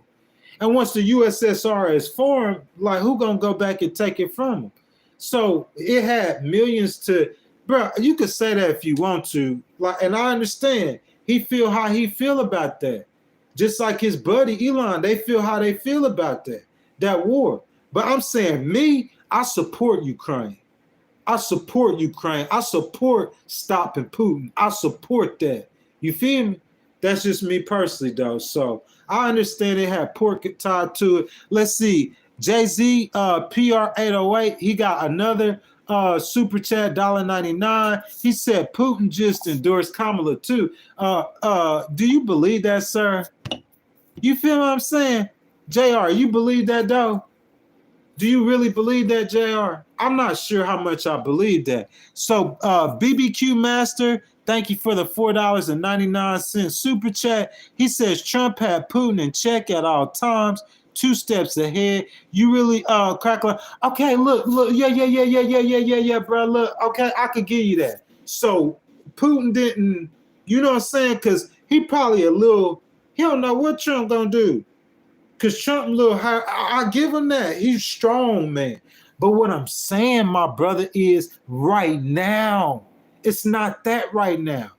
And once the USSR is formed, like who gonna go back and take it from him? So it had millions to, bro. You could say that if you want to, like, and I understand. He feel how he feel about that. Just like his buddy Elon, they feel how they feel about that war. But I'm saying, me, I support Ukraine. I support Ukraine. I support stopping Putin. I support that. You feel me? That's just me personally, though. So I understand it had pork tied to it. Let's see. Jay-Z, PR808, he got another super chat, $1.99. He said Putin just endorsed Kamala too. Do you believe that, sir? You feel what I'm saying? JR, you believe that though? Do you really believe that, JR? I'm not sure how much I believe that. So BBQ Master, thank you for the $4.99 super chat. He says Trump had Putin in check at all times. 2 steps ahead. You really crackle. Okay, look, yeah, bro. Look, okay, I could give you that. So Putin didn't, you know what I'm saying? Because he probably he don't know what Trump gonna do. Because Trump a little high. I give him that. He's strong, man. But what I'm saying, my brother, is right now. It's not that right now.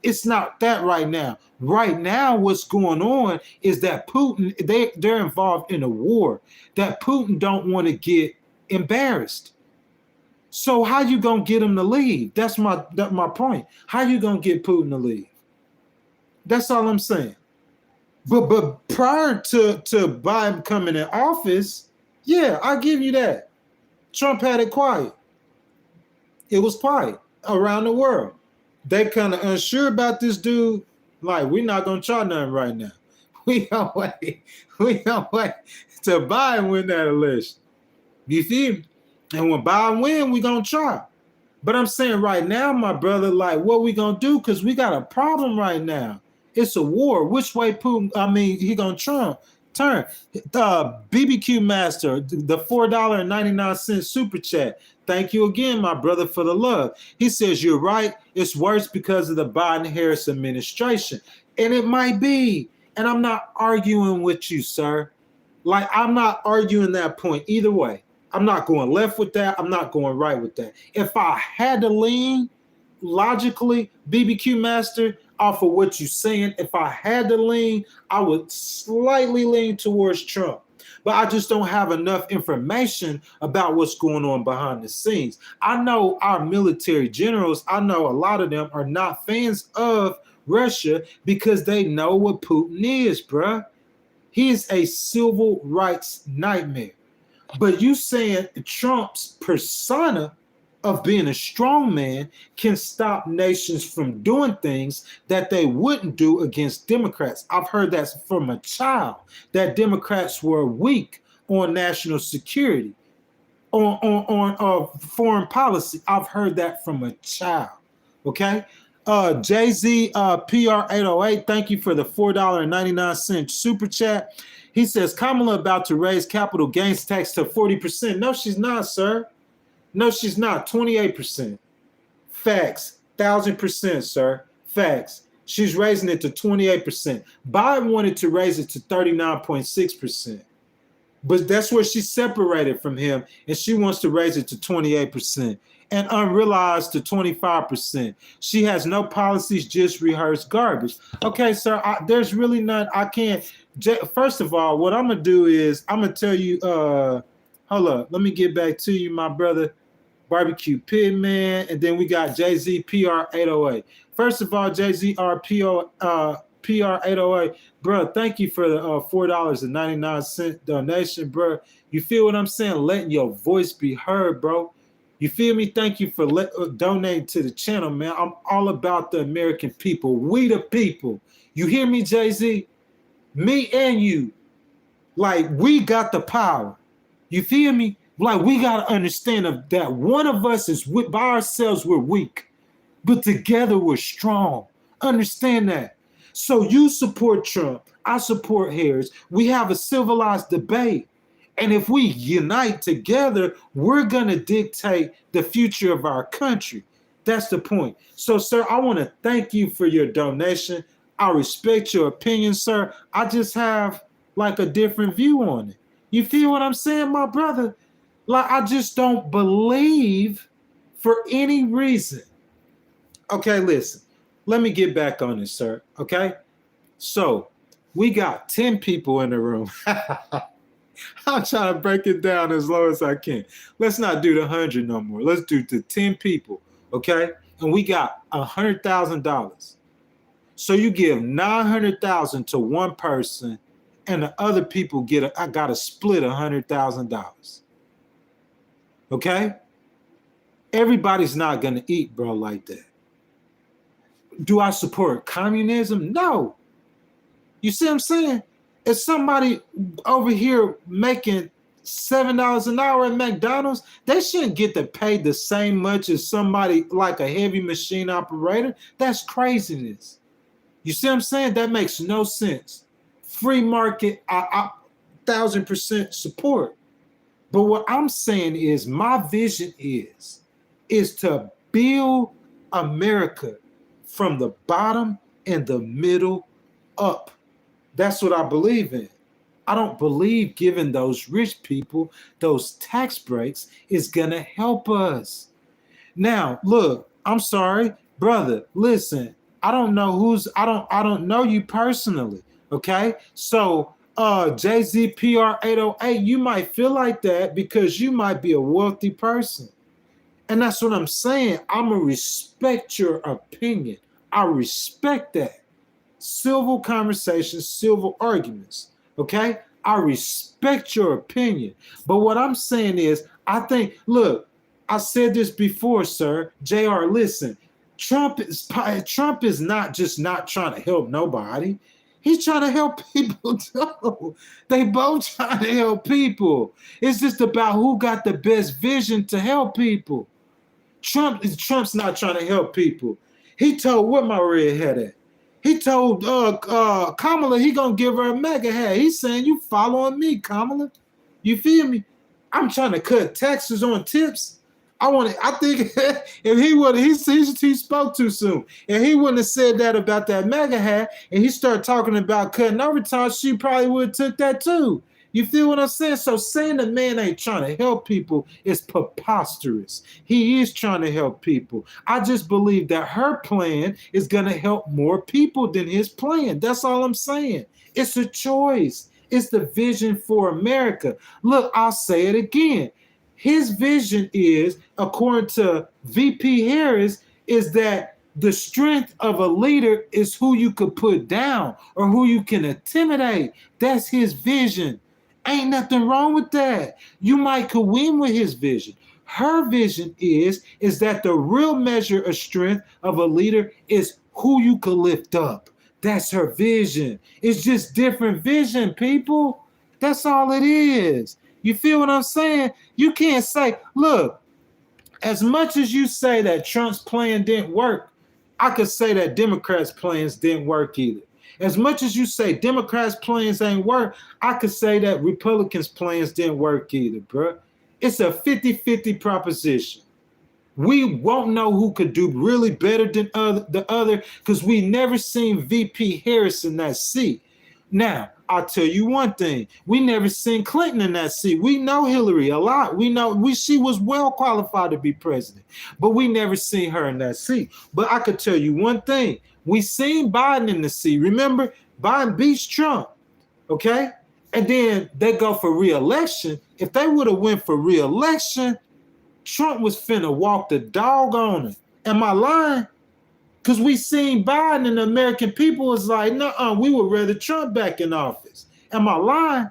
It's not that right now. Right now, what's going on is that Putin, they're involved in a war that Putin don't want to get embarrassed. So how you gonna get him to leave? That's my point. How you gonna get Putin to leave? That's all I'm saying. But prior to Biden coming in office, yeah, I give you that. Trump had it quiet. It was quiet around the world. They kind of unsure about this dude. Like, we're not gonna try nothing right now. We gonna wait till Biden win that election. You feel me? And when Biden win, we gonna try. But I'm saying right now, my brother, like, what we gonna do? Because we got a problem right now. It's a war. Which way Putin? He gonna turn. BBQ Master, the $4.99 super chat. Thank you again, my brother, for the love. He says, you're right. It's worse because of the Biden-Harris administration. And it might be. And I'm not arguing with you, sir. Like, I'm not arguing that point either way. I'm not going left with that. I'm not going right with that. If I had to lean logically, BBQ Master, off of what you're saying, if I had to lean, I would slightly lean towards Trump. But I just don't have enough information about what's going on behind the scenes. I know our military generals, I know a lot of them are not fans of Russia because they know what Putin is, bruh. He is a civil rights nightmare. But you saying Trump's persona of being a strong man can stop nations from doing things that they wouldn't do against Democrats. I've heard that from a child, that Democrats were weak on national security, on foreign policy. I've heard that from a child, okay? Jay-Z, PR808, thank you for the $4.99 super chat. He says, Kamala about to raise capital gains tax to 40%. No, she's not, sir. No, she's not. 28%. Facts. 1,000%, sir. Facts. She's raising it to 28%. Biden wanted to raise it to 39.6%. But that's where she's separated from him, and she wants to raise it to 28%. and unrealized to 25%. She has no policies, just rehearsed garbage. Okay, sir, there's really none. I can't. First of all, what I'm going to do is I'm going to tell you, hold up, let me get back to you, my brother. Barbecue Pitman, and then we got Jay-Z PR808. First of all, Jay-Z PR808, bro, thank you for the $4.99 donation, bro. You feel what I'm saying? Letting your voice be heard, bro. You feel me? Thank you for donating to the channel, man. I'm all about the American people. We the people. You hear me, Jay-Z? Me and you. Like, we got the power. You feel me? Like, we got to understand that one of us is by ourselves, we're weak, but together we're strong. Understand that. So you support Trump. I support Harris. We have a civilized debate. And if we unite together, we're going to dictate the future of our country. That's the point. So, sir, I want to thank you for your donation. I respect your opinion, sir. I just have like a different view on it. You feel what I'm saying, my brother? Like, I just don't believe for any reason. Okay, listen. Let me get back on this, sir. Okay? So, we got 10 people in the room. I'm trying to break it down as low as I can. Let's not do the 100 no more. Let's do the 10 people, okay? And we got $100,000. So you give $900,000 to one person, and the other people I got to split $100,000. Okay? Everybody's not going to eat, bro, like that. Do I support communism? No. You see what I'm saying? If somebody over here making $7 an hour at McDonald's, they shouldn't get to pay the same much as somebody like a heavy machine operator. That's craziness. You see what I'm saying? That makes no sense. Free market, I 1,000% support. But what I'm saying is my vision is to build America from the bottom and the middle up. That's what I believe in. I don't believe giving those rich people those tax breaks is going to help us. Now, look, I'm sorry, brother, listen, I don't know you personally, okay? So, Jay-Z PR808, you might feel like that because you might be a wealthy person. And that's what I'm saying. I'm going to respect your opinion. I respect that. Civil conversations, civil arguments, okay? I respect your opinion. But what I'm saying is, I think, look, I said this before, sir. JR, listen, Trump is not just not trying to help nobody. He's trying to help people too. They both trying to help people. It's just about who got the best vision to help people. Trump's not trying to help people. He told what my red head at. He told Kamala he gonna give her a mega hat. He's saying, you following me, Kamala. You feel me? I'm trying to cut taxes on tips. I think if he would, he spoke too soon. If he wouldn't have said that about that mega hat and he started talking about cutting overtime, she probably would have took that too. You feel what I'm saying? So saying the man ain't trying to help people is preposterous. He is trying to help people. I just believe that her plan is going to help more people than his plan. That's all I'm saying. It's a choice. It's the vision for America. Look, I'll say it again. His vision is, according to VP Harris, is that the strength of a leader is who you could put down or who you can intimidate. That's his vision. Ain't nothing wrong with that. You might could win with his vision. Her vision is that the real measure of strength of a leader is who you could lift up. That's her vision. It's just different vision, people. That's all it is. You feel what I'm saying? You can't say, look, as much as you say that Trump's plan didn't work, I could say that Democrats' plans didn't work either. As much as you say Democrats' plans ain't work, I could say that Republicans' plans didn't work either, bro. It's a 50-50 proposition. We won't know who could do really better than the other because we never seen VP Harris in that seat. Now, I'll tell you one thing. We never seen Clinton in that seat. We know Hillary a lot. She was well qualified to be president, but we never seen her in that seat. But I could tell you one thing. We seen Biden in the seat. Remember, Biden beats Trump, okay? And then they go for re-election. If they would have went for re-election, Trump was finna walk the dog on him. Am I lying? Because we seen Biden and the American people was like, no, we would rather Trump back in office. Am I lying?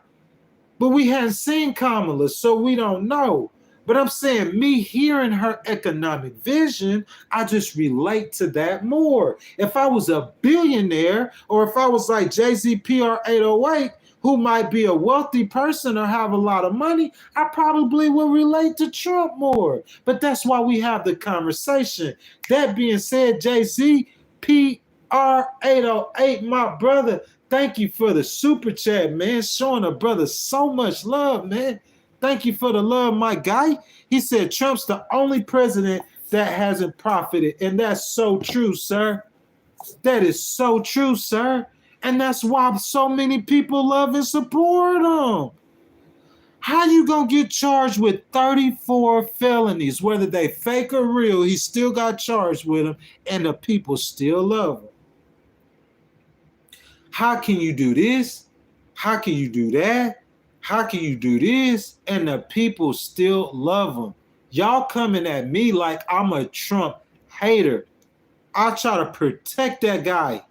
But we hadn't seen Kamala, so we don't know. But I'm saying me hearing her economic vision, I just relate to that more. If I was a billionaire or if I was like Jay-Z PR808, who might be a wealthy person or have a lot of money, I probably would relate to Trump more. But that's why we have the conversation. That being said, Jay-Z, PR808, my brother, thank you for the super chat, man. Showing a brother so much love, man. Thank you for the love, my guy. He said Trump's the only president that hasn't profited. And that's so true, sir. That is so true, sir. And that's why so many people love and support him. How you gonna get charged with 34 felonies, whether they fake or real? He still got charged with them, and the people still love him. How can you do this? How can you do that? How can you do this? And the people still love him. Y'all coming at me like I'm a Trump hater. I try to protect that guy.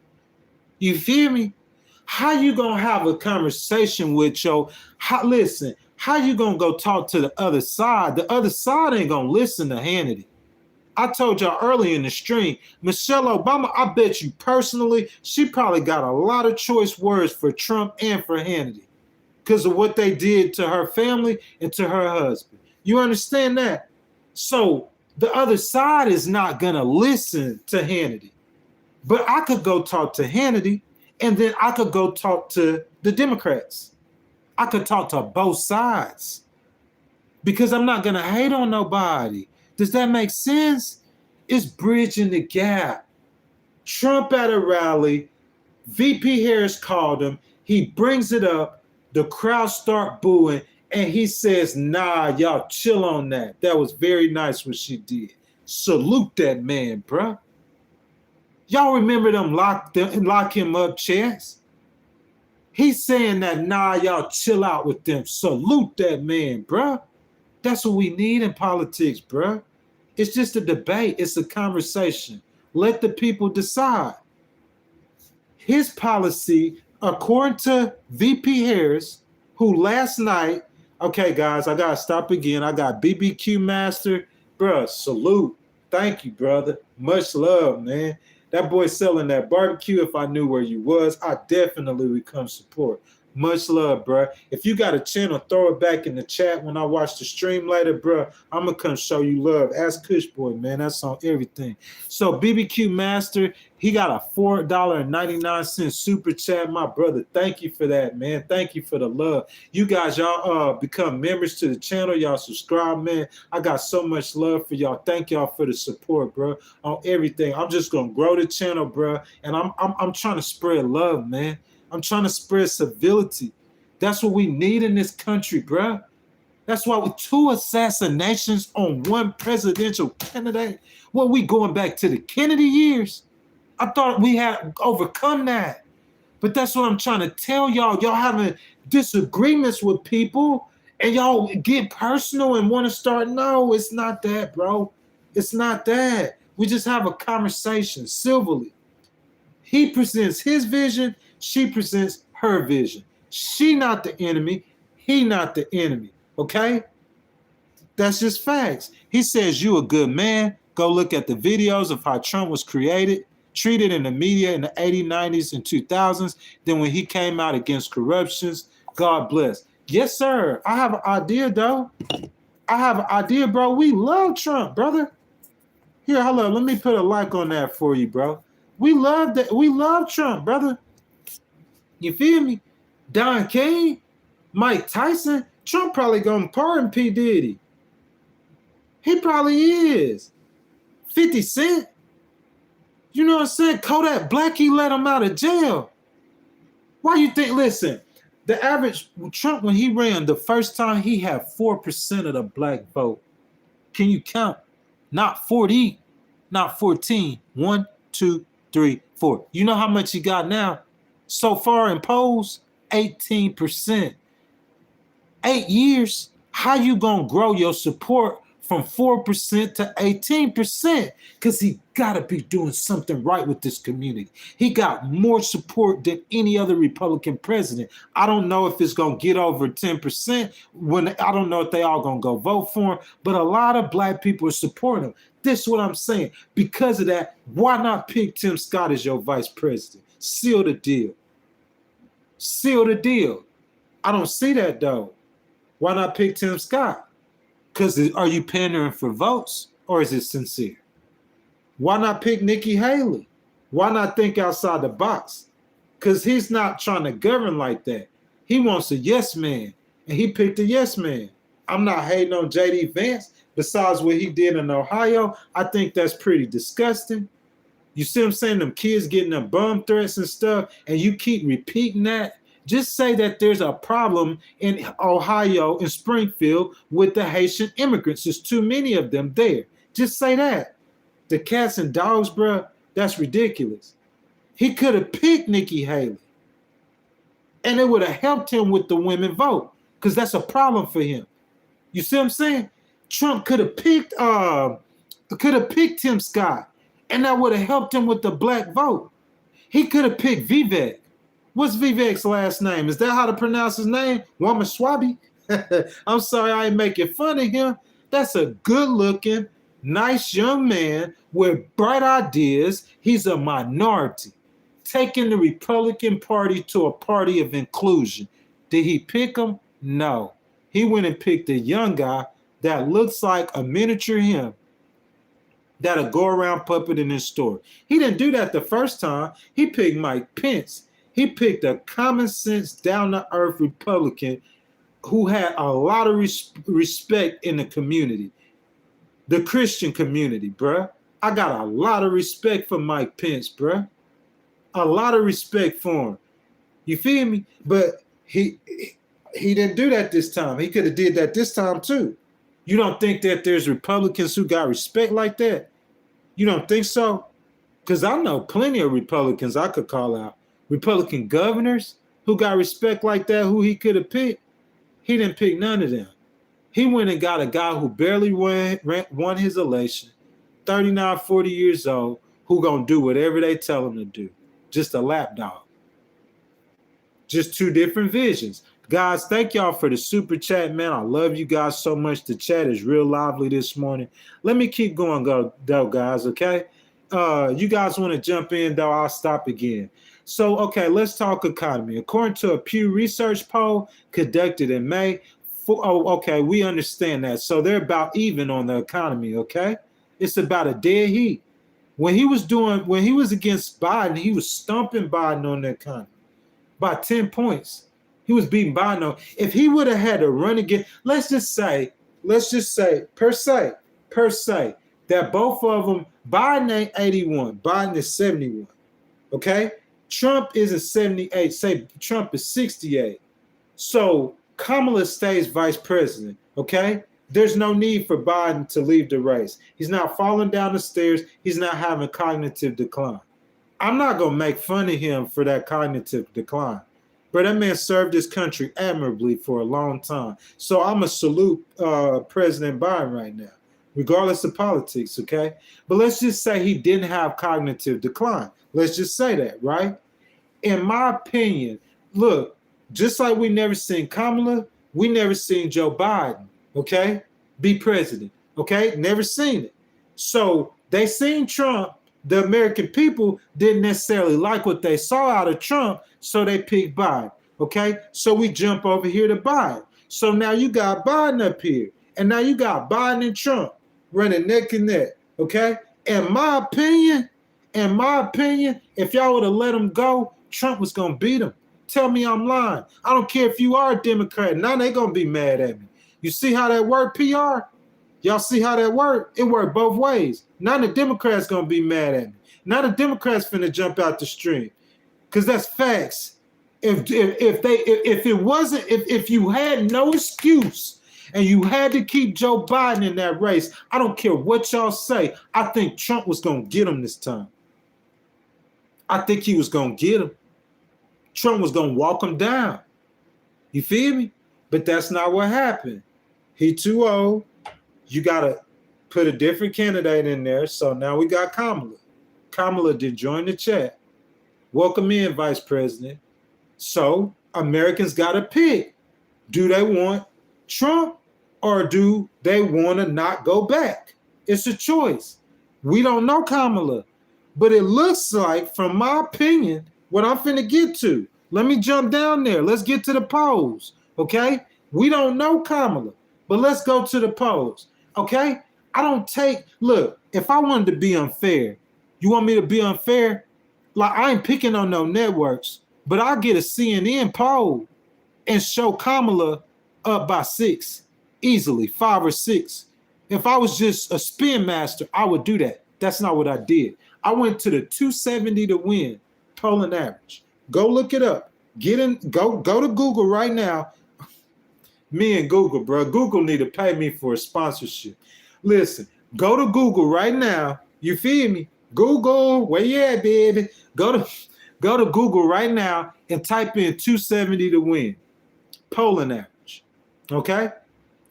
You feel me? How you gonna have a conversation with listen, how you gonna go talk to the other side? The other side ain't gonna listen to Hannity. I told y'all earlier in the stream, Michelle Obama, I bet you personally, she probably got a lot of choice words for Trump and for Hannity because of what they did to her family and to her husband. You understand that? So the other side is not gonna listen to Hannity. But I could go talk to Hannity, and then I could go talk to the Democrats. I could talk to both sides because I'm not going to hate on nobody. Does that make sense? It's bridging the gap. Trump at a rally, VP Harris called him. He brings it up. The crowd start booing, and he says, nah, y'all chill on that. That was very nice what she did. Salute that man, bruh. Y'all remember them lock him up chats? He's saying that, nah, y'all chill out with them. Salute that man, bruh. That's what we need in politics, bruh. It's just a debate. It's a conversation. Let the people decide. His policy, according to VP Harris, who last night, okay, guys, I got to stop again. I got BBQ Master. Bruh, salute. Thank you, brother. Much love, man. That boy selling that barbecue. If I knew where you was, I definitely would come support. Much love, bro. If you got a channel, throw it back in the chat when I watch the stream later, bro. I'm going to come show you love. Ask Kush Boy, man. That's on everything. So BBQ Master, he got a $4.99 super chat. My brother, thank you for that, man. Thank you for the love. You guys, y'all become members to the channel. Y'all subscribe, man. I got so much love for y'all. Thank y'all for the support, bro, on everything. I'm just going to grow the channel, bro, and I'm trying to spread love, man. I'm trying to spread civility. That's what we need in this country, bro. That's why with 2 assassinations on one presidential candidate, well, we going back to the Kennedy years. I thought we had overcome that. But that's what I'm trying to tell y'all. Y'all having disagreements with people and y'all get personal and want to start. No, it's not that, bro. It's not that. We just have a conversation civilly. He presents his vision. She presents her vision. She not the enemy. He not the enemy. Okay? That's just facts. He says you a good man. Go look at the videos of how Trump was treated in the media in the 80s, 90s, and 2000s. Then when he came out against corruptions, God bless. Yes, sir. I have an idea, though. I have an idea, bro. We love Trump, brother. Here, hello. Let me put a like on that for you, bro. We love that. We love Trump, brother. You feel me? Don King, Mike Tyson, Trump probably gonna pardon P. Diddy. He probably is. 50 Cent. You know what I'm saying? Kodak Black, he let him out of jail. Why you think, listen, the average, Trump, when he ran the first time, he had 4% of the black vote. Can you count? Not 40, not 14. 1, 2, 3, 4. You know how much he got now? So far in polls, 18%. 8 years, how you gonna grow your support from 4% to 18%? Because he gotta be doing something right with this community. He got more support than any other Republican president. I don't know if it's gonna get over 10%. I don't know if they all gonna go vote for him, but a lot of black people are supporting him. This is what I'm saying. Because of that, why not pick Tim Scott as your vice president? Seal the deal. Seal the deal. I don't see that though. Why not pick Tim Scott? Because are you pandering for votes or is it sincere? Why not pick Nikki Haley? Why not think outside the box? Because he's not trying to govern like that. He wants a yes man, and he picked a yes man. I'm not hating on J.D. Vance. Besides what he did in Ohio, I think that's pretty disgusting. You see what I'm saying? Them kids getting them bomb threats and stuff, and you keep repeating that. Just say that there's a problem in Ohio, in Springfield, with the Haitian immigrants. There's too many of them there. Just say that. The cats and dogs, bro, that's ridiculous. He could have picked Nikki Haley, and it would have helped him with the women vote, because that's a problem for him. You see what I'm saying? Trump could have picked Tim Scott, and that would have helped him with the black vote. He could have picked Vivek. What's Vivek's last name? Is that how to pronounce his name? Ramaswamy? I'm sorry I ain't making fun of him. That's a good-looking, nice young man with bright ideas. He's a minority, taking the Republican Party to a party of inclusion. Did he pick him? No. He went and picked a young guy that looks like a miniature him that'll go around puppet in his store. He didn't do that the first time. He picked Mike Pence. He picked a common sense, down-to-earth Republican who had a lot of respect in the community, the Christian community, bruh. I got a lot of respect for Mike Pence, bruh. A lot of respect for him. You feel me? But he didn't do that this time. He could have did that this time too. You don't think that there's Republicans who got respect like that? You don't think so? Because I know plenty of Republicans I could call out. Republican governors who got respect like that, who he could have picked. He didn't pick none of them. He went and got a guy who barely won his election, 39, 40 years old, who gonna do whatever they tell him to do. Just a lapdog. Just two different visions. Guys, thank y'all for the super chat, man. I love you guys so much. The chat is real lively this morning. Let me keep going, though, guys, okay? You guys want to jump in, though, I'll stop again. So, okay, let's talk economy. According to a Pew Research poll conducted in May, we understand that. So they're about even on the economy, okay? It's about a dead heat. When he was against Biden, he was stumping Biden on the economy by 10 points. He was beating Biden. If he would have had to run again, let's just say, per se, that both of them, Biden ain't 81, Biden is 71, okay? Trump isn't 78, say Trump is 68. So Kamala stays vice president, okay? There's no need for Biden to leave the race. He's not falling down the stairs. He's not having cognitive decline. I'm not going to make fun of him for that cognitive decline. But that man served this country admirably for a long time. So I'm going to salute President Biden right now, regardless of politics, okay? But let's just say he didn't have cognitive decline. Let's just say that, right? In my opinion, look, just like we never seen Kamala, we never seen Joe Biden, okay, be president, okay? Never seen it. So they seen Trump. The American people didn't necessarily like what they saw out of Trump, so they picked Biden, okay? So we jump over here to Biden. So now you got Biden up here, and now you got Biden and Trump running neck and neck, okay? In my opinion, if y'all would have let him go, Trump was going to beat him. Tell me I'm lying. I don't care if you are a Democrat. Now they're going to be mad at me. You see how that worked, PR? Y'all see how that worked? It worked both ways. Now the Democrats going to be mad at me. Now the Democrats finna jump out the stream. Because that's facts. If you had no excuse and you had to keep Joe Biden in that race, I don't care what y'all say. I think Trump was gonna get him this time. I think he was gonna get him. Trump was gonna walk him down. You feel me? But that's not what happened. He too old. You gotta put a different candidate in there. So now we got Kamala. Kamala did join the chat. Welcome in, Vice President. So Americans got to pick. Do they want Trump or do they want to not go back? It's a choice. We don't know Kamala, but it looks like, from my opinion, what I'm finna get to. Let me jump down there. Let's get to the polls, okay? We don't know Kamala, but let's go to the polls, okay? Look, if I wanted to be unfair, you want me to be unfair? Like, I ain't picking on no networks, but I'll get a CNN poll and show Kamala up by 6, easily, 5 or 6. If I was just a spin master, I would do that. That's not what I did. I went to the 270 to win polling average. Go look it up. Go to Google right now. Me and Google, bro. Google need to pay me for a sponsorship. Listen, go to Google right now. You feel me? Google, where you at, baby? Go to Google right now and type in 270 to win. Polling average. Okay?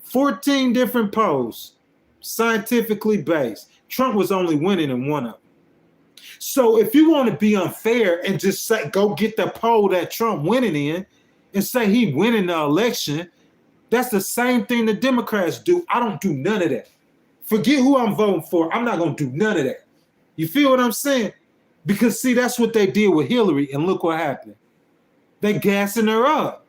14 different polls, scientifically based. Trump was only winning in one of them. So if you want to be unfair and just say, go get the poll that Trump winning in and say he winning the election, that's the same thing the Democrats do. I don't do none of that. Forget who I'm voting for. I'm not going to do none of that. You feel what I'm saying? Because, see, that's what they did with Hillary, and look what happened. They gassing her up.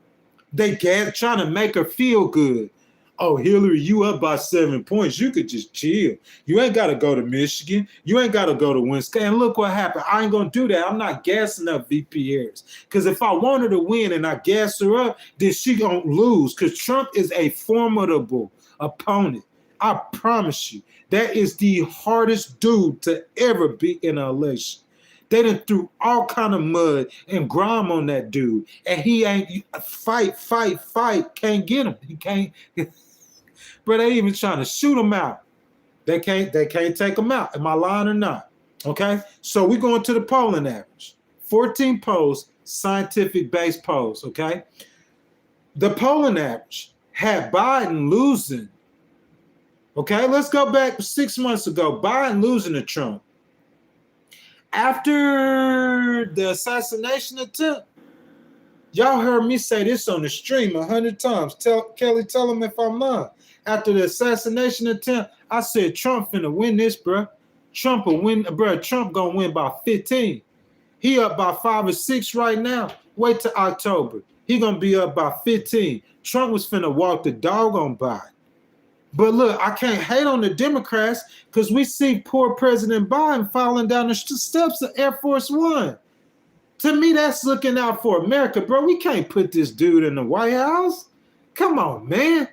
Trying to make her feel good. Oh, Hillary, you up by 7 points. You could just chill. You ain't got to go to Michigan. You ain't got to go to Wisconsin. And look what happened. I ain't going to do that. I'm not gassing up VP Harris. Because if I want her to win and I gas her up, then she going to lose. Because Trump is a formidable opponent. I promise you. That is the hardest dude to ever be in an election. They done threw all kind of mud and grime on that dude. And he ain't fight, can't get him. He can't. But they even trying to shoot him out. They can't take him out. Am I lying or not? Okay? So we're going to the polling average. 14 polls, scientific-based polls, okay? The polling average had Biden losing. Okay, let's go back 6 months ago. Biden losing to Trump. After the assassination attempt, y'all heard me say this on the stream 100 times. Kelly, tell him if I'm lying. After the assassination attempt, I said Trump finna win this, bro. Trump will win, bro. Trump gonna win by 15. He up by 5 or 6 right now. Wait till October. He gonna be up by 15. Trump was finna walk the dog on Biden. But look, I can't hate on the Democrats because we see poor President Biden falling down the steps of Air Force One. To me, that's looking out for America, bro. We can't put this dude in the White House. Come on, man.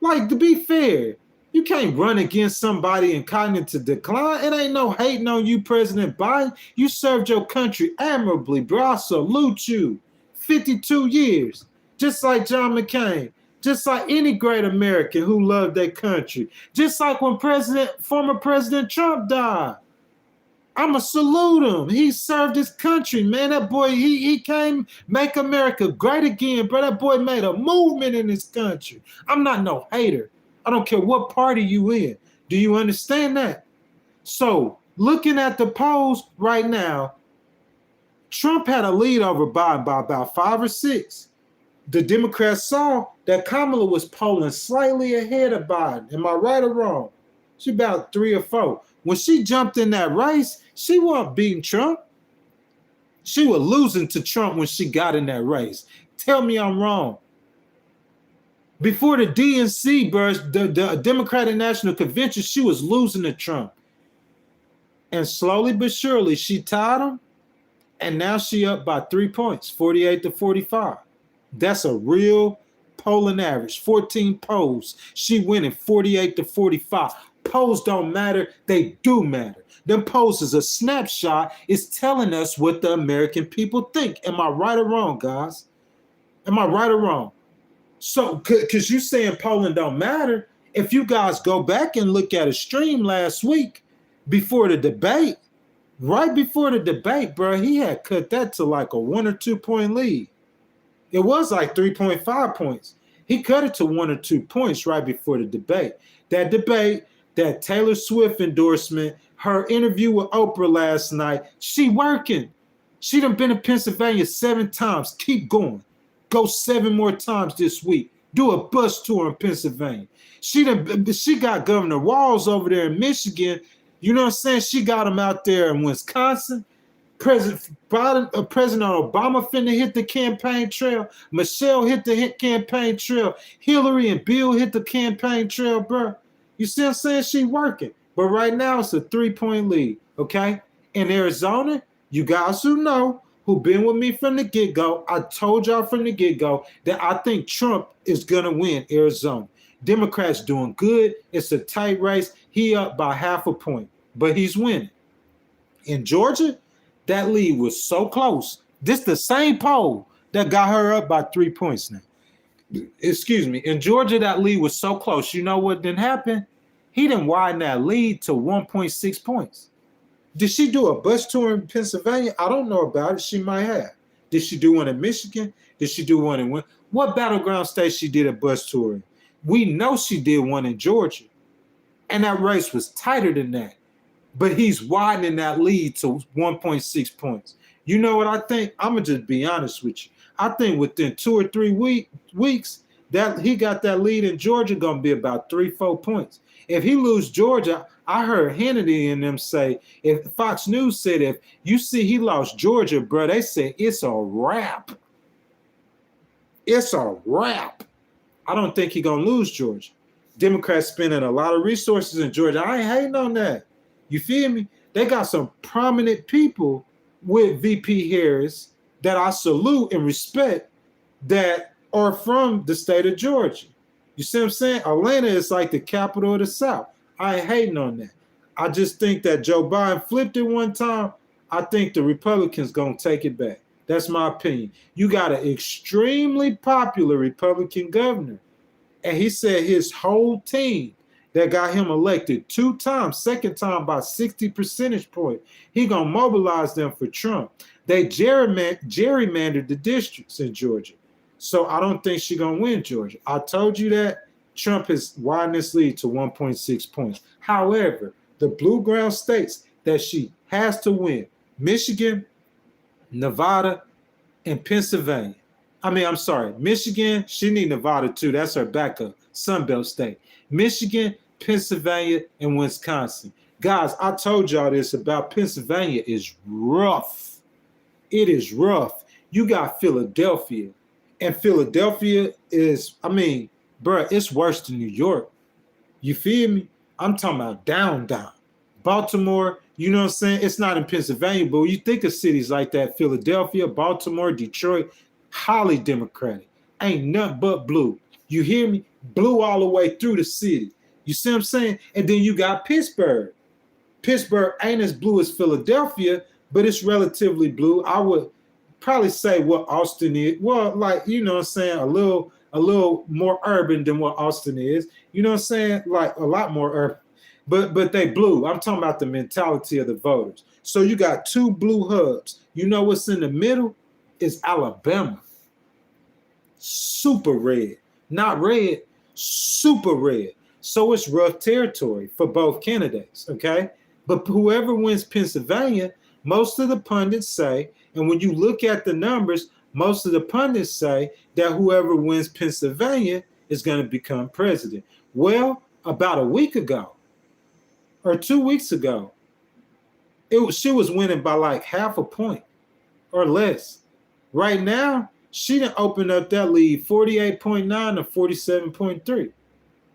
Like, to be fair, you can't run against somebody in cognitive decline. It ain't no hating on you, President Biden. You served your country admirably, bro. I salute you. 52 years, just like John McCain. Just like any great American who loved their country. Just like when former President Trump died. I'ma salute him. He served his country, man. That boy, he came make America great again, bro. That boy made a movement in his country. I'm not no hater. I don't care what party you in. Do you understand that? So, looking at the polls right now, Trump had a lead over Biden by about 5 or 6. The Democrats saw that Kamala was polling slightly ahead of Biden. Am I right or wrong? She about 3 or 4. When she jumped in that race, she wasn't beating Trump. She was losing to Trump when she got in that race. Tell me I'm wrong. Before the DNC burst, the Democratic National Convention, she was losing to Trump. And slowly but surely, she tied him. And now she up by 3 points, 48 to 45. That's a real polling average. 14 polls. She winning 48 to 45. Polls don't matter. They do matter. Them polls is a snapshot. It's telling us what the American people think. Am I right or wrong, guys? Am I right or wrong? So, because you saying polling don't matter, if you guys go back and look at a stream last week before the debate, right before the debate, bro, he had cut that to like a 1 or 2 point lead. It was like 3.5 points. He cut it to 1 or 2 points right before the debate. That debate, that Taylor Swift endorsement, her interview with Oprah last night, she working. She done been in Pennsylvania 7 times. Keep going. Go 7 more times this week. Do a bus tour in Pennsylvania. She got Governor Walz over there in Michigan. You know what I'm saying? She got him out there in Wisconsin. President Obama finna hit the campaign trail. Michelle hit the campaign trail. Hillary and Bill hit the campaign trail, bro. You see what I'm saying? She working. But right now it's a 3-point lead, okay? In Arizona, you guys who know, who've been with me from the get-go, I told y'all from the get-go that I think Trump is going to win Arizona. Democrats doing good. It's a tight race. He up by 0.5 point, but he's winning. In Georgia, that lead was so close. This the same poll that got her up by 3 points now. Excuse me. In Georgia, that lead was so close. You know what didn't happen? He didn't widen that lead to 1.6 points. Did she do a bus tour in Pennsylvania? I don't know about it. She might have. Did she do one in Michigan? Did she do one in what battleground state she did a bus tour in? We know she did one in Georgia. And that race was tighter than that. But he's widening that lead to 1.6 points. You know what I think? I'm going to just be honest with you. I think within 2 or 3 weeks, that he got that lead in Georgia going to be about 3-4 points. If he lose Georgia, I heard Hannity and them say, if Fox News said if you see he lost Georgia, bro, they said it's a wrap. It's a wrap. I don't think he's going to lose Georgia. Democrats spending a lot of resources in Georgia. I ain't hating on that. You feel me? They got some prominent people with VP Harris that I salute and respect that are from the state of Georgia. You see what I'm saying? Atlanta is like the capital of the South. I ain't hating on that. I just think that Joe Biden flipped it one time. I think the Republicans going to take it back. That's my opinion. You got an extremely popular Republican governor. And he said his whole team that got him elected 2 times, second time by 60 percentage points, he going to mobilize them for Trump. They gerrymandered the districts in Georgia. So I don't think she's going to win Georgia. I told you that. Trump has widened this lead to 1.6 points. However, the blue ground states that she has to win, Michigan, Nevada, and Pennsylvania. Michigan, she need Nevada too. That's her backup, Sunbelt state. Michigan, Pennsylvania, and Wisconsin. Guys, I told y'all this about Pennsylvania is rough. It is rough. You got Philadelphia. And Philadelphia is, bruh, it's worse than New York. You feel me? I'm talking about down. Baltimore, you know what I'm saying? It's not in Pennsylvania, but when you think of cities like that, Philadelphia, Baltimore, Detroit, highly Democratic. Ain't nothing but blue. You hear me? Blue all the way through the city. You see what I'm saying? And then you got Pittsburgh. Pittsburgh ain't as blue as Philadelphia, but it's relatively blue. I would probably say what Austin is. Well, like, you know what I'm saying? A little more urban than what Austin is. You know what I'm saying? Like a lot more urban. But they blue. I'm talking about the mentality of the voters. So you got 2 blue hubs. You know what's in the middle? Is Alabama. Super red. Not red, super red. So it's rough territory for both candidates, okay? But whoever wins Pennsylvania, most of the pundits say, and when you look at the numbers, most of the pundits say that whoever wins Pennsylvania is going to become president. Well, about a week ago or 2 weeks ago, she was winning by like 0.5 point or less. Right now, she done opened up that lead 48.9 to 47.3.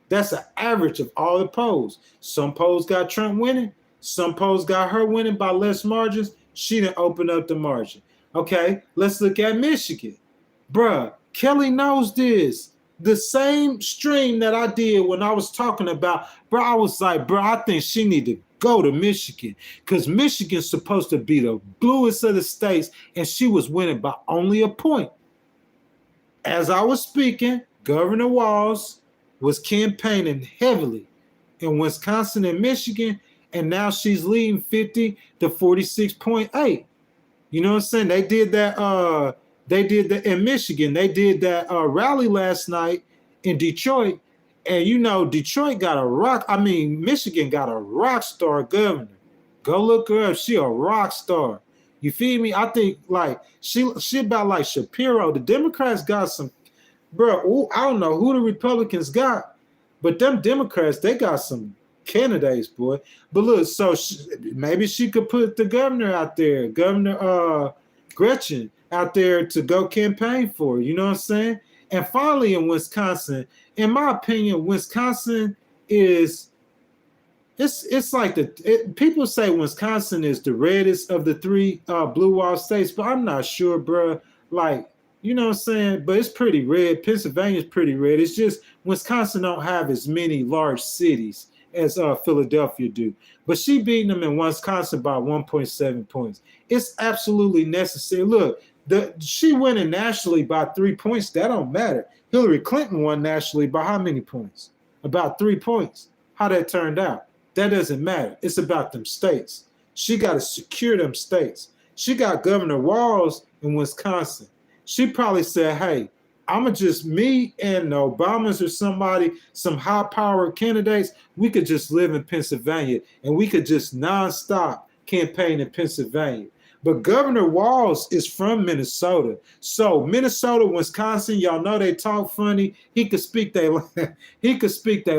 That's an average of all the polls. Some polls got Trump winning. Some polls got her winning by less margins. She done opened up the margin. Okay, let's look at Michigan. Bruh, Kelly knows this. The same stream that I did when I was talking about, bro, I was like, bro, I think she need to go to Michigan because Michigan's supposed to be the bluest of the states, and she was winning by only a point. As I was speaking, Governor Walz was campaigning heavily in Wisconsin and Michigan, and now she's leading 50 to 46.8. You know what I'm saying? They did that in Michigan. They did that rally last night in Detroit. And you know, Michigan got a rock star governor. Go look her up. She a rock star. You feel me? I think like she about like Shapiro. The Democrats got some, bro. I don't know who the Republicans got, but them Democrats, they got some candidates, boy. But look, so maybe she could put the governor out there, Governor Gretchen out there to go campaign for. You know what I'm saying? And finally, in Wisconsin, in my opinion, Wisconsin is it's like people say Wisconsin is the reddest of the three blue wall states, but I'm not sure, bro. Like, you know what I'm saying? But it's pretty red. Pennsylvania's pretty red. It's just Wisconsin don't have as many large cities as Philadelphia do. But she beating them in Wisconsin by 1.7 points. It's absolutely necessary. Look, she winning nationally by 3 points. That don't matter. Hillary Clinton won nationally by how many points? About 3 points. How that turned out? That doesn't matter. It's about them states. She got to secure them states. She got Governor Walz in Wisconsin. She probably said, hey, I'm just me and the Obamas or somebody, some high-powered candidates, we could just live in Pennsylvania and we could just nonstop campaign in Pennsylvania. But Governor Walz is from Minnesota. So Minnesota, Wisconsin, y'all know they talk funny. He could speak their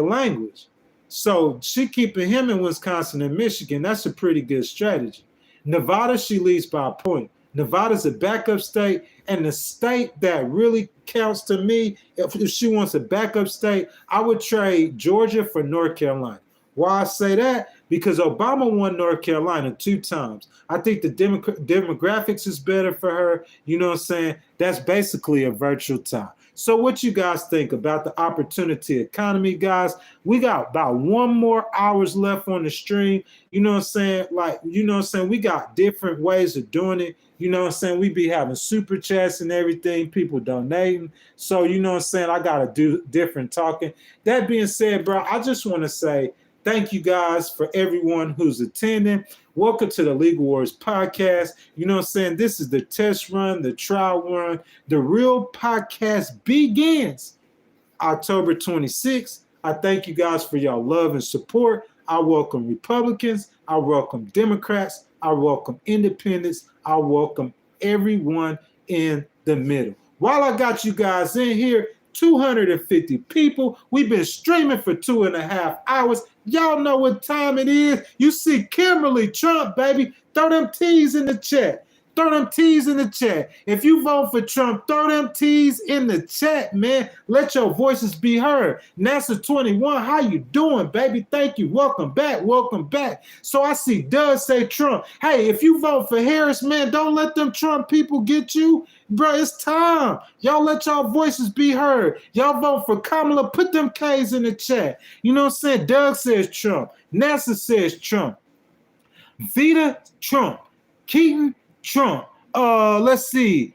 language. So she keeping him in Wisconsin and Michigan. That's a pretty good strategy. Nevada, she leads by a point. Nevada's a backup state, and the state that really counts to me, if she wants a backup state, I would trade Georgia for North Carolina. Why I say that? Because Obama won North Carolina 2 times. I think the demographics is better for her. You know what I'm saying? That's basically a virtual tie. So what you guys think about the opportunity economy, guys? We got about 1 more hours left on the stream. You know what I'm saying? Like, you know what I'm saying? We got different ways of doing it. You know what I'm saying? We be having super chats and everything, people donating. So, you know what I'm saying? I got to do different talking. That being said, bro, I just want to say thank you guys for everyone who's attending. Welcome to the Legal Wars podcast. You know what I'm saying? This is the test run, the trial run. The real podcast begins October 26th. I thank you guys for y'all love and support. I welcome Republicans. I welcome Democrats. I welcome independents. I welcome everyone in the middle. While I got you guys in here, 250 people. We've been streaming for 2.5 hours. Y'all know what time it is. You see Kimberly Trump, baby. Throw them T's in the chat. Throw them T's in the chat. If you vote for Trump, throw them T's in the chat, man. Let your voices be heard. NASA 21, how you doing, baby? Thank you. Welcome back. Welcome back. So I see Doug say Trump. Hey, if you vote for Harris, man, don't let them Trump people get you. Bro, it's time. Y'all let y'all voices be heard. Y'all vote for Kamala. Put them K's in the chat. You know what I'm saying? Doug says Trump. NASA says Trump. Vita, Trump. Keaton, Trump. Let's see.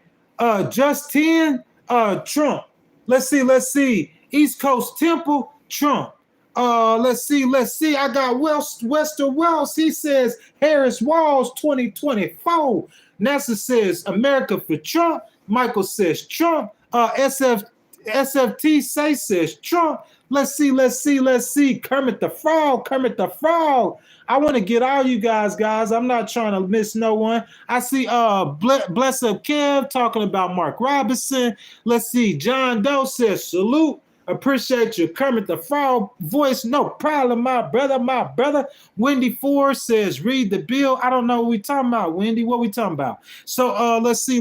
Justin, Trump. Let's see. East Coast Temple, Trump. Let's see. I got Wester Wells. He says Harris Walz 2024. NASA says America for Trump. Michael says Trump. SFT says Trump. Let's see. Kermit the Frog. I want to get all you guys. I'm not trying to miss no one. I see Bless Up Kev talking about Mark Robinson. Let's see. John Doe says salute. Appreciate your Kermit the Frog voice. No problem, my brother. Wendy Ford says read the bill. I don't know what we talking about, Wendy. What we talking about? So let's see.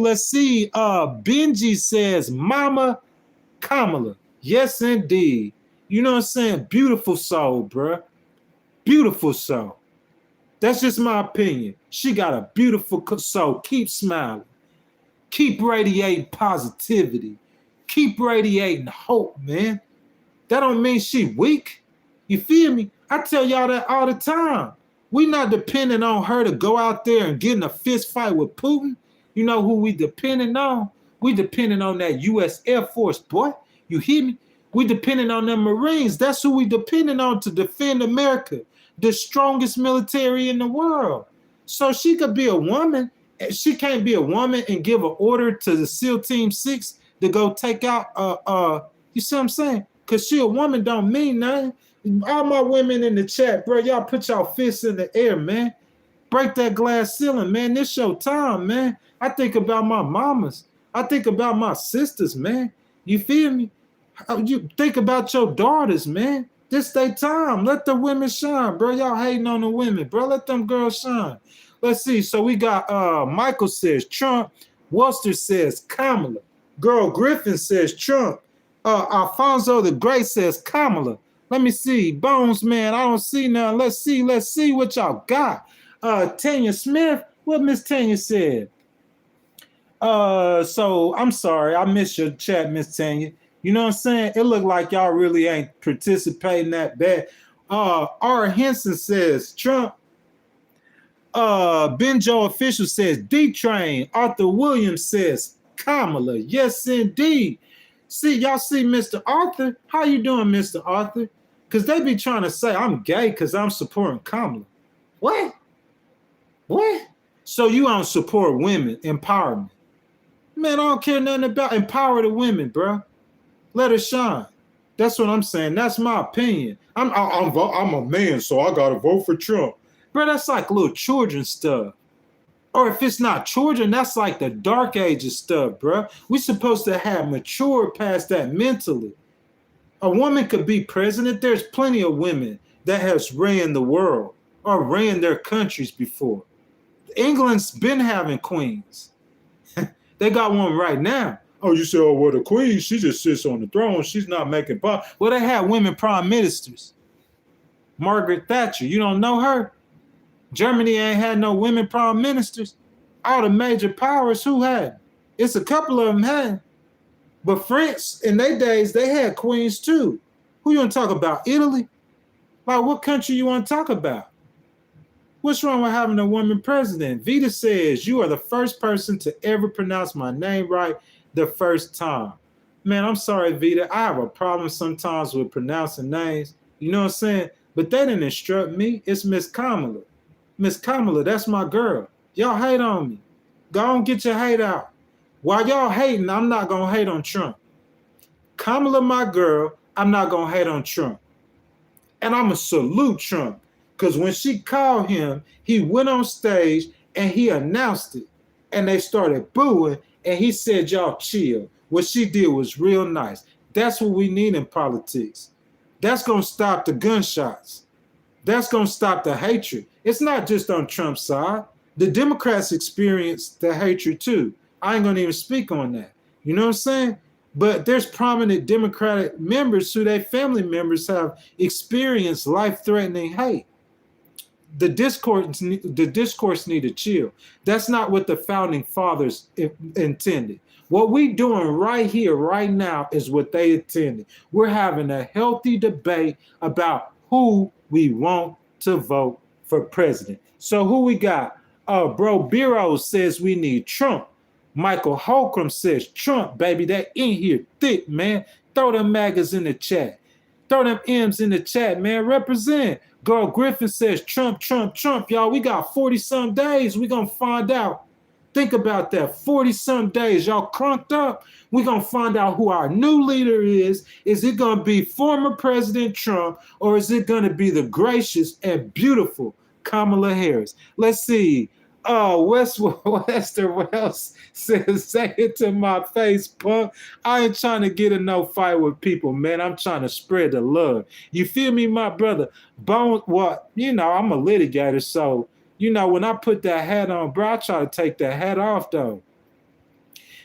Benji says Mama Kamala. Yes, indeed. You know what I'm saying? Beautiful soul, bruh. Beautiful soul. That's just my opinion. She got a beautiful soul. Keep smiling. Keep radiating positivity. Keep radiating hope, man. That don't mean she weak. You feel me? I tell y'all that all the time. We not depending on her to go out there and get in a fist fight with Putin. You know who we depending on? We depending on that U.S. Air Force, boy. You hear me? We depending on them Marines. That's who we depending on to defend America, the strongest military in the world. So she could be a woman. She can't be a woman and give an order to the SEAL Team 6 to go take out you see what I'm saying? Because she a woman don't mean nothing. All my women in the chat, bro, y'all put y'all fists in the air, man. Break that glass ceiling, man. This your time, man. I think about my mamas. I think about my sisters, man. You feel me? You think about your daughters, man. This they time. Let the women shine, bro. Y'all hating on the women, bro. Let them girls shine. Let's see. So we got Michael says Trump. Worcester says Kamala. Girl Griffin says Trump. Alfonso the Great says Kamala. Let me see. Bones, man, I don't see none. Let's see what y'all got. Tanya Smith, what Miss Tanya said. So I'm sorry, I missed your chat, Miss Tanya. You know what I'm saying? It looked like y'all really ain't participating that bad. R. Henson says Trump. Benjo Official says D-Train. Arthur Williams says Kamala. Yes, indeed. See, y'all see Mr. Arthur? How you doing, Mr. Arthur? Because they be trying to say I'm gay because I'm supporting Kamala. What? What? So you don't support women, empowerment. Man, I don't care nothing about empower the women, bro. Let her shine. That's what I'm saying. That's my opinion. I'm a man, so I got to vote for Trump. Bro, that's like little children stuff. Or if it's not children, that's like the dark ages stuff, bro. We supposed to have matured past that mentally. A woman could be president. There's plenty of women that has ran the world or ran their countries before. England's been having queens. They got one right now. Oh, you say, oh, well, the queen, she just sits on the throne. She's not making power. Well, they had women prime ministers. Margaret Thatcher, you don't know her? Germany ain't had no women prime ministers. All the major powers, who had? It's a couple of them had. But France, in their days, they had queens too. Who you want to talk about? Italy? Like, what country you want to talk about? What's wrong with having a woman president? Vita says, you are the first person to ever pronounce my name right the first time. Man, I'm sorry, Vita. I have a problem sometimes with pronouncing names. You know what I'm saying? But they didn't instruct me. It's Miss Kamala. Miss Kamala, that's my girl. Y'all hate on me. Go on, get your hate out. While y'all hating, I'm not going to hate on Trump. Kamala, my girl, I'm not going to hate on Trump. And I'm going to salute Trump. Because when she called him, he went on stage and he announced it. And they started booing. And he said, y'all chill. What she did was real nice. That's what we need in politics. That's going to stop the gunshots. That's going to stop the hatred. It's not just on Trump's side. The Democrats experienced the hatred too. I ain't going to even speak on that. You know what I'm saying? But there's prominent Democratic members who their family members have experienced life-threatening hate. The discourse need to chill. That's not what the founding fathers intended. What we doing right here, right now, is what they intended. We're having a healthy debate about who we want to vote for president. So who we got? Bro Biro says we need Trump. Michael Holcomb says Trump, baby. That in here thick, man. Throw them maggots in the chat. Throw them M's in the chat, man. Represent. Girl Griffin says Trump, Trump, Trump. Y'all, we got 40-some days. We gonna find out. Think about that. 40-some days. Y'all crunked up. We gonna find out who our new leader is. Is it gonna be former President Trump, or is it gonna be the gracious and beautiful Kamala Harris? Let's see. Wester Wells says, say it to my face, punk. I ain't trying to get in no fight with people, man. I'm trying to spread the love. You feel me, my brother? Bone, what? You know, I'm a litigator, so, you know, when I put that hat on, bro, I try to take that hat off, though.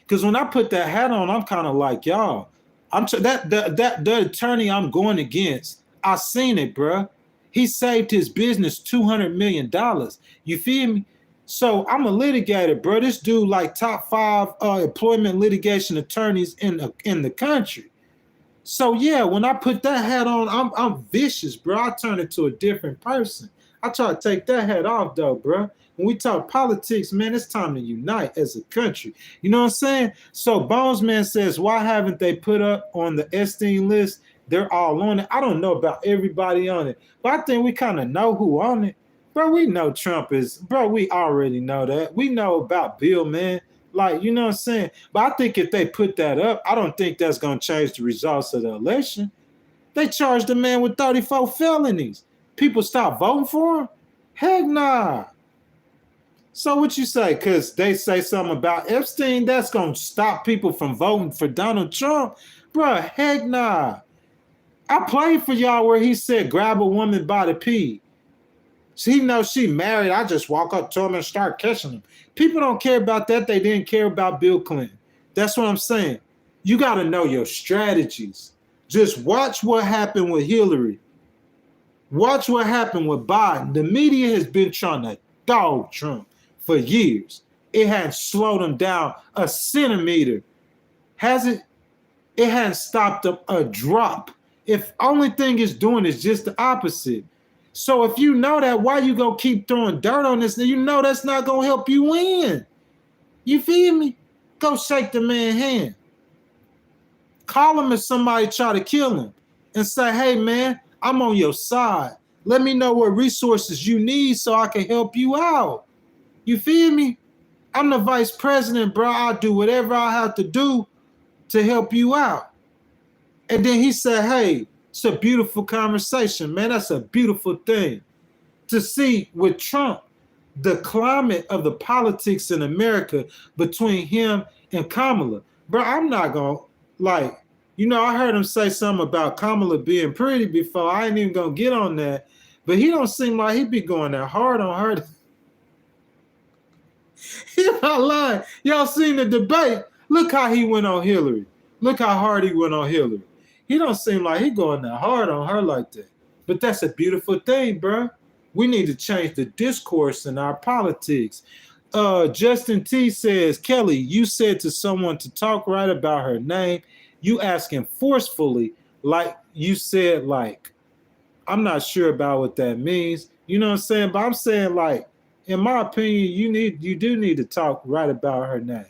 Because when I put that hat on, I'm kind of like, y'all. The attorney I'm going against, I seen it, bro. He saved his business $200 million. You feel me? So I'm a litigator, bro. This dude like top 5 employment litigation attorneys in the country. So yeah, when I put that hat on, I'm vicious, bro. I turn into a different person. I try to take that hat off though, bro. When we talk politics, man, it's time to unite as a country. You know what I'm saying? So Bones Man says, why haven't they put up on the Epstein list? They're all on it. I don't know about everybody on it, but I think we kind of know who on it. Bro, we know Trump is, bro, we already know that. We know about Bill, man. Like, you know what I'm saying? But I think if they put that up, I don't think that's going to change the results of the election. They charged the man with 34 felonies. People stop voting for him? Heck nah. So what you say? Because they say something about Epstein, that's going to stop people from voting for Donald Trump? Bruh, heck nah. I played for y'all where he said, grab a woman by the pee. So he knows she married. I just walk up to him and start kissing him. People don't care about that. They didn't care about Bill Clinton. That's what I'm saying. You got to know your strategies. Just watch what happened with Hillary. Watch what happened with Biden. The media has been trying to dog Trump for years. It hadn't slowed him down a centimeter. Has it? It hadn't stopped him a drop. If only thing it's doing is just the opposite. So if you know that, why you gonna keep throwing dirt on this? You know that's not gonna help you win. You feel me? Go shake the man's hand. Call him if somebody try to kill him and say, hey man, I'm on your side. Let me know what resources you need so I can help you out. You feel me? I'm the vice president, bro. I'll do whatever I have to do to help you out. And then he said, hey, it's a beautiful conversation, man. That's a beautiful thing to see with Trump, the climate of the politics in America between him and Kamala. Bro, I'm not going to, like, you know, I heard him say something about Kamala being pretty before. I ain't even going to get on that. But he don't seem like he be going that hard on her. He not lying. Y'all seen the debate. Look how he went on Hillary. Look how hard he went on Hillary. He don't seem like he going that hard on her like that. But that's a beautiful thing, bro. We need to change the discourse in our politics. Justin T says, Kelly, you said to someone to talk right about her name. You asking forcefully, like you said, like, I'm not sure about what that means. You know what I'm saying? But I'm saying, like, in my opinion, you do need to talk right about her name.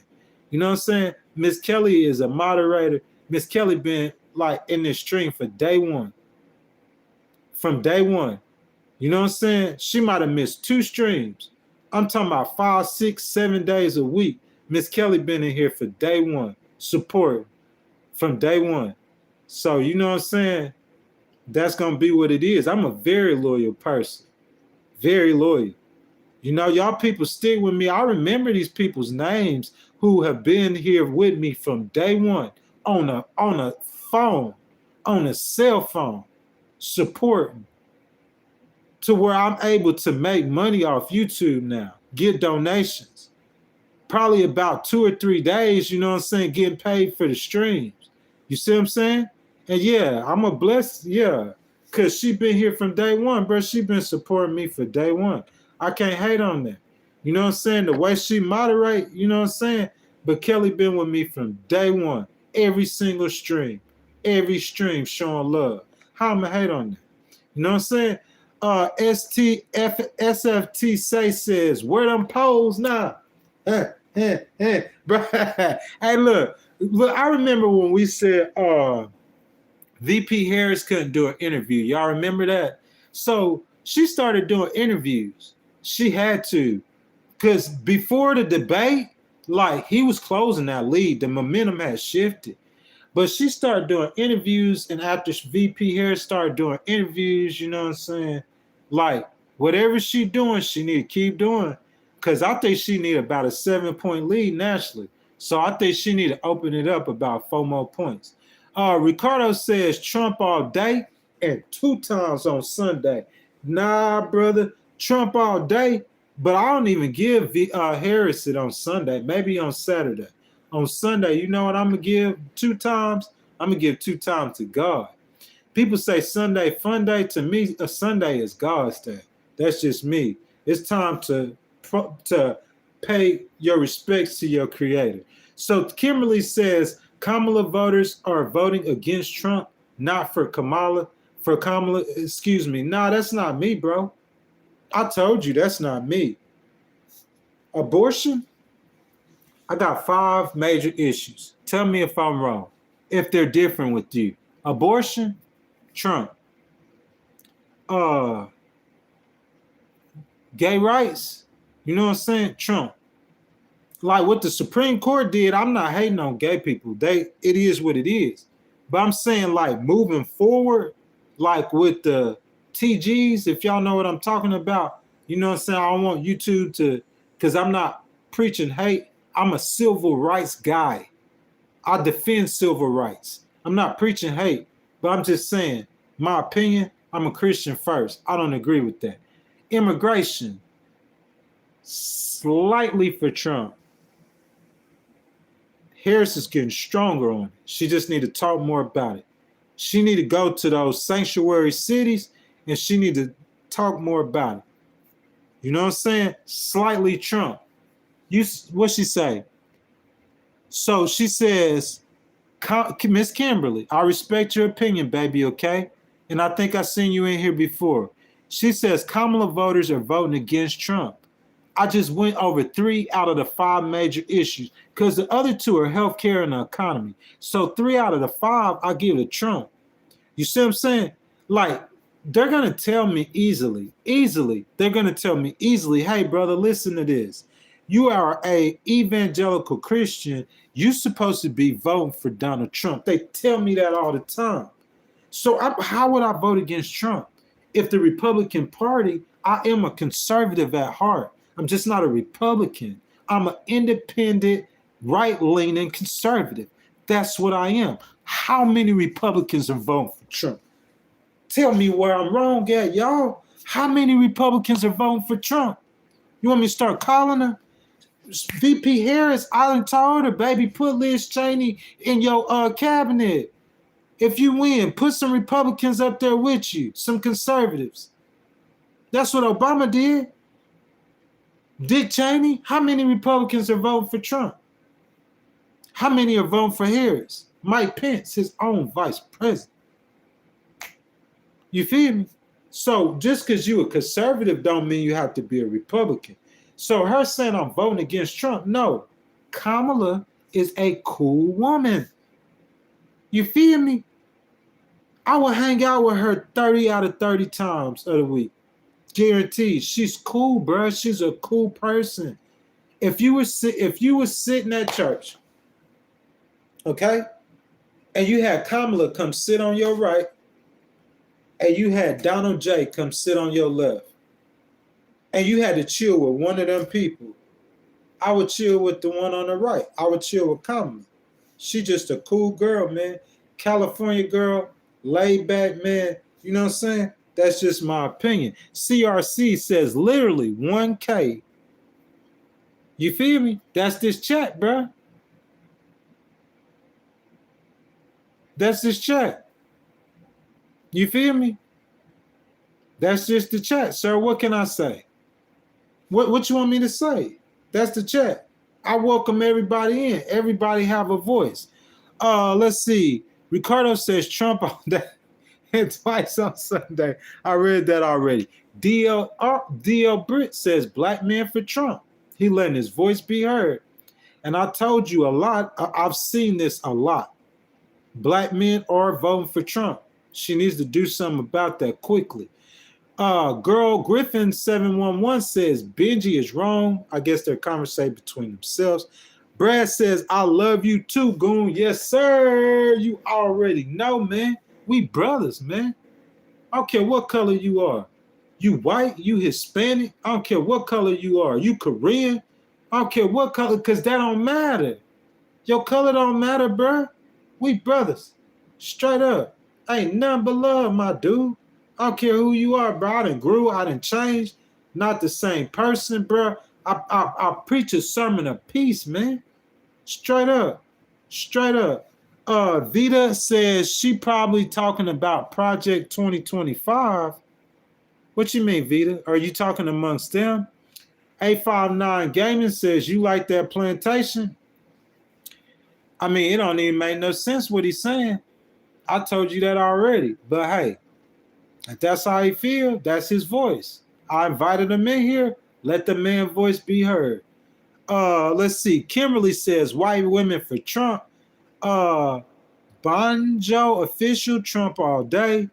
You know what I'm saying? Miss Kelly is a moderator. Miss Kelly been like in this stream for day one. From day one. You know what I'm saying? She might have missed 2 streams. I'm talking about 5, 6, 7 days a week. Miss Kelly been in here for day one. Support from day one. So you know what I'm saying? That's gonna be what it is. I'm a very loyal person. Very loyal. You know, y'all people stick with me. I remember these people's names who have been here with me from day one on a phone, on a cell phone, supporting to where I'm able to make money off YouTube now, get donations. Probably about 2 or 3 days, you know what I'm saying, getting paid for the streams. You see what I'm saying? And yeah, I'm a blessed, yeah, because she been here from day one, bro. She been supporting me for day one. I can't hate on that. You know what I'm saying? The way she moderate, you know what I'm saying? But Kelly been with me from day one. Every single stream. Every stream showing love. How am I hate on that? You know what I'm saying? SFT say says, where them polls now? Bro. Hey, look, I remember when we said VP Harris couldn't do an interview. Y'all remember that? So she started doing interviews. She had to. Because before the debate, like, he was closing that lead. The momentum had shifted. But she started doing interviews, and after VP Harris started doing interviews, you know what I'm saying? Like, whatever she doing, she need to keep doing. Because I think she need about a 7-point lead nationally. So I think she need to open it up about 4 more points. Ricardo says Trump all day and 2 times on Sunday. Nah, brother, Trump all day, but I don't even give Harris it on Sunday, maybe on Saturday. On Sunday, you know what I'm going to give 2 times? I'm going to give 2 times to God. People say Sunday fun day. To me, a Sunday is God's day. That's just me. It's time to pay your respects to your creator. So Kimberly says Kamala voters are voting against Trump, not for Kamala. For Kamala, excuse me. Nah, that's not me, bro. I told you that's not me. Abortion, I got 5 major issues. Tell me if I'm wrong, if they're different with you. Abortion, Trump. Uh, Gay rights, you know what I'm saying? Trump. Like what the Supreme Court did, I'm not hating on gay people. It is what it is. But I'm saying like moving forward, like with the TGs, if y'all know what I'm talking about, you know what I'm saying? I don't want YouTube to, because I'm not preaching hate. I'm a civil rights guy. I defend civil rights. I'm not preaching hate, but I'm just saying, my opinion, I'm a Christian first. I don't agree with that. Immigration, slightly for Trump. Harris is getting stronger on it. She just need to talk more about it. She need to go to those sanctuary cities and she need to talk more about it. You know what I'm saying? Slightly Trump. What she say? So she says, Miss Kimberly, I respect your opinion, baby, okay? And I think I've seen you in here before. She says Kamala voters are voting against Trump. I just went over 3 out of the 5 major issues because the other 2 are healthcare and the economy. So 3 out of the 5, I give to Trump. You see what I'm saying? Like, they're going to tell me easily, they're going to tell me easily, hey, brother, listen to this. You are a evangelical Christian. You're supposed to be voting for Donald Trump. They tell me that all the time. So how would I vote against Trump? If the Republican Party, I am a conservative at heart. I'm just not a Republican. I'm an independent, right-leaning conservative. That's what I am. How many Republicans are voting for Trump? Tell me where I'm wrong at, y'all. How many Republicans are voting for Trump? You want me to start calling her? VP Harris, I done told her, baby, put Liz Cheney in your cabinet. If you win, put some Republicans up there with you, some conservatives. That's what Obama did. Dick Cheney, how many Republicans are voting for Trump? How many are voting for Harris? Mike Pence, his own vice president. You feel me? So just because you a conservative don't mean you have to be a Republican. So her saying I'm voting against Trump, no. Kamala is a cool woman. You feel me? I will hang out with her 30 out of 30 times of the week. Guaranteed. She's cool, bro. She's a cool person. If you were sitting at church, okay, and you had Kamala come sit on your right, and you had Donald J come sit on your left, and you had to chill with one of them people, I would chill with the one on the right. I would chill with Kamala. She just a cool girl, man. California girl, laid back, man. You know what I'm saying? That's just my opinion. CRC says literally 1K. You feel me? That's this chat, bro. That's this chat. You feel me? That's just the chat, sir. What can I say? What you want me to say? That's the chat. I welcome everybody in. Everybody have a voice. Let's see. Ricardo says Trump all day and twice on Sunday. I read that already. DL Britt says black man for Trump. He letting his voice be heard. And I told you a lot. I've seen this a lot. Black men are voting for Trump. She needs to do something about that quickly. Girl Griffin 711 says Benji is wrong. I guess they're conversating between themselves. Brad says, I love you too, Goon. Yes, sir. You already know, man. We brothers, man. I don't care what color you are. You white, you Hispanic. I don't care what color you are. You Korean. I don't care what color, because that don't matter. Your color don't matter, bro. We brothers. Straight up. Ain't nothing but love, my dude. I don't care who you are, bro. I done grew. I done changed. Not the same person, bro. I preach a sermon of peace, man. Straight up. Straight up. Vita says she probably talking about Project 2025. What you mean, Vita? Are you talking amongst them? 859 Gaming says, you like that plantation? I mean, it don't even make no sense what he's saying. I told you that already. But hey, if that's how he feel, that's his voice. I invited him in here. Let the man voice be heard. Let's see. Kimberly says white women for Trump. Bonjo official Trump all day.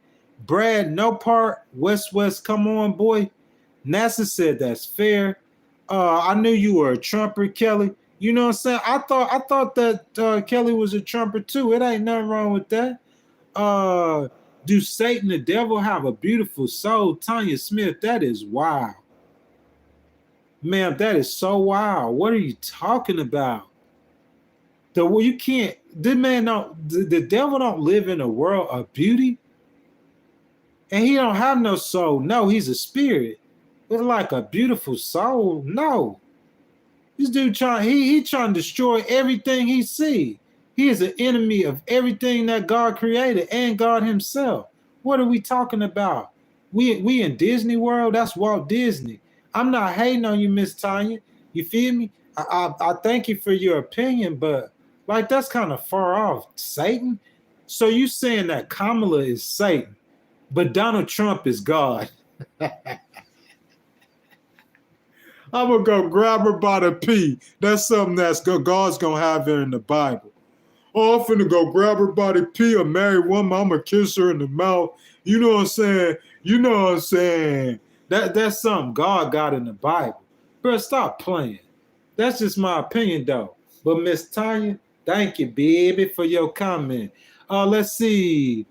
Brad no part. West come on boy. NASA said that's fair. I knew you were a Trumper, Kelly. You know what I'm saying? I thought that Kelly was a Trumper too. It ain't nothing wrong with that. Do Satan the devil have a beautiful soul? Tanya Smith, that is wild. Ma'am, that is so wild. What are you talking about? You can't, the devil don't live in a world of beauty. And he don't have no soul. No, he's a spirit. It's like a beautiful soul. No. This dude trying to destroy everything he see. He is an enemy of everything that God created and God himself. What are we talking about? We in Disney World? That's Walt Disney. I'm not hating on you, Miss Tanya. You feel me? I thank you for your opinion, but like that's kind of far off. Satan? So you saying that Kamala is Satan, but Donald Trump is God. I'm going to go grab her by the pee. That's something that's God's going to have in the Bible. Oh, I'm finna go grab her by the pee, a married woman. I'm going to kiss her in the mouth. You know what I'm saying? You know what I'm saying? That's something God got in the Bible. Bro, stop playing. That's just my opinion, though. But Miss Tanya, thank you, baby, for your comment. Let's see.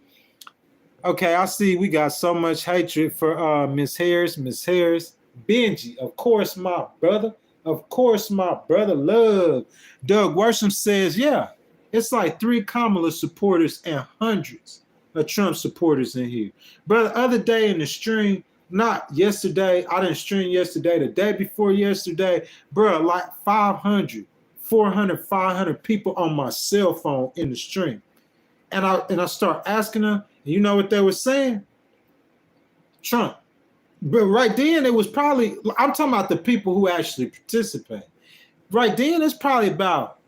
Okay, I see we got so much hatred for Miss Harris. Miss Harris. Benji, of course, my brother. Of course, my brother. Love. Doug Worsham says, yeah, it's like 3 Kamala supporters and hundreds of Trump supporters in here. Brother, other day in the stream, not yesterday, I didn't stream yesterday, the day before yesterday, bro, like 500, 400, 500 people on my cell phone in the stream. And I start asking them, and you know what they were saying? Trump. But right then, it was probably, I'm talking about the people who actually participate. Right then, it's probably about,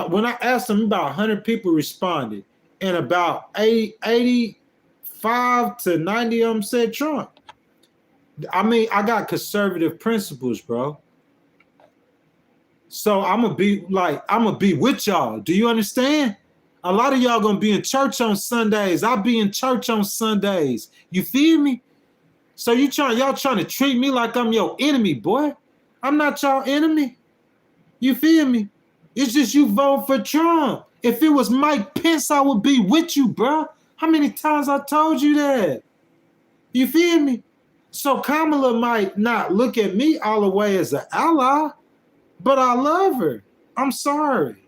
when I asked them, about 100 people responded, and about 85 to 90 of them said Trump. I mean, I got conservative principles, bro. So I'm going to be with y'all. Do you understand? A lot of y'all going to be in church on Sundays. I'll be in church on Sundays. You feel me? So y'all trying to treat me like I'm your enemy, boy. I'm not y'all enemy. You feel me? It's just you vote for Trump. If it was Mike Pence, I would be with you, bro. How many times I told you that? You feel me? So Kamala might not look at me all the way as an ally, but I love her. I'm sorry.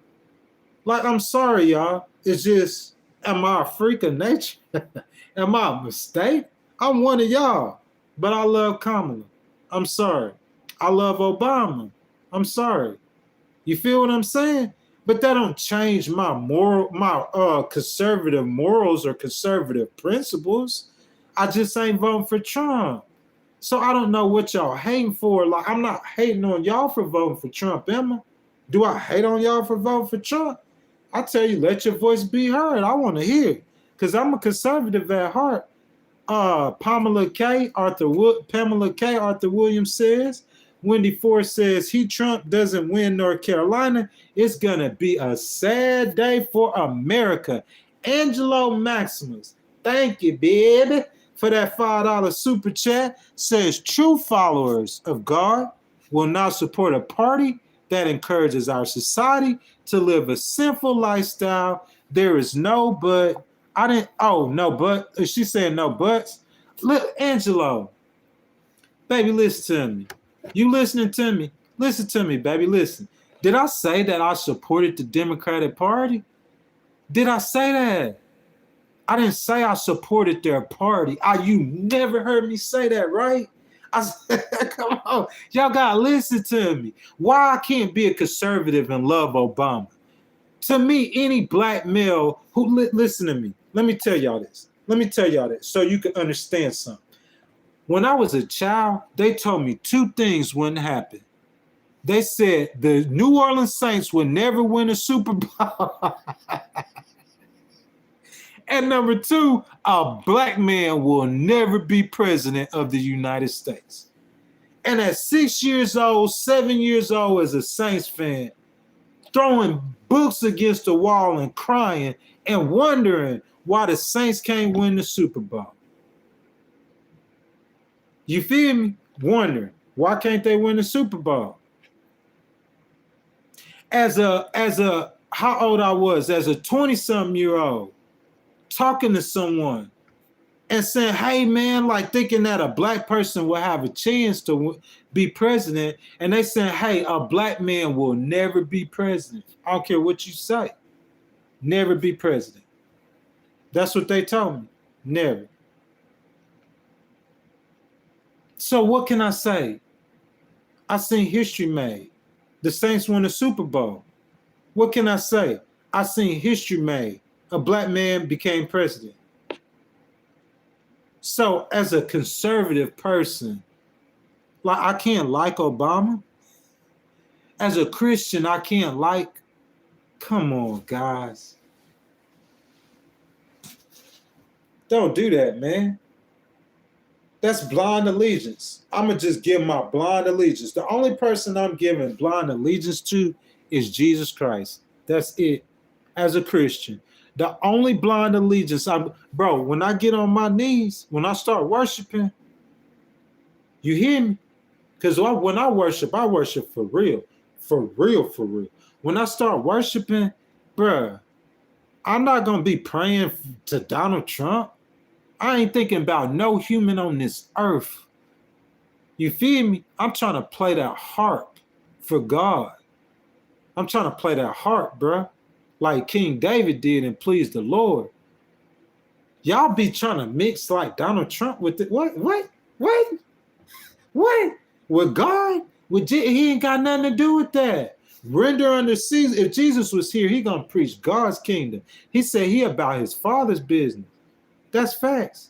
Like, I'm sorry, y'all. It's just, am I a freak of nature? Am I a mistake? I'm one of y'all, but I love Kamala. I'm sorry. I love Obama. I'm sorry. You feel what I'm saying? But that don't change my conservative morals or conservative principles. I just ain't voting for Trump. So I don't know what y'all hating for. Like, I'm not hating on y'all for voting for Trump, am I? Do I hate on y'all for voting for Trump? I tell you, let your voice be heard. I want to hear, because I'm a conservative at heart. Pamela K. Arthur Williams says, Wendy Ford says, Trump doesn't win North Carolina, it's going to be a sad day for America. Angelo Maximus, thank you, baby, for that $5 super chat. Says, true followers of God will not support a party that encourages our society to live a sinful lifestyle. There is no but. No but. She said no buts. Look, Angelo, baby, listen to me. You listening to me? Listen to me, baby, listen. Did I say that I supported the Democratic Party? Did I say that? I didn't say I supported their party. You never heard me say that, right? I said, come on, y'all gotta listen to me. Why I can't be a conservative and love Obama? To me, any black male who listen to me, let me tell y'all this. So you can understand something. When I was a child, they told me 2 things wouldn't happen. They said the New Orleans Saints would never win a Super Bowl. And number 2, a black man will never be president of the United States. And at 6 years old, 7 years old, as a Saints fan, throwing books against the wall and crying and wondering why the Saints can't win the Super Bowl. You feel me? Wondering why can't they win the Super Bowl? As a how old I was, as a 20-something-year-old, talking to someone and saying, hey man, like thinking that a black person will have a chance to be president, and they saying, hey, a black man will never be president. I don't care what you say. Never be president. That's what they told me. Never. So what can I say? I seen history made. The Saints won the Super Bowl. What can I say? I seen history made. A black man became president. So as a conservative person, like I can't like Obama. As a Christian, I can't like. Come on, guys. Don't do that, man. That's blind allegiance. I'm going to just give my blind allegiance. The only person I'm giving blind allegiance to is Jesus Christ. That's it. As a Christian. The only blind allegiance, bro, when I get on my knees, when I start worshiping, you hear me? Because when I worship for real. For real, for real. When I start worshiping, bro, I'm not going to be praying to Donald Trump. I ain't thinking about no human on this earth. You feel me? I'm trying to play that harp for God. I'm trying to play that harp, bro. Like King David did and please the Lord. Y'all be trying to mix like Donald Trump with it. What? With God? He ain't got nothing to do with that. Render unto Caesar. If Jesus was here, he gonna preach God's kingdom. He said he about his Father's business. That's facts.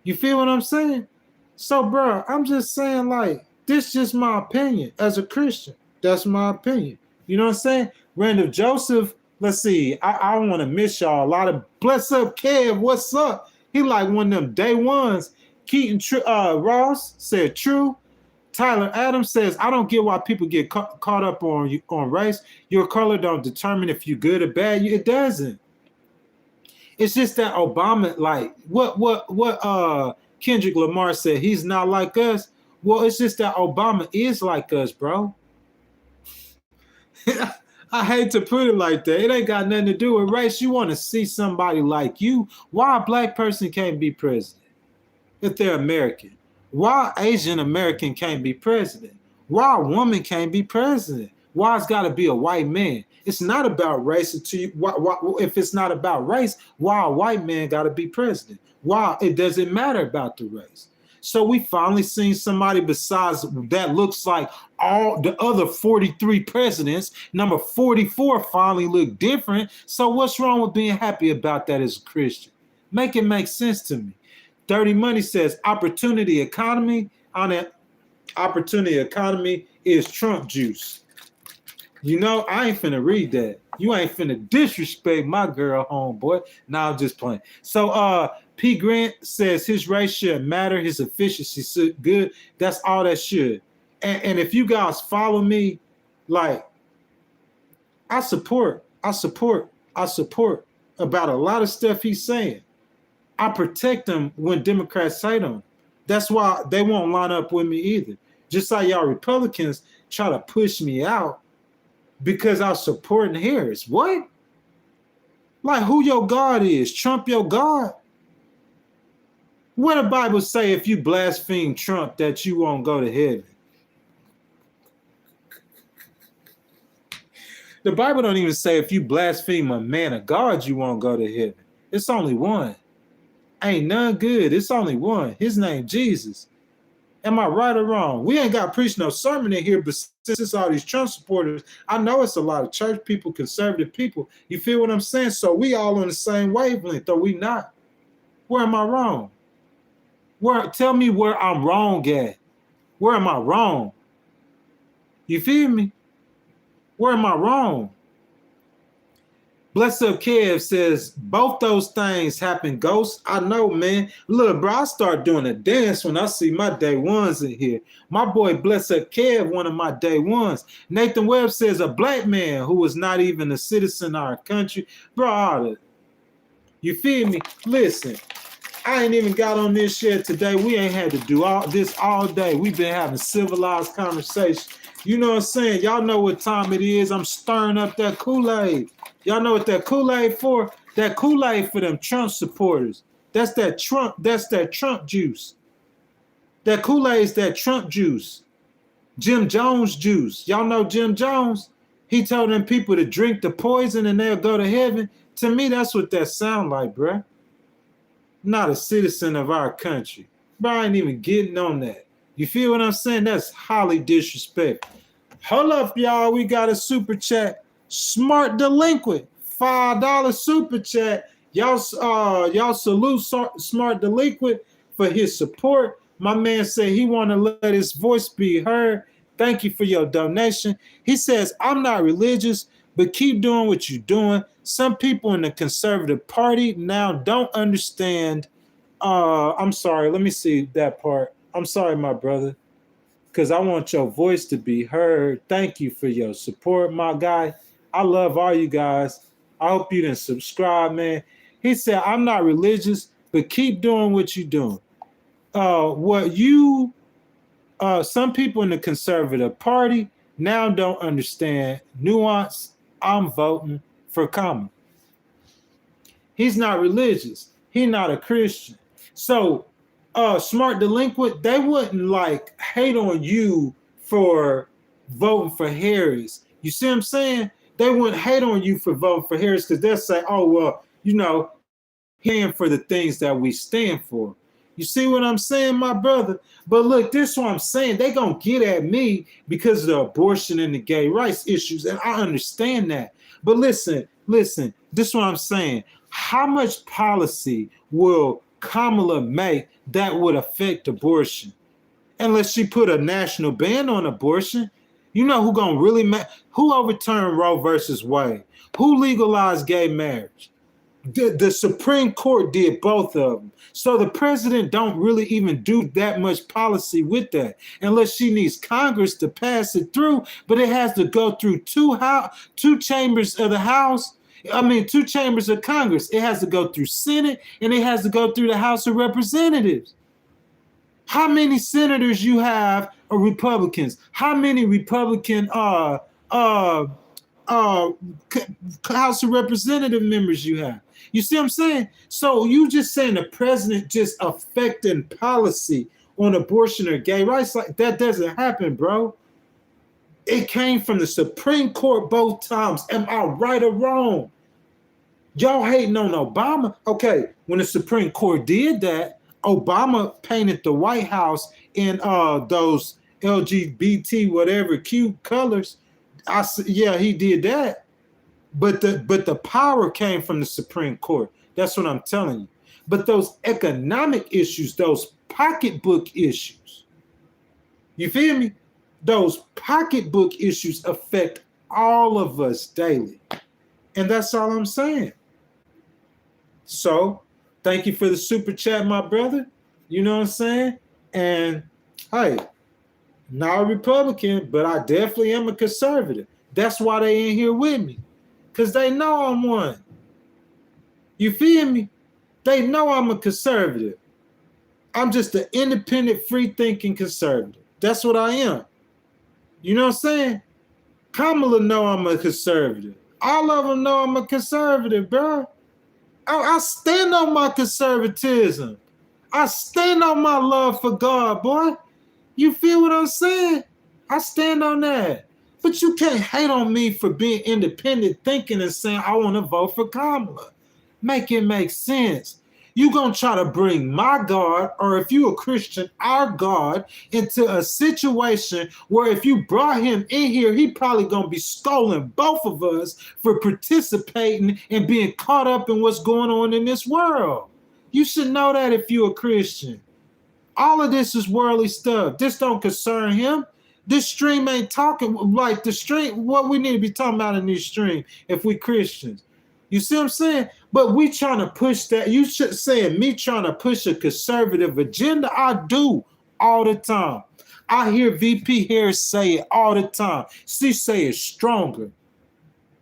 You feel what I'm saying? So, bro, I'm just saying, like, this is just my opinion as a Christian. That's my opinion. You know what I'm saying? Randall Joseph, let's see. I don't want to miss y'all. A lot of bless up, Kev. What's up? He like one of them day ones. Keaton Ross said true. Tyler Adams says, I don't get why people get caught up on race. Your color don't determine if you're good or bad. It doesn't. It's just that Obama, like what Kendrick Lamar said, he's not like us. Well, it's just that Obama is like us, bro. I hate to put it like that. It ain't got nothing to do with race. You want to see somebody like you. Why a black person can't be president if they're American? Why Asian American can't be president? Why a woman can't be president? Why it's got to be a white man? It's not about race. If it's not about race, why a white man got to be president? Why? It doesn't matter about the race. So we finally seen somebody besides that looks like all the other 43 presidents. Number 44 finally look different. So what's wrong with being happy about that as a Christian? Make it make sense to me. Dirty Money says opportunity economy. On that opportunity economy is Trump juice. You know, I ain't finna read that. You ain't finna disrespect my girl, homeboy. Nah, I'm just playing. So P. Grant says his race shouldn't matter, his efficiency good. That's all that should. And if you guys follow me, like, I support about a lot of stuff he's saying. I protect them when Democrats say them. That's why they won't line up with me either. Just like y'all Republicans try to push me out because I'm supporting Harris. What? Like who your God is? Trump your God? What the Bible say if you blaspheme Trump that you won't go to heaven? The Bible don't even say if you blaspheme a man of God you won't go to heaven. It's only one. Ain't none good. It's only one. His name Jesus. Am I right or wrong? We ain't got to preach no sermon in here, but since it's all these Trump supporters, I know it's a lot of church people, conservative people. You feel what I'm saying? So we all on the same wavelength, or we not? Where am I wrong? Tell me where I'm wrong at. Where am I wrong? You feel me? Where am I wrong? Bless Up Kev says, both those things happen, Ghost. I know, man. Look, bro, I start doing a dance when I see my day ones in here. My boy Bless Up Kev, one of my day ones. Nathan Webb says, a black man who was not even a citizen of our country. Bro, you feel me? Listen, I ain't even got on this shit today. We ain't had to do all this all day. We've been having civilized conversation. You know what I'm saying? Y'all know what time it is. I'm stirring up that Kool-Aid. Y'all know what that Kool-Aid for? That Kool-Aid for them Trump supporters. That's that Trump juice. That Kool-Aid's that Trump juice. Jim Jones juice. Y'all know Jim Jones? He told them people to drink the poison and they'll go to heaven. To me, that's what that sound like, bruh. Not a citizen of our country. Bro, I ain't even getting on that. You feel what I'm saying? That's highly disrespectful. Hold up, y'all. We got a super chat. Smart Delinquent, $5 super chat. Y'all salute Smart Delinquent for his support. My man said he want to let his voice be heard. Thank you for your donation. He says, I'm not religious, but keep doing what you're doing. Some people in the conservative party now don't understand. I'm sorry. Let me see that part. I'm sorry, my brother, because I want your voice to be heard. Thank you for your support, my guy. I love all you guys. I hope you didn't subscribe, man. He said, I'm not religious, but keep doing what you're doing. Some people in the conservative party now don't understand nuance. I'm voting for Kamala. He's not religious. He's not a Christian. So, Smart Delinquent, they wouldn't like hate on you for voting for Harris. You see what I'm saying? They wouldn't hate on you for voting for Harris because they'll say, oh, well, you know, he's for the things that we stand for. You see what I'm saying, my brother? But look, this is what I'm saying. They gonna get at me because of the abortion and the gay rights issues, and I understand that. But listen, this is what I'm saying. How much policy will Kamala make that would affect abortion? Unless she put a national ban on abortion. You know who gonna really who overturned Roe versus Wade? Who legalized gay marriage? The Supreme Court did both of them. So the president don't really even do that much policy with that unless she needs Congress to pass it through. But it has to go through two chambers of the House. Two chambers of Congress. It has to go through Senate and it has to go through the House of Representatives. How many senators you have are Republicans? How many Republican House of Representative members you have? You see what I'm saying? So you just saying the president just affecting policy on abortion or gay rights, like that doesn't happen, bro. It came from the Supreme Court both times. Am I right or wrong? Y'all hating on Obama. Okay, when the Supreme Court did that, Obama painted the White House in those LGBT whatever Q colors. Yeah, he did that. But the power came from the Supreme Court. That's what I'm telling you. But those economic issues, those pocketbook issues, you feel me? Those pocketbook issues affect all of us daily. And that's all I'm saying. So, thank you for the super chat, my brother. You know what I'm saying? And, hey, not a Republican, but I definitely am a conservative. That's why they ain't here with me. Because they know I'm one. You feel me? They know I'm a conservative. I'm just an independent, free-thinking conservative. That's what I am. You know what I'm saying? Kamala know I'm a conservative. All of them know I'm a conservative, bro. I stand on my conservatism. I stand on my love for God, boy. You feel what I'm saying? I stand on that. But you can't hate on me for being independent thinking and saying I want to vote for Kamala. Make it make sense. You gonna try to bring my God, or if you a Christian, our God, into a situation where if you brought him in here, he probably gonna be scolding both of us for participating and being caught up in what's going on in this world. You should know that if you're a Christian. All of this is worldly stuff. This don't concern him. This stream ain't talking like the stream. What we need to be talking about in this stream if we Christians. You see what I'm saying? But we trying to push that. You should saying me trying to push a conservative agenda. I do all the time. I hear VP Harris say it all the time. She say it's stronger.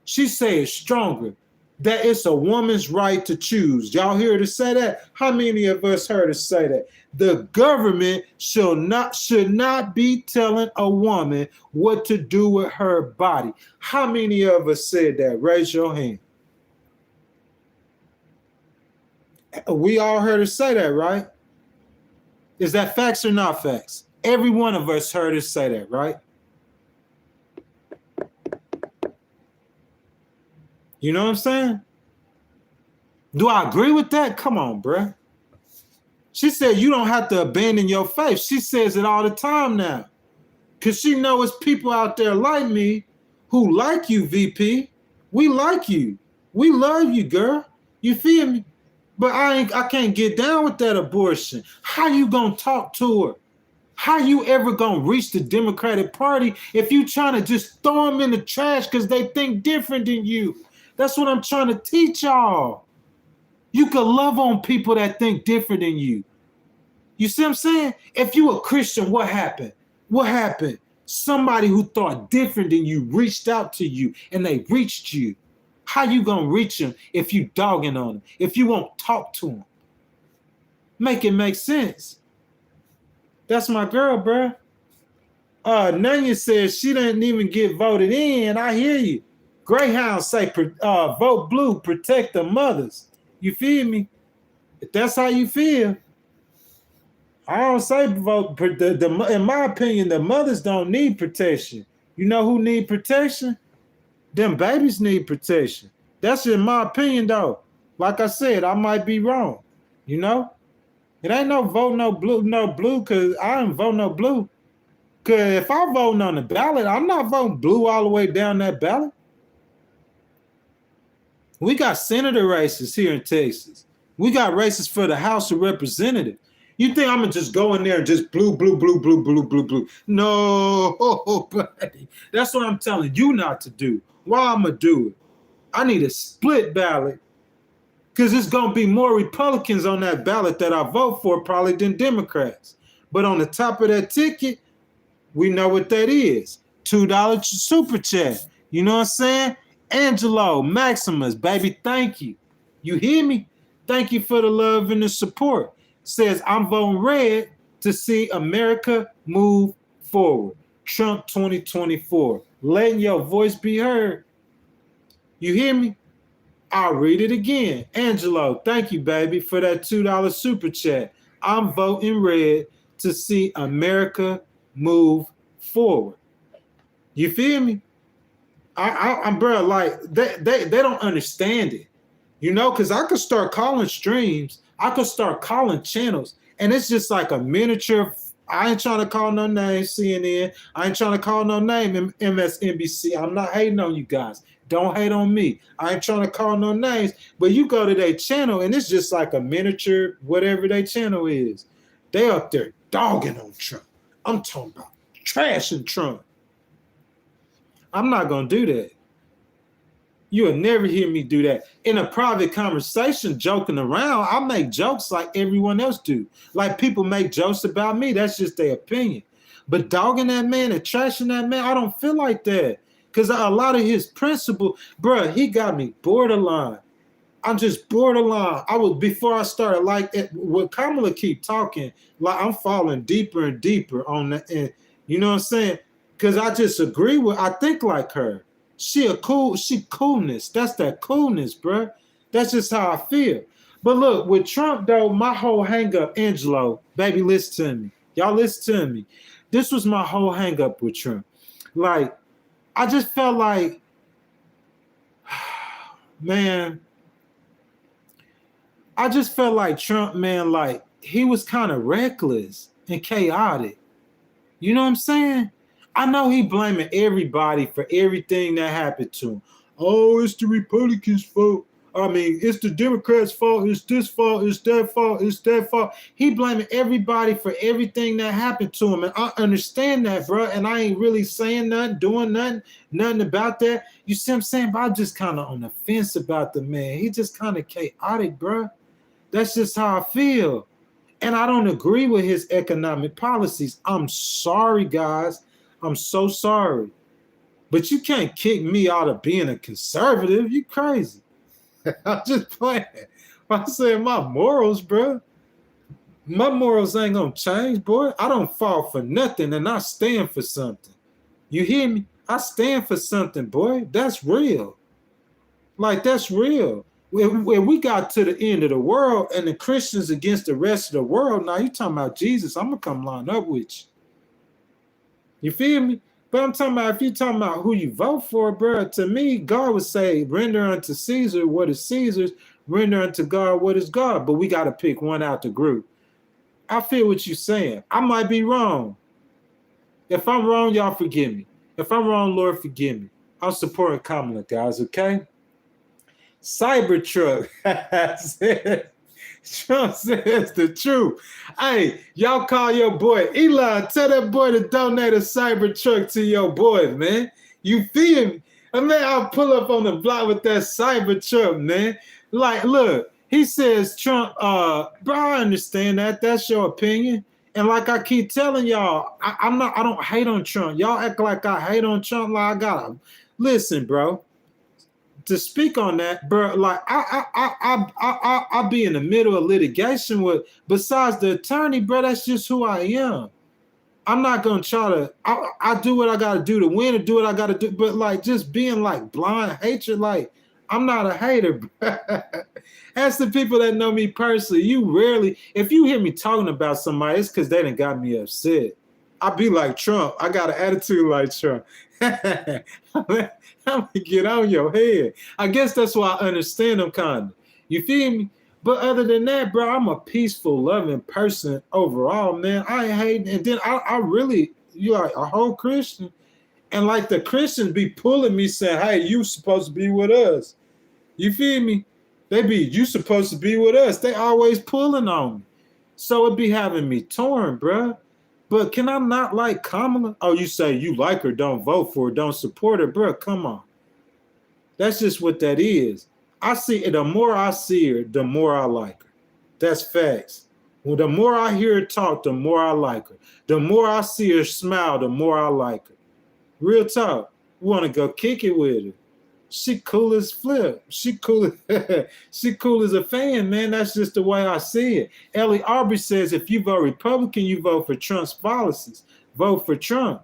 She say it's stronger. That it's a woman's right to choose. Y'all hear her say that? How many of us heard her say that? The government should not be telling a woman what to do with her body. How many of us said that? Raise your hand. We all heard her say that, right? Is that facts or not facts? Every one of us heard her say that, right? You know what I'm saying? Do I agree with that? Come on, bruh. She said you don't have to abandon your faith. She says it all the time now. Because she knows it's people out there like me who like you, VP. We like you. We love you, girl. You feel me? But I can't get down with that abortion. How you gonna talk to her? How you ever gonna reach the Democratic Party if you trying to just throw them in the trash because they think different than you? That's what I'm trying to teach y'all. You can love on people that think different than you. You see what I'm saying? If you a Christian, what happened? What happened? Somebody who thought different than you reached out to you and they reached you. How you gonna reach them if you dogging on them? If you won't talk to them? Make it make sense. That's my girl, bruh. Nanya says she didn't even get voted in. I hear you. Greyhound say vote blue, protect the mothers. You feel me? If that's how you feel, I don't say vote. In my opinion, the mothers don't need protection. You know who need protection? Them babies need protection. That's in my opinion, though. Like I said, I might be wrong. You know? It ain't no vote no blue, because I ain't vote no blue. Because if I vote on the ballot, I'm not voting blue all the way down that ballot. We got senator races here in Texas. We got races for the House of Representatives. You think I'm going to just go in there and just blue? No, buddy. That's what I'm telling you not to do. Why I'm going to do it? I need a split ballot because there's going to be more Republicans on that ballot that I vote for probably than Democrats. But on the top of that ticket, we know what that is. $2 super chat. You know what I'm saying? Angelo, Maximus, baby, thank you. You hear me? Thank you for the love and the support. Says, I'm voting red to see America move forward. Trump 2024. Letting your voice be heard. You hear me? I'll read it again. Angelo, thank you, baby, for that $2 super chat. I'm voting red to see America move forward. You feel me? I'm bro, like they don't understand it, you know, because I could start calling streams, I could start calling channels, and it's just like a miniature. I ain't trying to call no name CNN. I ain't trying to call no name MSNBC. I'm not hating on you guys. Don't hate on me. I ain't trying to call no names, but you go to their channel and it's just like a miniature, whatever their channel is. They up there dogging on Trump. I'm talking about trashing Trump. I'm not going to do that. You'll never hear me do that. In a private conversation, joking around, I make jokes like everyone else do. Like people make jokes about me. That's just their opinion. But dogging that man and trashing that man, I don't feel like that. Because a lot of his principle, bro, he got me borderline. I'm just borderline. Before I started, like, when Kamala keep talking, like I'm falling deeper and deeper on that. And you know what I'm saying? Because I just agree with, I think like her. She coolness. That's that coolness, bro. That's just how I feel. But look, with Trump, though, my whole hang up, Angelo, baby, listen to me. Y'all listen to me. This was my whole hang up with Trump. Like, I just felt like, man, I just felt like Trump, man, like he was kind of reckless and chaotic. You know what I'm saying? I know he blaming everybody for everything that happened to him. Oh, it's the Republicans' fault. I mean, it's the Democrats' fault. It's this fault. It's that fault. It's that fault. He blaming everybody for everything that happened to him. And I understand that, bro. And I ain't really saying nothing, doing nothing about that. You see what I'm saying? But I'm just kind of on the fence about the man. He just kind of chaotic, bro. That's just how I feel. And I don't agree with his economic policies. I'm sorry, guys. I'm so sorry. But you can't kick me out of being a conservative. You crazy. I'm just playing. I'm saying my morals, bro. My morals ain't gonna change, boy. I don't fall for nothing and I stand for something. You hear me? I stand for something, boy. That's real. Like, that's real. When we got to the end of the world and the Christians against the rest of the world, now you talking about Jesus, I'm going to come line up with you. You feel me? But I'm talking about, if you talking about who you vote for, bro, to me, God would say, render unto Caesar what is Caesar's, render unto God what is God. But we got to pick one out the group. I feel what you're saying. I might be wrong. If I'm wrong, y'all forgive me. If I'm wrong, Lord, forgive me. I'm supporting Kamala, guys, okay? Cybertruck. Trump says the truth. Hey, y'all call your boy Elon. Tell that boy to donate a Cybertruck to your boy, man. You feel me? I mean, I'll pull up on the block with that Cybertruck, man. Like, look, he says Trump, bro, I understand that. That's your opinion. And like I keep telling y'all, I don't hate on Trump. Y'all act like I hate on Trump. Like I gotta listen, bro. To speak on that, bro, like I be in the middle of litigation with, besides the attorney, bro, that's just who I am. I'm not gonna try to, I do what I gotta do to win or do what I gotta do, but like just being like blind hatred, like I'm not a hater, bro. As the people that know me personally, you rarely, if you hear me talking about somebody, it's because they done got me upset. I be like Trump. I got an attitude like Trump. I'm gonna get on your head. I guess that's why I understand them kind of. You feel me? But other than that, bro, I'm a peaceful, loving person overall, man. I ain't hating. And then I really, you like a whole Christian. And like the Christians be pulling me saying, hey, you supposed to be with us. You feel me? They be, you supposed to be with us. They always pulling on me. So it be having me torn, bro. But can I not like Kamala? Oh, you say you like her, don't vote for her, don't support her, bro. Come on. That's just what that is. I see, the more I see her, the more I like her. That's facts. Well, the more I hear her talk, the more I like her. The more I see her smile, the more I like her. Real talk. We want to go kick it with her. She cool as flip. She cool as a fan, man. That's just the way I see it. Ellie Aubrey says, if you vote Republican, you vote for Trump's policies. Vote for Trump.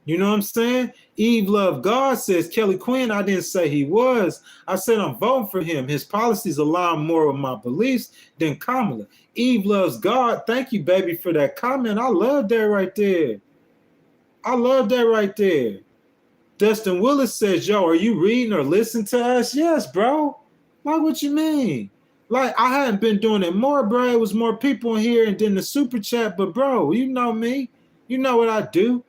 You know what I'm saying? Eve Love God says, Kelly Quinn, I didn't say he was. I said I'm voting for him. His policies align more with my beliefs than Kamala. Eve Loves God. Thank you, baby, for that comment. I love that right there. I love that right there. Dustin Willis says, yo, are you reading or listening to us? Yes, bro. Like, what you mean? Like, I hadn't been doing it more, bro. It was more people in here and then the super chat. But, bro, you know me. You know what I do.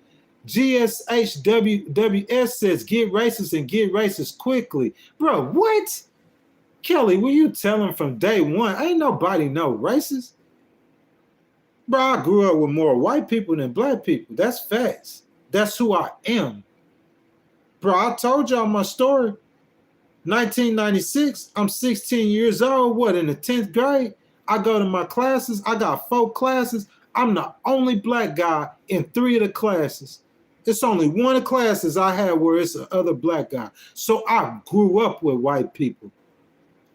GSHWWS says, get racist and get racist quickly. Bro, what? Kelly, will you tell him from day one? Ain't nobody no racist. Bro, I grew up with more white people than black people. That's facts. That's who I am. Bro, I told y'all my story. 1996, I'm 16 years old. What, in the 10th grade? I go to my classes. I got 4 classes. I'm the only black guy in 3 of the classes. It's only one of the classes I had where it's another black guy. So I grew up with white people.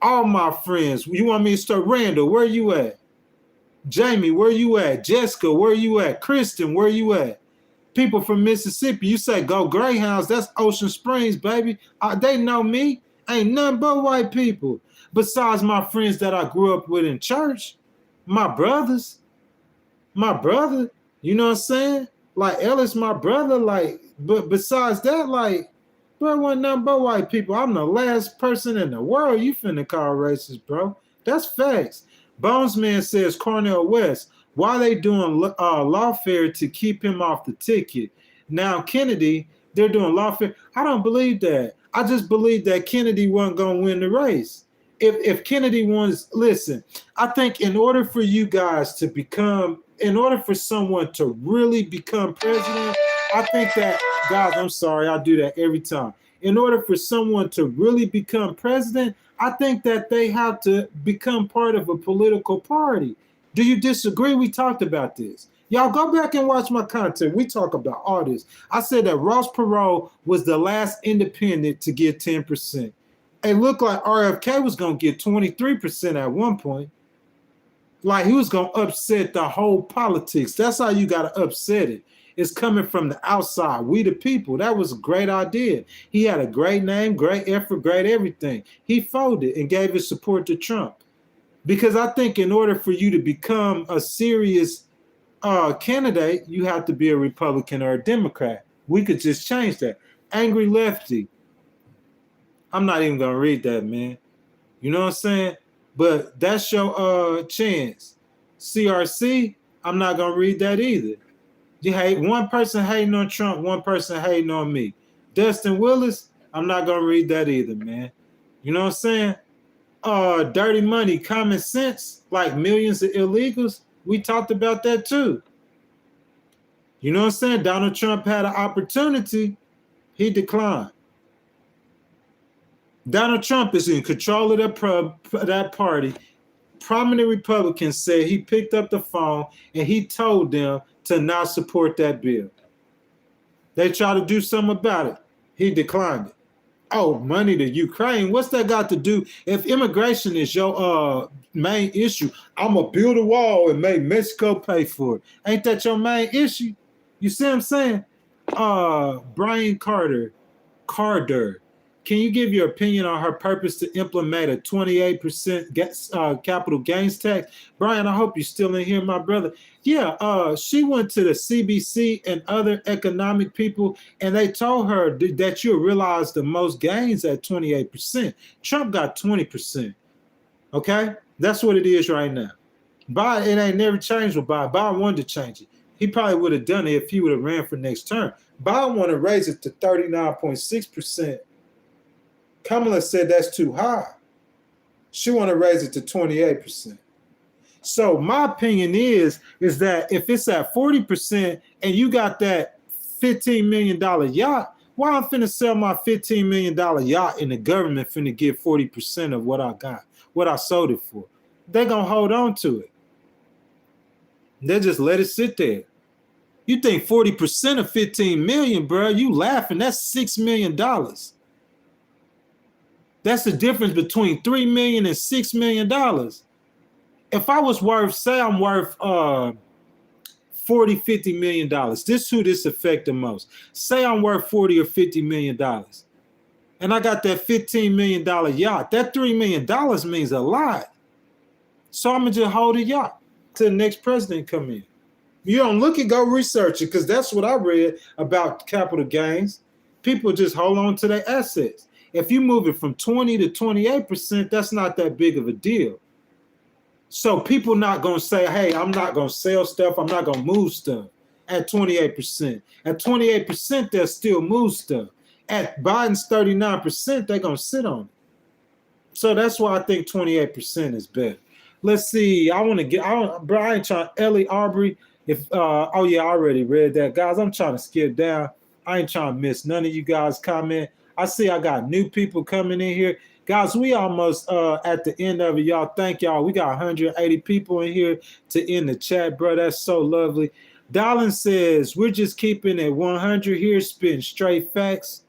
All my friends. You want me to start? Randall, where you at? Jamie, where you at? Jessica, where you at? Kristen, where you at? People from Mississippi, you say go Greyhounds, that's Ocean Springs, baby. They know me. Ain't nothing but white people. Besides my friends that I grew up with in church, my brothers, you know what I'm saying? Like Ellis, my brother, like, but besides that, like, bro, wasn't nothing but white people. I'm the last person in the world you finna call racist, bro. That's facts. Bonesman says Cornel West, why they doing lawfare to keep him off the ticket? Now Kennedy, they're doing lawfare. I don't believe that. I just believe that Kennedy wasn't going to win the race. If Kennedy wants, listen, I think in order for you guys to become, in order for someone to really become president, I think that, guys, I'm sorry, I do that every time. In order for someone to really become president, I think that they have to become part of a political party. Do you disagree? We talked about this. Y'all go back and watch my content. We talk about all this. I said that Ross Perot was the last independent to get 10%. It looked like RFK was going to get 23% at one point. Like he was going to upset the whole politics. That's how you got to upset it. It's coming from the outside. We the people. That was a great idea. He had a great name, great effort, great everything. He folded and gave his support to Trump. Because I think in order for you to become a serious candidate, you have to be a Republican or a Democrat. We could just change that. Angry Lefty. I'm not even going to read that, man. You know what I'm saying? But that's your chance. CRC, I'm not going to read that either. You hate one person hating on Trump, one person hating on me. Dustin Willis, I'm not going to read that either, man. You know what I'm saying? Dirty money, common sense, like millions of illegals. We talked about that too. You know what I'm saying? Donald Trump had an opportunity. He declined. Donald Trump is in control of that party. Prominent Republicans said he picked up the phone and he told them to not support that bill. They tried to do something about it. He declined it. Oh, money to Ukraine. What's that got to do? If immigration is your main issue, I'm going to build a wall and make Mexico pay for it. Ain't that your main issue? You see what I'm saying? Brian Carter, can you give your opinion on her purpose to implement a 28% capital gains tax? Brian, I hope you're still in here, my brother. Yeah, she went to the CBC and other economic people, and they told her that you'll realize the most gains at 28%. Trump got 20%. Okay? That's what it is right now. Biden, it ain't never changed with Biden. Biden wanted to change it. He probably would have done it if he would have ran for next term. Biden want to raise it to 39.6%. Kamala said that's too high. She want to raise it to 28%. So my opinion is that if it's at 40% and you got that $15 million yacht, why I'm finna sell my $15 million yacht and the government finna get 40% of what I got, what I sold it for? They gonna hold on to it. They just let it sit there. You think 40% of 15 million, bro, you laughing, that's $6 million. That's the difference between $3 million and $6 million. If I was worth, say I'm worth $40, $50 million, this is who this affect the most. Say I'm worth $40 or $50 million, and I got that $15 million yacht. That $3 million means a lot. So I'm going to just hold a yacht till the next president come in. You don't look it, go research it, because that's what I read about capital gains. People just hold on to their assets. If you move it from 20 to 28%, that's not that big of a deal. So people not going to say, hey, I'm not going to sell stuff. I'm not going to move stuff at 28%. At 28%, they'll still move stuff. At Biden's 39%, they're going to sit on it. So that's why I think 28% is better. Let's see. I ain't trying, Ellie Aubrey. Oh yeah, I already read that. Guys, I'm trying to skip down. I ain't trying to miss none of you guys' comment. I see I got new people coming in here. Guys, we almost at the end of it, y'all. Thank y'all. We got 180 people in here to end the chat, bro. That's so lovely. Dallin says, we're just keeping it 100 here, spitting straight facts.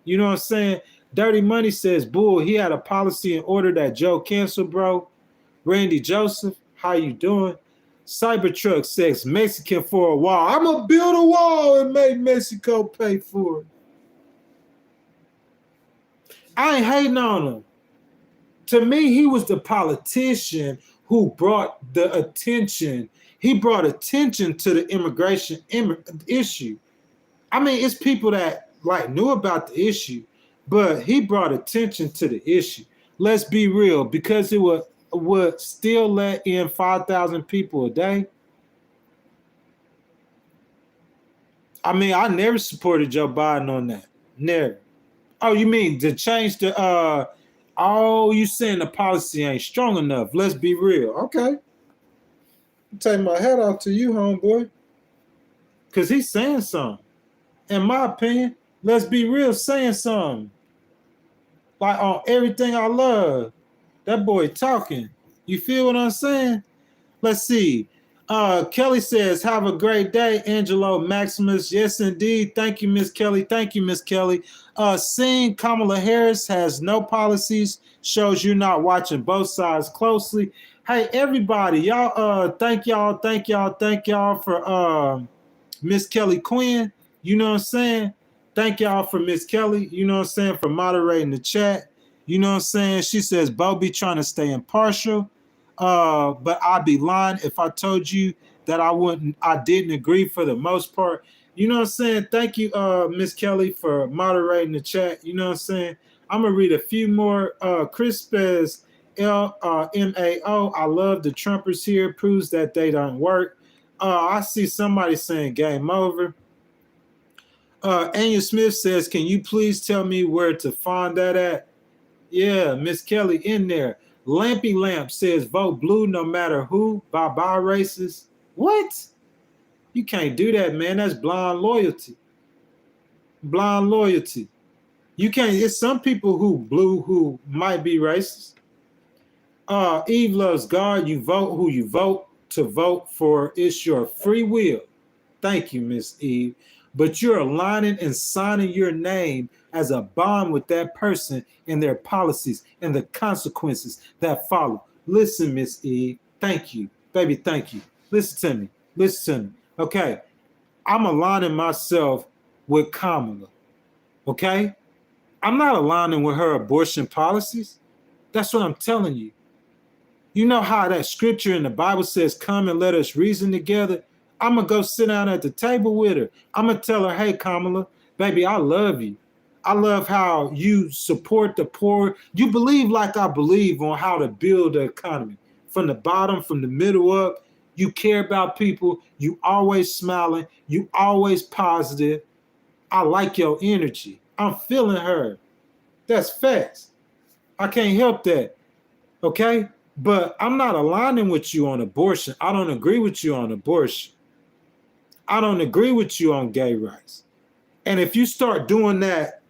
You know what I'm saying? Dirty Money says, bull, he had a policy in order that Joe canceled, bro. Randy Joseph, how you doing? Cybertruck says, Mexican for a wall. I'm going to build a wall and make Mexico pay for it. I ain't hating on him. To me, he was the politician who brought the attention. He brought attention to the immigration issue. I mean, it's people that like knew about the issue, but he brought attention to the issue. Let's be real, because it would still let in 5,000 people a day. I mean, I never supported Joe Biden on that. Never. Oh, you mean to change the oh, you saying the policy ain't strong enough. Let's be real. Okay. Take my hat off to you, homeboy. Cause he's saying something. In my opinion, let's be real, saying something. Like on everything I love. That boy talking. You feel what I'm saying? Let's see. Kelly says, have a great day, Angelo Maximus. Yes, indeed. Thank you, Miss Kelly. Thank you, Miss Kelly. Seeing Kamala Harris has no policies shows you're not watching both sides closely. Hey, everybody, y'all, thank y'all for Miss Kelly Quinn. You know what I'm saying? Thank y'all for Miss Kelly, you know what I'm saying, for moderating the chat. You know what I'm saying? She says, Bo be trying to stay impartial. But I'd be lying if I told you that I didn't agree for the most part. You know what I'm saying? Thank you, Miss Kelly, for moderating the chat. You know what I'm saying? I'm gonna read a few more. Chris says, MAO, I love the Trumpers here, proves that they don't work. I see somebody saying game over. Anya Smith says, can you please tell me where to find that at? Yeah, Miss Kelly in there. Lampy Lamp says, vote blue no matter who. Bye-bye racist. What? You can't do that, man. That's blind loyalty. Blind loyalty. You can't. It's some people who blue who might be racist. Eve loves God. You vote who you vote to vote for. It's your free will. Thank you, Miss Eve. But you're aligning and signing your name as a bond with that person and their policies and the consequences that follow. Listen, Miss Eve, thank you. Baby, thank you. Listen to me. Listen to me. Okay. I'm aligning myself with Kamala. Okay? I'm not aligning with her abortion policies. That's what I'm telling you. You know how that scripture in the Bible says, come and let us reason together? I'm going to go sit down at the table with her. I'm going to tell her, hey, Kamala, baby, I love you. I love how you support the poor. You believe like I believe on how to build the economy. From the bottom, from the middle up, you care about people. You always smiling. You always positive. I like your energy. I'm feeling her. That's facts. I can't help that. Okay? But I'm not aligning with you on abortion. I don't agree with you on abortion. I don't agree with you on gay rights. And if you start doing that,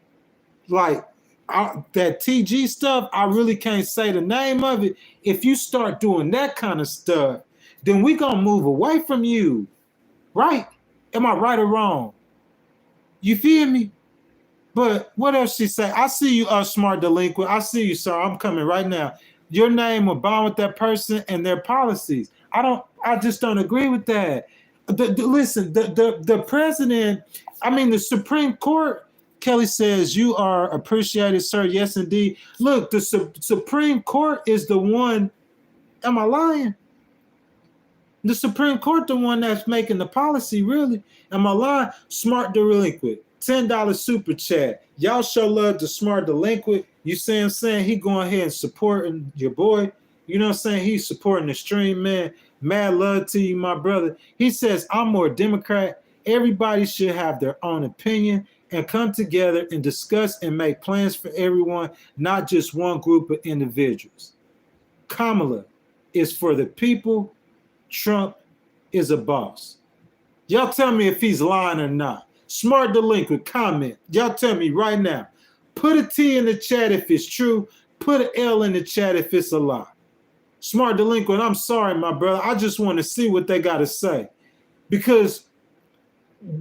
like that TG stuff, I really can't say the name of it. If you start doing that kind of stuff, then we gonna move away from you, right? Am I right or wrong? You feel me? But what else she say? I see you, smart delinquent. I see you, sir. I'm coming right now. Your name will bond with that person and their policies. I just don't agree with that. Listen, the president, I mean, the Supreme Court, Kelly says, you are appreciated, sir. Yes, indeed. Look, the Supreme Court is the one, am I lying? The Supreme Court, the one that's making the policy, really. Am I lying? Smart delinquent. $10 super chat. Y'all show love to smart delinquent. You see what I'm saying? He going ahead and supporting your boy. You know what I'm saying? He's supporting the stream, man. Mad love to you, my brother. He says, I'm more Democrat. Everybody should have their own opinion and come together and discuss and make plans for everyone, not just one group of individuals. Kamala is for the people. Trump is a boss. Y'all tell me if he's lying or not. Smart delinquent, comment. Y'all tell me right now. Put a T in the chat if it's true. Put an L in the chat if it's a lie. Smart delinquent, I'm sorry, my brother. I just want to see what they got to say. Because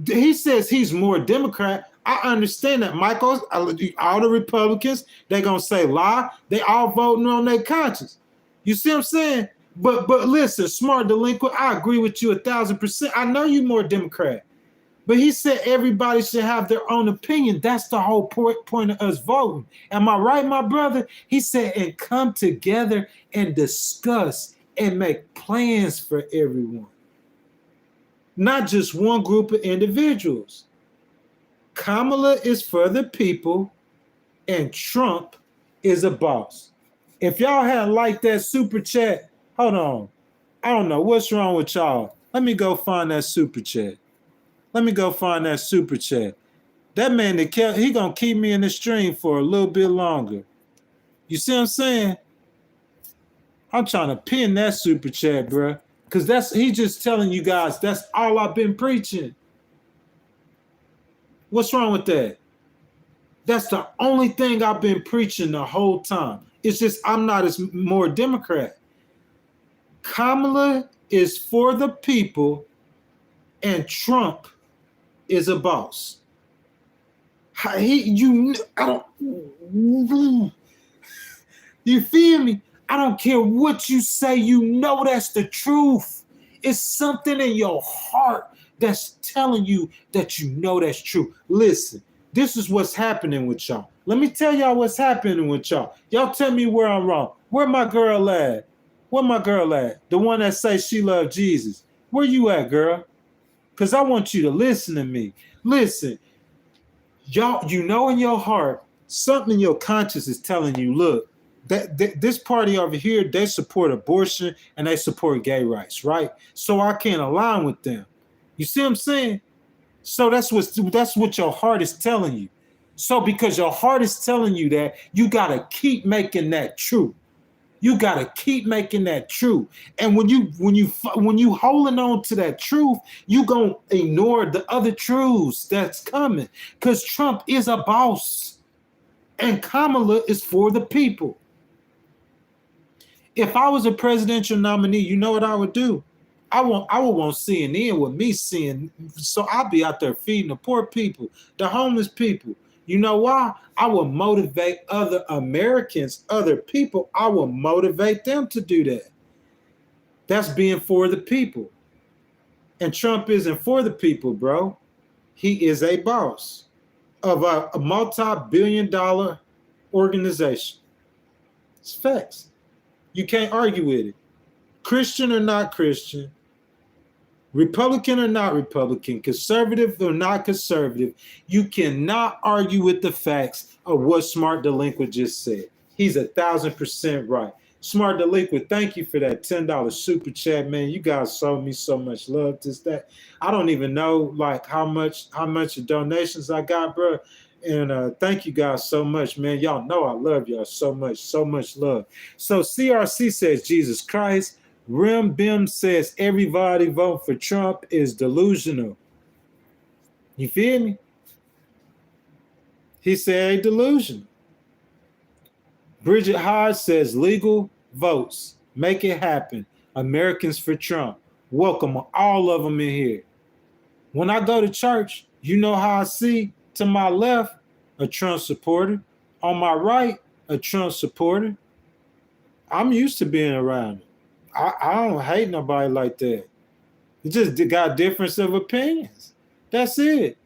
he says he's more Democrat. I understand that, Michael. All the Republicans, they're going to say lie. They all voting on their conscience. You see what I'm saying? But listen, smart delinquent, I agree with you 1,000%. I know you're more Democrat. But he said everybody should have their own opinion. That's the whole point of us voting. Am I right, my brother? He said, and come together and discuss and make plans for everyone. Not just one group of individuals. Kamala is for the people and Trump is a boss. If y'all hadn't liked that super chat, hold on. I don't know what's wrong with y'all. Let me go find that super chat. Let me go find that super chat. That man he gonna keep me in the stream for a little bit longer. You see what I'm saying? I'm trying to pin that super chat, bro. Because he's just telling you guys that's all I've been preaching. What's wrong with that? That's the only thing I've been preaching the whole time. It's just I'm not as more Democrat. Kamala is for the people and Trump is a boss. You feel me? I don't care what you say, you know that's the truth. It's something in your heart that's telling you that you know that's true. Listen, this is what's happening with y'all. Let me tell y'all what's happening with y'all. Y'all tell me where I'm wrong. Where my girl at? Where my girl at? The one that says she loved Jesus. Where you at, girl? Because I want you to listen to me. Listen, y'all, you know in your heart, something in your conscience is telling you, look, this party over here, they support abortion and they support gay rights, right? So I can't align with them. You see what I'm saying? So that's what your heart is telling you. So because your heart is telling you that, you got to keep making that true. You got to keep making that true. And when you holding on to that truth, you going to ignore the other truths that's coming, because Trump is a boss and Kamala is for the people. If I was a presidential nominee, you know what I would do? I would want CNN with me seeing, so I'll be out there feeding the poor people, the homeless people. You know why? I will motivate other Americans, other people. I will motivate them to do that. That's being for the people. And Trump isn't for the people, bro. He is a boss of a multi-billion-dollar organization. It's facts. You can't argue with it. Christian or not Christian, Republican or not Republican, conservative or not conservative, you cannot argue with the facts of what Smart Delinquent just said. He's 1,000% right. Smart Delinquent, thank you for that $10 super chat, man. You guys showed me so much love. That I don't even know like how much donations I got, bro. And thank you guys so much, man. Y'all know I love y'all so much love. So CRC says Jesus Christ. Rim Bim says everybody vote for Trump is delusional. You feel me? He said delusional. Bridget Hodge says legal votes. Make it happen. Americans for Trump. Welcome all of them in here. When I go to church, you know how I see to my left, a Trump supporter. On my right, a Trump supporter. I'm used to being around it. I don't hate nobody like that. It just got difference of opinions. That's it.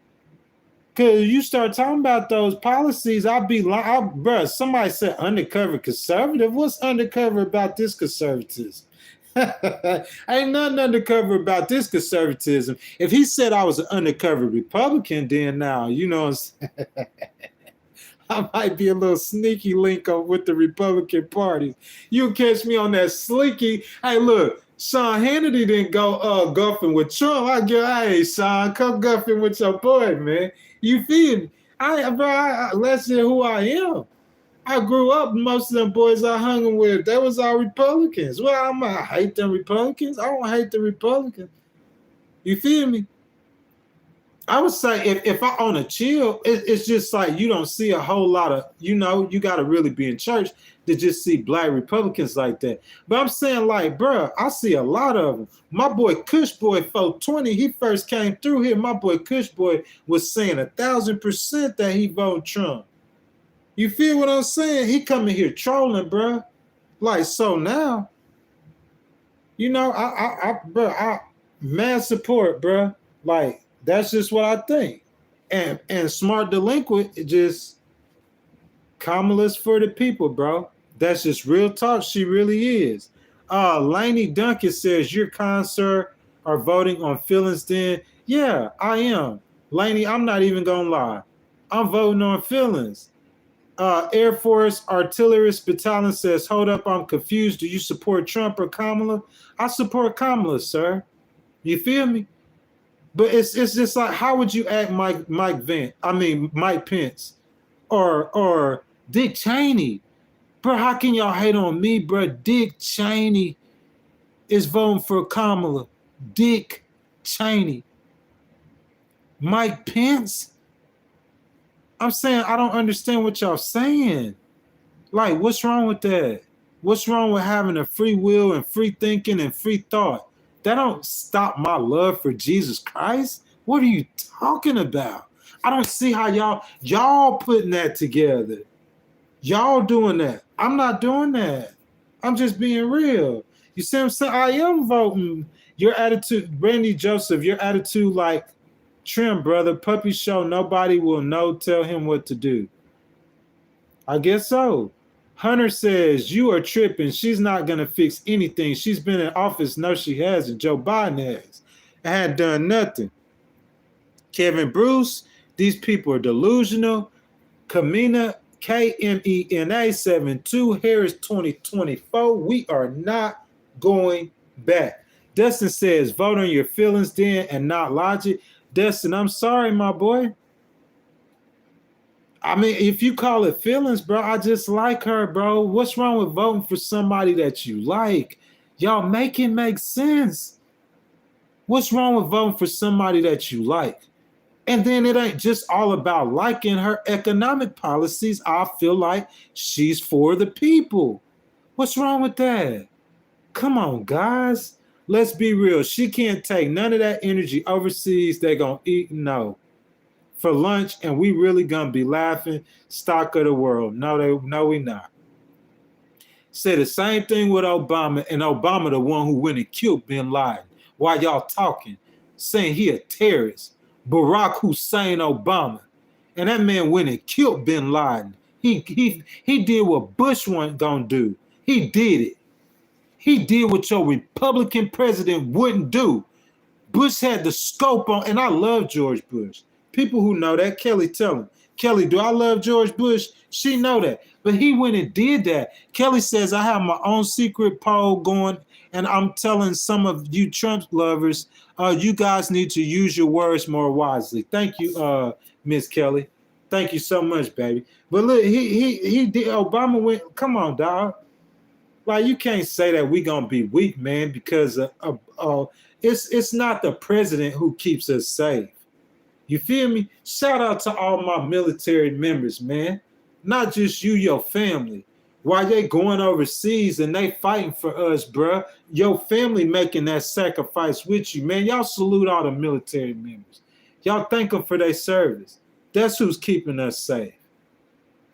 Because you start talking about those policies, I'll be like, bro, somebody said undercover conservative. What's undercover about this conservatism? Ain't nothing undercover about this conservatism. If he said I was an undercover Republican, then now, you know what I'm saying? I might be a little sneaky link up with the Republican Party. You'll catch me on that slinky. Hey, look, Sean Hannity didn't go guffing with Trump. I go, hey, Sean, come guffing with your boy, man. You feel me? Let's see who I am. I grew up, most of them boys I hung with, they was all Republicans. Well, I hate them Republicans. I don't hate the Republicans. You feel me? I would say if I on a chill, it's just like you don't see a whole lot of, you got to really be in church to just see black Republicans like that. But I'm saying like, bro, I see a lot of them. My boy Kush Boy 420, he first came through here. My boy Kush Boy was saying 1,000% that he voted Trump. You feel what I'm saying? He coming here trolling, bro. Like, so now, I mad support, bro. Like, that's just what I think. And Smart Delinquent, just Kamala's for the people, bro. That's just real talk. She really is. Lainey Duncan says, your concert are voting on feelings then? Yeah, I am. Lainey, I'm not even gonna lie. I'm voting on feelings. Air Force Artillerist Battalion says, hold up, I'm confused. Do you support Trump or Kamala? I support Kamala, sir. You feel me? But it's just like, how would you act Mike Pence or Dick Cheney? Bro, how can y'all hate on me, bro? Dick Cheney is voting for Kamala. Dick Cheney. Mike Pence? I'm saying I don't understand what y'all saying. Like, what's wrong with that? What's wrong with having a free will and free thinking and free thought? That don't stop my love for Jesus Christ. What are you talking about? I don't see how y'all putting that together. Y'all doing that. I'm not doing that. I'm just being real. You see what I'm saying? I am voting. Your attitude, Randy Joseph, your attitude like trim, brother. Puppy show, nobody will know, tell him what to do. I guess so. Hunter says, you are tripping. She's not going to fix anything. She's been in office. No, she hasn't. Joe Biden has. I had done nothing. Kevin Bruce, these people are delusional. Kamina, KMENA 72, Harris 2024. We are not going back. Dustin says, vote on your feelings then and not logic. Dustin, I'm sorry, my boy. I mean, if you call it feelings, bro, I just like her, bro. What's wrong with voting for somebody that you like? Y'all make it make sense. What's wrong with voting for somebody that you like? And then it ain't just all about liking her economic policies. I feel like she's for the people. What's wrong with that? Come on, guys. Let's be real. She can't take none of that energy overseas. They're going to eat. No. For lunch, and we really gonna be laughing stock of the world. No, we not. Say the same thing with Obama, and Obama the one who went and killed bin Laden while y'all talking, saying he a terrorist. Barack Hussein Obama, and that man went and killed bin Laden. He did what Bush wasn't gonna do. He did it. He did what your Republican president wouldn't do. Bush had the scope on, and I love George Bush. People who know that, Kelly tell him. Kelly, do I love George Bush? She know that. But he went and did that. Kelly says, I have my own secret poll going, and I'm telling some of you Trump lovers, you guys need to use your words more wisely. Thank you, Miss Kelly. Thank you so much, baby. But look, he did. Obama went, come on, dog. Like, you can't say that we gonna be weak, man, because it's not the president who keeps us safe. You feel me? Shout out to all my military members, man. Not just you, your family. While they going overseas and they fighting for us, bruh, your family making that sacrifice with you, man. Y'all salute all the military members. Y'all thank them for their service. That's who's keeping us safe.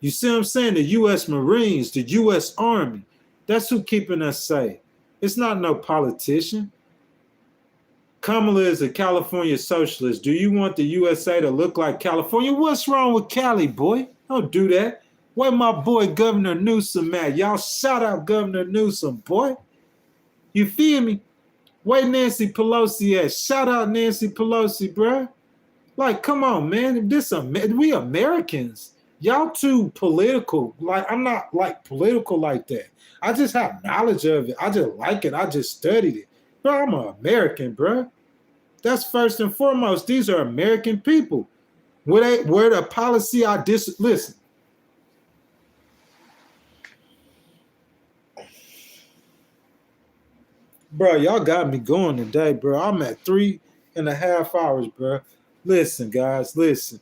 You see what I'm saying? The U.S. Marines, the U.S. Army. That's who keeping us safe. It's not no politician. Kamala is a California socialist. Do you want the USA to look like California? What's wrong with Cali, boy? Don't do that. Where my boy Governor Newsom at? Y'all shout out Governor Newsom, boy. You feel me? Where Nancy Pelosi at? Shout out Nancy Pelosi, bruh. Like, come on, man. We Americans. Y'all too political. Like, I'm not like political like that. I just have knowledge of it. I just like it. I just studied it. Bro, I'm an American, bro. That's first and foremost. These are American people. Where the policy listen. Bro, y'all got me going today, bro. I'm at 3.5 hours, bro. Listen, guys, listen.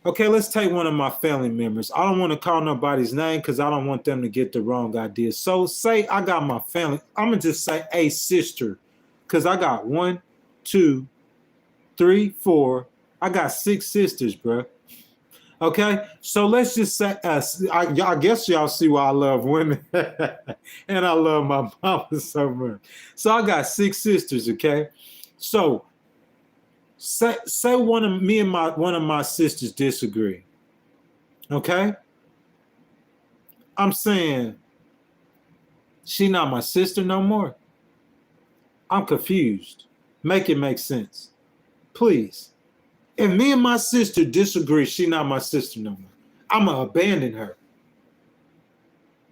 Okay, let's take one of my family members. I don't want to call nobody's name because I don't want them to get the wrong idea. So say I got my family. I'm going to just say a sister because I got 1, 2, 3, 4. I got 6 sisters, bro. Okay, so let's just say, I guess y'all see why I love women and I love my mama so much. So I got 6 sisters, okay? So say one of my sisters disagree, okay? I'm saying she not my sister no more. I'm confused. Make it make sense, please. If me and my sister disagree, she not my sister no more. I'm going to abandon her.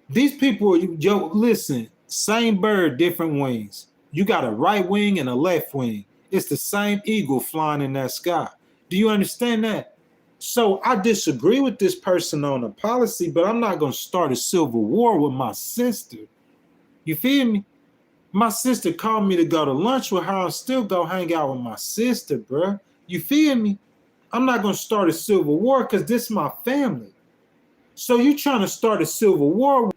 These people, listen, same bird, different wings. You got a right wing and a left wing. It's the same eagle flying in that sky. Do you understand that? So I disagree with this person on a policy, but I'm not going to start a civil war with my sister. You feel me? My sister called me to go to lunch with her. I'll still go hang out with my sister, bruh. You feel me? I'm not going to start a civil war because this is my family. So you trying to start a civil war.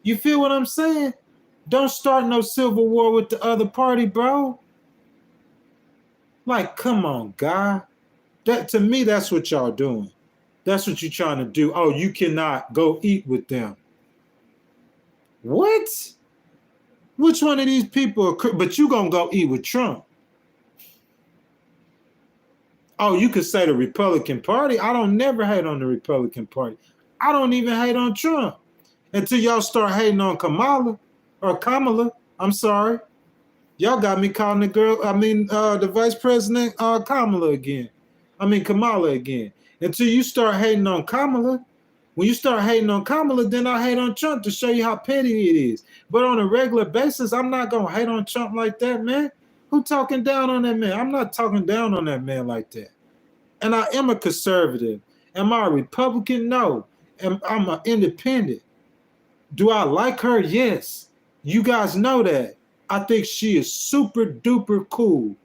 You feel what I'm saying? Don't start no civil war with the other party, bro. Like, come on, guy. That to me, that's what y'all doing. That's what you're trying to do. Oh, you cannot go eat with them. What? Which one of these people are, but you gonna go eat with Trump? Oh, you could say the Republican Party. I don't never hate on the Republican Party. I don't even hate on Trump until y'all start hating on Kamala. I'm sorry. Y'all got me calling the vice president Kamala again. Until you start hating on Kamala. When you start hating on Kamala, then I hate on Trump to show you how petty it is. But on a regular basis, I'm not going to hate on Trump like that, man. Who talking down on that man? I'm not talking down on that man like that. And I am a conservative. Am I a Republican? No. I'm an independent. Do I like her? Yes. You guys know that. I think she is super duper cool.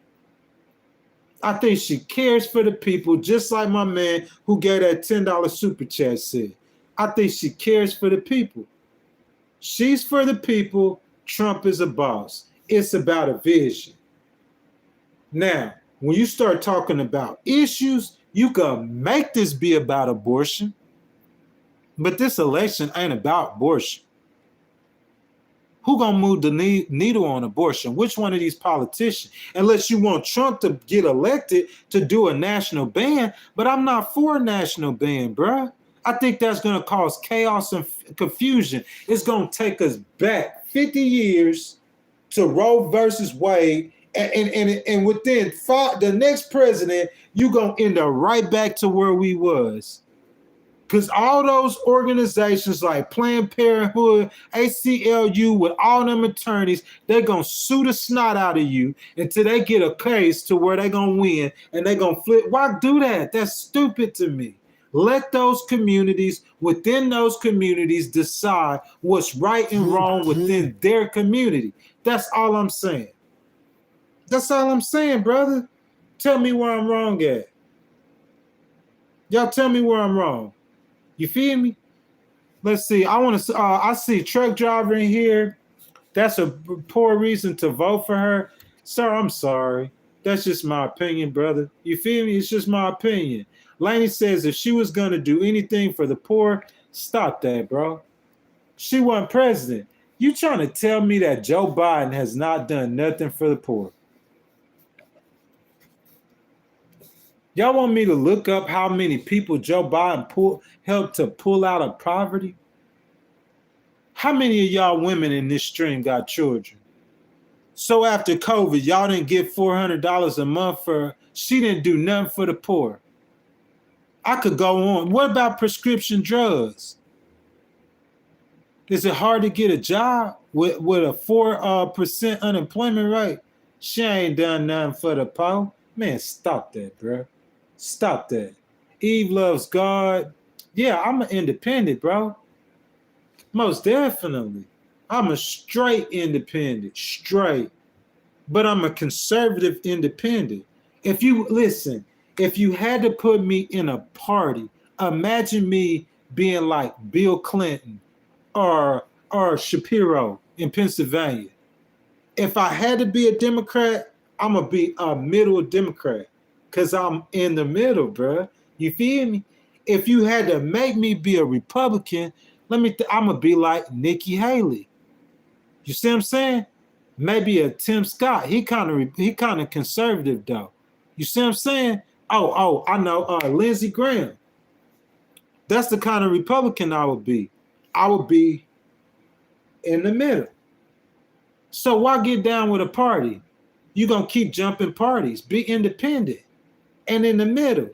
I think she cares for the people, just like my man who gave that $10 super chat said. I think she cares for the people. She's for the people. Trump is a boss. It's about a vision. Now, when you start talking about issues, you can make this be about abortion. But this election ain't about abortion. Who gonna move the needle on abortion? Which one of these politicians? Unless you want Trump to get elected to do a national ban, but I'm not for a national ban, bruh. I think that's gonna cause chaos and confusion. It's gonna take us back 50 years to Roe versus Wade, and within the next president, you gonna end up right back to where we was. Because all those organizations like Planned Parenthood, ACLU, with all them attorneys, they're going to sue the snot out of you until they get a case to where they're going to win and they're going to flip. Why do that? That's stupid to me. Let those communities, within those communities, decide what's right and wrong within their community. That's all I'm saying. That's all I'm saying, brother. Tell me where I'm wrong at. Y'all tell me where I'm wrong. You feel me? Let's see. I see truck driver in here. That's a poor reason to vote for her. Sir, I'm sorry. That's just my opinion, brother. You feel me? It's just my opinion. Laney says if she was going to do anything for the poor, stop that, bro. She wasn't president. You trying to tell me that Joe Biden has not done nothing for the poor? Y'all want me to look up how many people Joe Biden helped to pull out of poverty? How many of y'all women in this stream got children? So after COVID, y'all didn't get $400 a month she didn't do nothing for the poor. I could go on. What about prescription drugs? Is it hard to get a job with a 4% unemployment rate? She ain't done nothing for the poor. Man, stop that, bro. Stop that. Eve loves God. Yeah, I'm an independent, bro. Most definitely. I'm a straight independent. Straight. But I'm a conservative independent. If you had to put me in a party, imagine me being like Bill Clinton or Shapiro in Pennsylvania. If I had to be a Democrat, I'm going to be a middle Democrat. Because I'm in the middle, bro. You feel me? If you had to make me be a Republican, I'm going to be like Nikki Haley. You see what I'm saying? Maybe a Tim Scott. He kind of conservative, though. You see what I'm saying? Oh, I know. Lindsey Graham. That's the kind of Republican I would be. I would be in the middle. So why get down with a party? You're going to keep jumping parties. Be independent. And in the middle.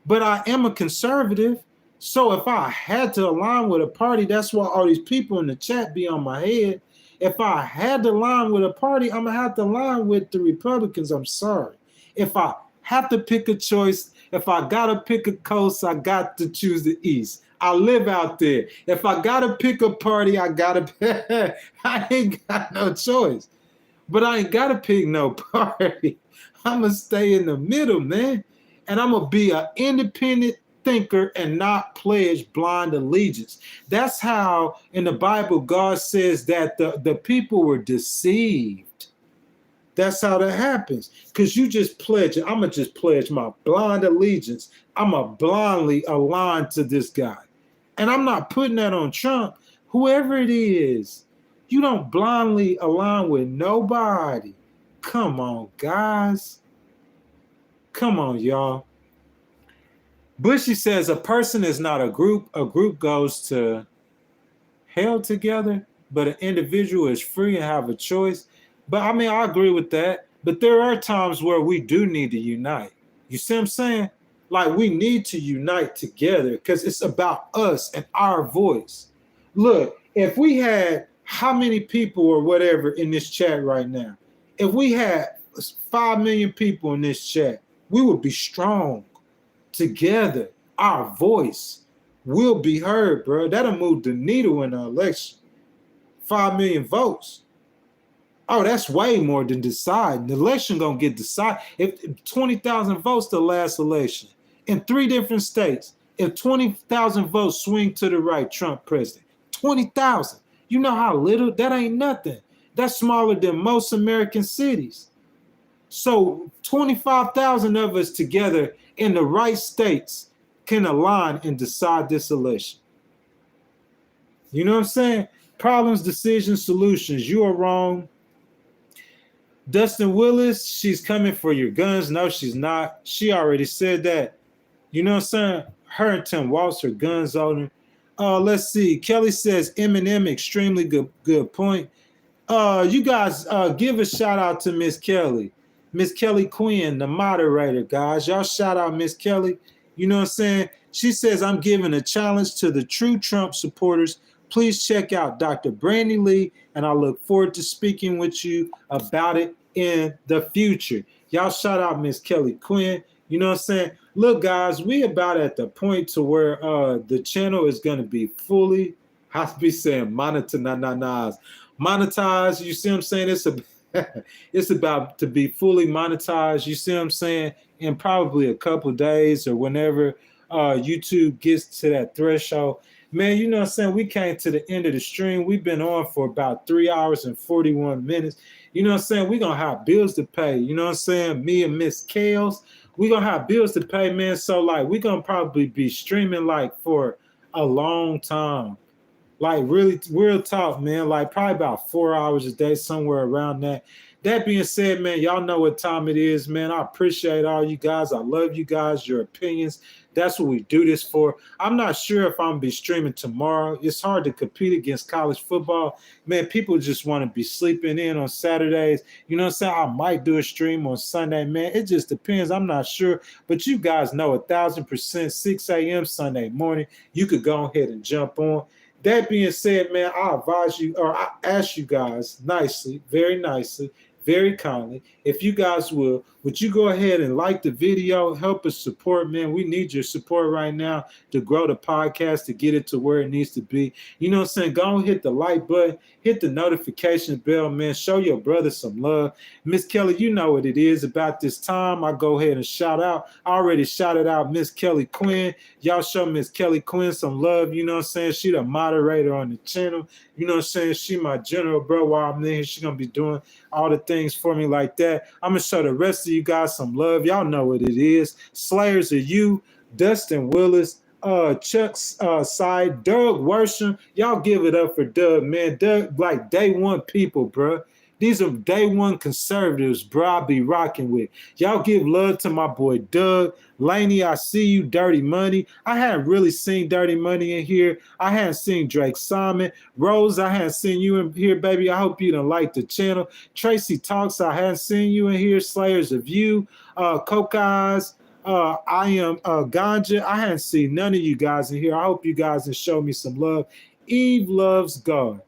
But I am a conservative. So if I had to align with a party, that's why all these people in the chat be on my head. If I had to line with a party, I'm going to have to line with the Republicans. I'm sorry. If I have to pick a choice, if I got to pick a coast, I got to choose the East. I live out there. If I got to pick a party, I got to, I ain't got no choice. But I ain't got to pick no party. I'm going to stay in the middle, man. And I'm going to be an independent thinker and not pledge blind allegiance. That's how in the Bible God says that the people were deceived. That's how that happens. Because you just pledge it. I'm going to just pledge my blind allegiance. I'm going to blindly align to this guy. And I'm not putting that on Trump. Whoever it is, you don't blindly align with nobody. Come on, guys. Come on, y'all. Bushy says a person is not a group. A group goes to hell together, but an individual is free and have a choice. But I mean, I agree with that. But there are times where we do need to unite. You see what I'm saying? Like we need to unite together because it's about us and our voice. Look, if we had how many people or whatever in this chat right now, if we had 5 million people in this chat, we would be strong together. Our voice will be heard, bro. That'll move the needle in the election. 5 million votes. Oh, that's way more than deciding. The election gonna get decided. If 20,000 votes the last election in 3 different states, if 20,000 votes swing to the right, Trump president. 20,000. You know how little? That ain't nothing. That's smaller than most American cities. So 25,000 of us together in the right states can align and decide this election. You know what I'm saying? Problems, decisions, solutions. You are wrong. Dustin Willis, she's coming for your guns. No, she's not. She already said that. You know what I'm saying? Her and Tim Waltz, her guns on her. Let's see. Kelly says Eminem, extremely good point. You guys give a shout out to Miss Kelly. Miss Kelly Quinn, the moderator, guys. Y'all shout out Miss Kelly. You know what I'm saying? She says, I'm giving a challenge to the true Trump supporters. Please check out Dr. Brandy Lee, and I look forward to speaking with you about it in the future. Y'all shout out Miss Kelly Quinn. You know what I'm saying? Look, guys, we about at the point to where the channel is going to be fully, I'll be saying monetized. You see what I'm saying? It's about to be fully monetized. You see what I'm saying? In probably a couple days or whenever YouTube gets to that threshold. Man, you know what I'm saying? We came to the end of the stream. We've been on for about 3 hours and 41 minutes. You know what I'm saying? We're going to have bills to pay. You know what I'm saying? Me and Miss Kales, we're going to have bills to pay, man. So, like, we're going to probably be streaming, like, for a long time. Like, really, real talk, man. Like, probably about 4 hours a day, somewhere around that. That being said, man, y'all know what time it is, man. I appreciate all you guys. I love you guys, your opinions. That's what we do this for. I'm not sure if I'm going to be streaming tomorrow. It's hard to compete against college football. Man, people just want to be sleeping in on Saturdays. You know what I'm saying? I might do a stream on Sunday, man. It just depends. I'm not sure. But you guys know 1,000%, 6 a.m. Sunday morning, you could go ahead and jump on. That being said, man, I advise you, or I ask you guys nicely, very nicely, very kindly, if you guys would you go ahead and like the video, help us support, man. We need your support right now to grow the podcast, to get it to where it needs to be. You know what I'm saying? Go and hit the like button, hit the notification bell, man. Show your brother some love. Miss Kelly, you know what it is. About this time, I go ahead and shout out. I already shouted out Miss Kelly Quinn. Y'all show Miss Kelly Quinn some love. You know what I'm saying? She the moderator on the channel. You know what I'm saying? She my general, bro. While I'm in here, she going to be doing all the things for me like that. I'm going to show the rest of you guys some love. Y'all know what it is. Slayers are you, Dustin Willis, Chuck's side, Doug Worsham. Y'all give it up for Doug, man. Doug, like day one people, bro. These are day one conservatives, bro. I'll be rocking with. Y'all give love to my boy Doug. Laney, I see you. Dirty Money. I hadn't really seen Dirty Money in here. I hadn't seen Drake Simon. Rose, I hadn't seen you in here, baby. I hope you done like the channel. Tracy Talks, I hadn't seen you in here. Slayers of You. Coke Eyes. I am Ganja. I hadn't seen none of you guys in here. I hope you guys can show me some love. Eve Loves God.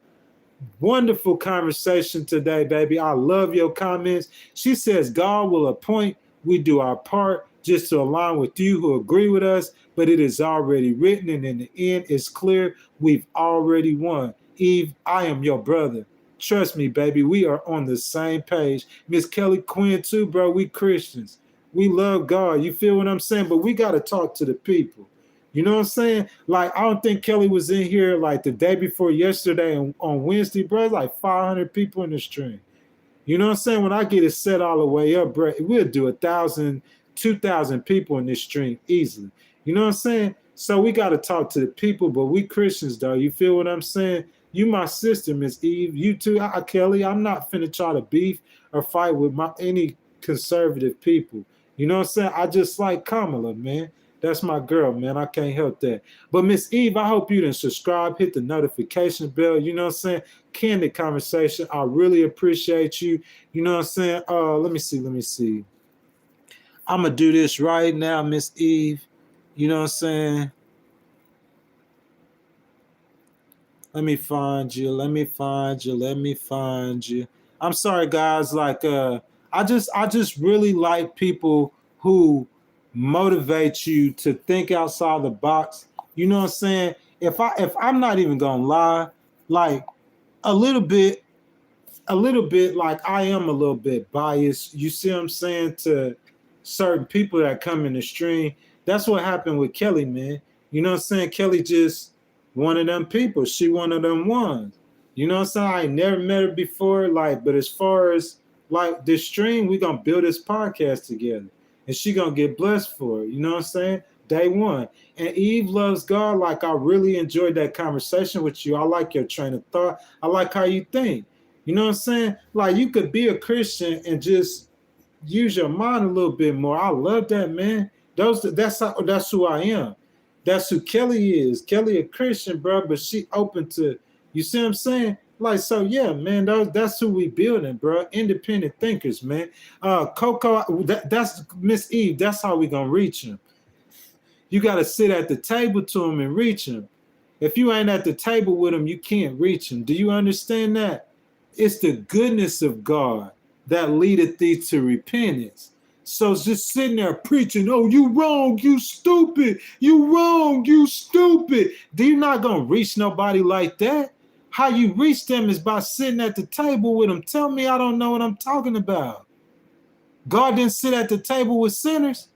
Wonderful conversation today, baby. I love your comments. She says, God will appoint. We do our part just to align with you who agree with us, but it is already written, and in the end, it's clear we've already won. Eve, I am your brother. Trust me, baby. We are on the same page. Miss Kelly Quinn, too, bro. We Christians. We love God. You feel what I'm saying? But we got to talk to the people. You know what I'm saying? Like, I don't think Kelly was in here like the day before yesterday on Wednesday, bro. It's like 500 people in the stream. You know what I'm saying? When I get it set all the way up, bro, we'll do 1,000, 2,000 people in this stream easily. You know what I'm saying? So we got to talk to the people, but we Christians, though. You feel what I'm saying? You my sister, Miss Eve. You too, Kelly. I'm not finna try to beef or fight with any conservative people. You know what I'm saying? I just like Kamala, man. That's my girl, man. I can't help that. But Miss Eve, I hope you didn't subscribe, hit the notification bell. You know what I'm saying? Candid conversation. I really appreciate you. You know what I'm saying? Let me see. I'm gonna do this right now, Miss Eve. You know what I'm saying? Let me find you. I'm sorry, guys. Like, I just really like people who motivate you to think outside the box. You know what I'm saying? If I'm not even gonna lie, like a little bit, like I am a little bit biased. You see what I'm saying, to certain people that come in the stream. That's what happened with Kelly, man. You know what I'm saying? Kelly just one of them people. She one of them ones. You know what I'm saying? I ain't never met her before, like, but as far as like this stream, we gonna build this podcast together. And she gonna get blessed for it. You know what I'm saying? Day one. And Eve loves God. Like, I really enjoyed that conversation with you. I like your train of thought. I like how you think. You know what I'm saying? Like, you could be a Christian and just use your mind a little bit more. I love that, man. That's who I am. That's who Kelly is. Kelly a Christian, bro, but she open to, you see what I'm saying? Like, so yeah, man, that's who we building, bro. Independent thinkers, man. Coco, that's Miss Eve. That's how we gonna reach him. You gotta sit at the table to him and reach him. If you ain't at the table with him, you can't reach him. Do you understand that? It's the goodness of God that leadeth thee to repentance. So just sitting there preaching, oh, you wrong, you stupid, you wrong, you stupid. You're not going to reach nobody like that. How you reach them is by sitting at the table with them. Tell me I don't know what I'm talking about. God didn't sit at the table with sinners.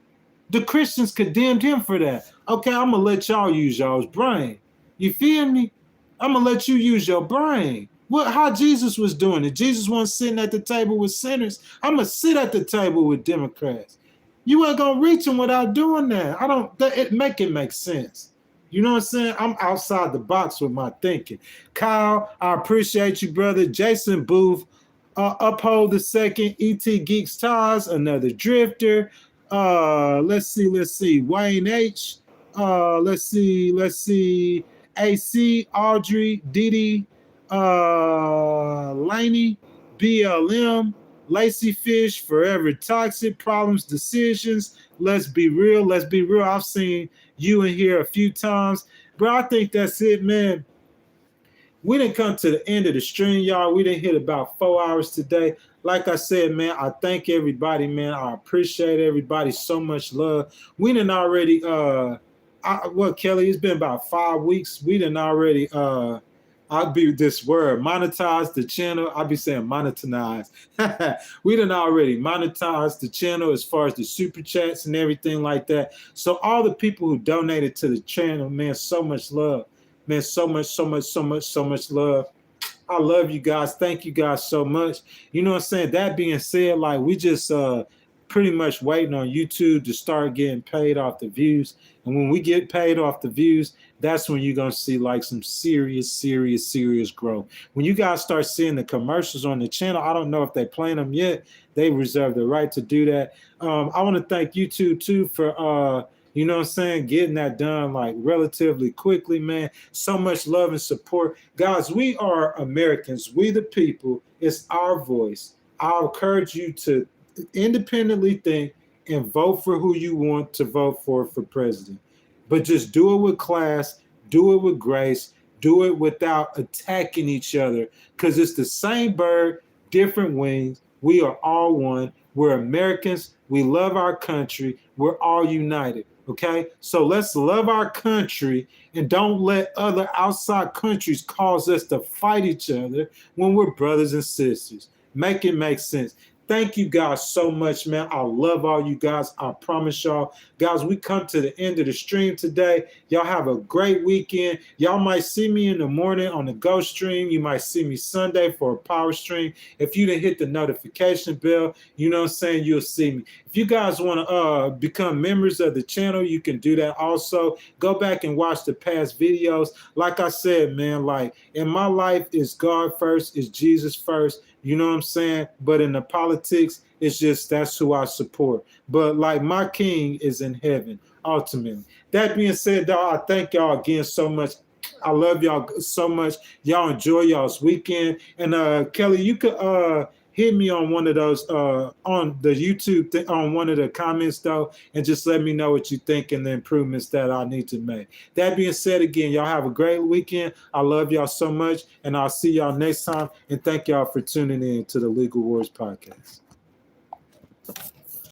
The Christians condemned him for that. Okay, I'm going to let y'all use y'all's brain. You feel me? I'm going to let you use your brain. How Jesus was doing it. Jesus wasn't sitting at the table with sinners. I'm going to sit at the table with Democrats. You ain't going to reach them without doing that. It make sense. You know what I'm saying? I'm outside the box with my thinking. Kyle, I appreciate you, brother. Jason Booth, uphold the second. ET Geeks Ties, another drifter. Let's see. Wayne H. Let's see. AC, Audrey, Didi, Laney, BLM, Lacy Fish, Forever Toxic, Problems, Decisions. Let's be real. I've seen you in here a few times. Bro, I think that's it, man. We didn't come to the end of the stream, y'all. We didn't hit about 4 hours today. Like I said, man, I thank everybody, man. I appreciate everybody. So much love. We didn't already, Kelly, it's been about 5 weeks. We didn't already, I'll be this word, monetize the channel. I'll be saying monetize. We done already monetized the channel as far as the super chats and everything like that. So all the people who donated to the channel, man, so much love. Man, so much love. I love you guys. Thank you guys so much. You know what I'm saying? That being said, like, we just pretty much waiting on YouTube to start getting paid off the views. And when we get paid off the views, that's when you're going to see like some serious growth. When you guys start seeing the commercials on the channel, I don't know if they're playing them yet. They reserve the right to do that. I want to thank YouTube too for you know what I'm saying, getting that done like relatively quickly, man. So much love and support. Guys, we are Americans. We the people. It's our voice. I'll encourage you to independently think and vote for who you want to vote for president. But just do it with class, do it with grace, Do it without attacking each other, because it's the same bird, different wings. We are all one. We're Americans. We love our country. We're all united. Okay, so let's love our country and don't let other outside countries cause us to fight each other when we're brothers and sisters. Make it make sense. Thank you guys so much, man. I love all you guys. I promise y'all. Guys, we come to the end of the stream today. Y'all have a great weekend. Y'all might see me in the morning on the Ghost stream. You might see me Sunday for a power stream. If you didn't hit the notification bell, you know what I'm saying, you'll see me. If you guys want to become members of the channel, you can do that also. Go back and watch the past videos. Like I said, man, like in my life, it's God first, it's Jesus first. You know what I'm saying? But in the politics, it's just that's who I support. But like my king is in heaven, ultimately. That being said, dog, I thank y'all again so much. I love y'all so much. Y'all enjoy y'all's weekend. And Kelly, you could hit me on one of those on the YouTube on one of the comments though, and just let me know what you think and the improvements that I need to make. That being said, again, y'all have a great weekend. I love y'all so much, and I'll see y'all next time. And thank y'all for tuning in to the Legal Wars podcast.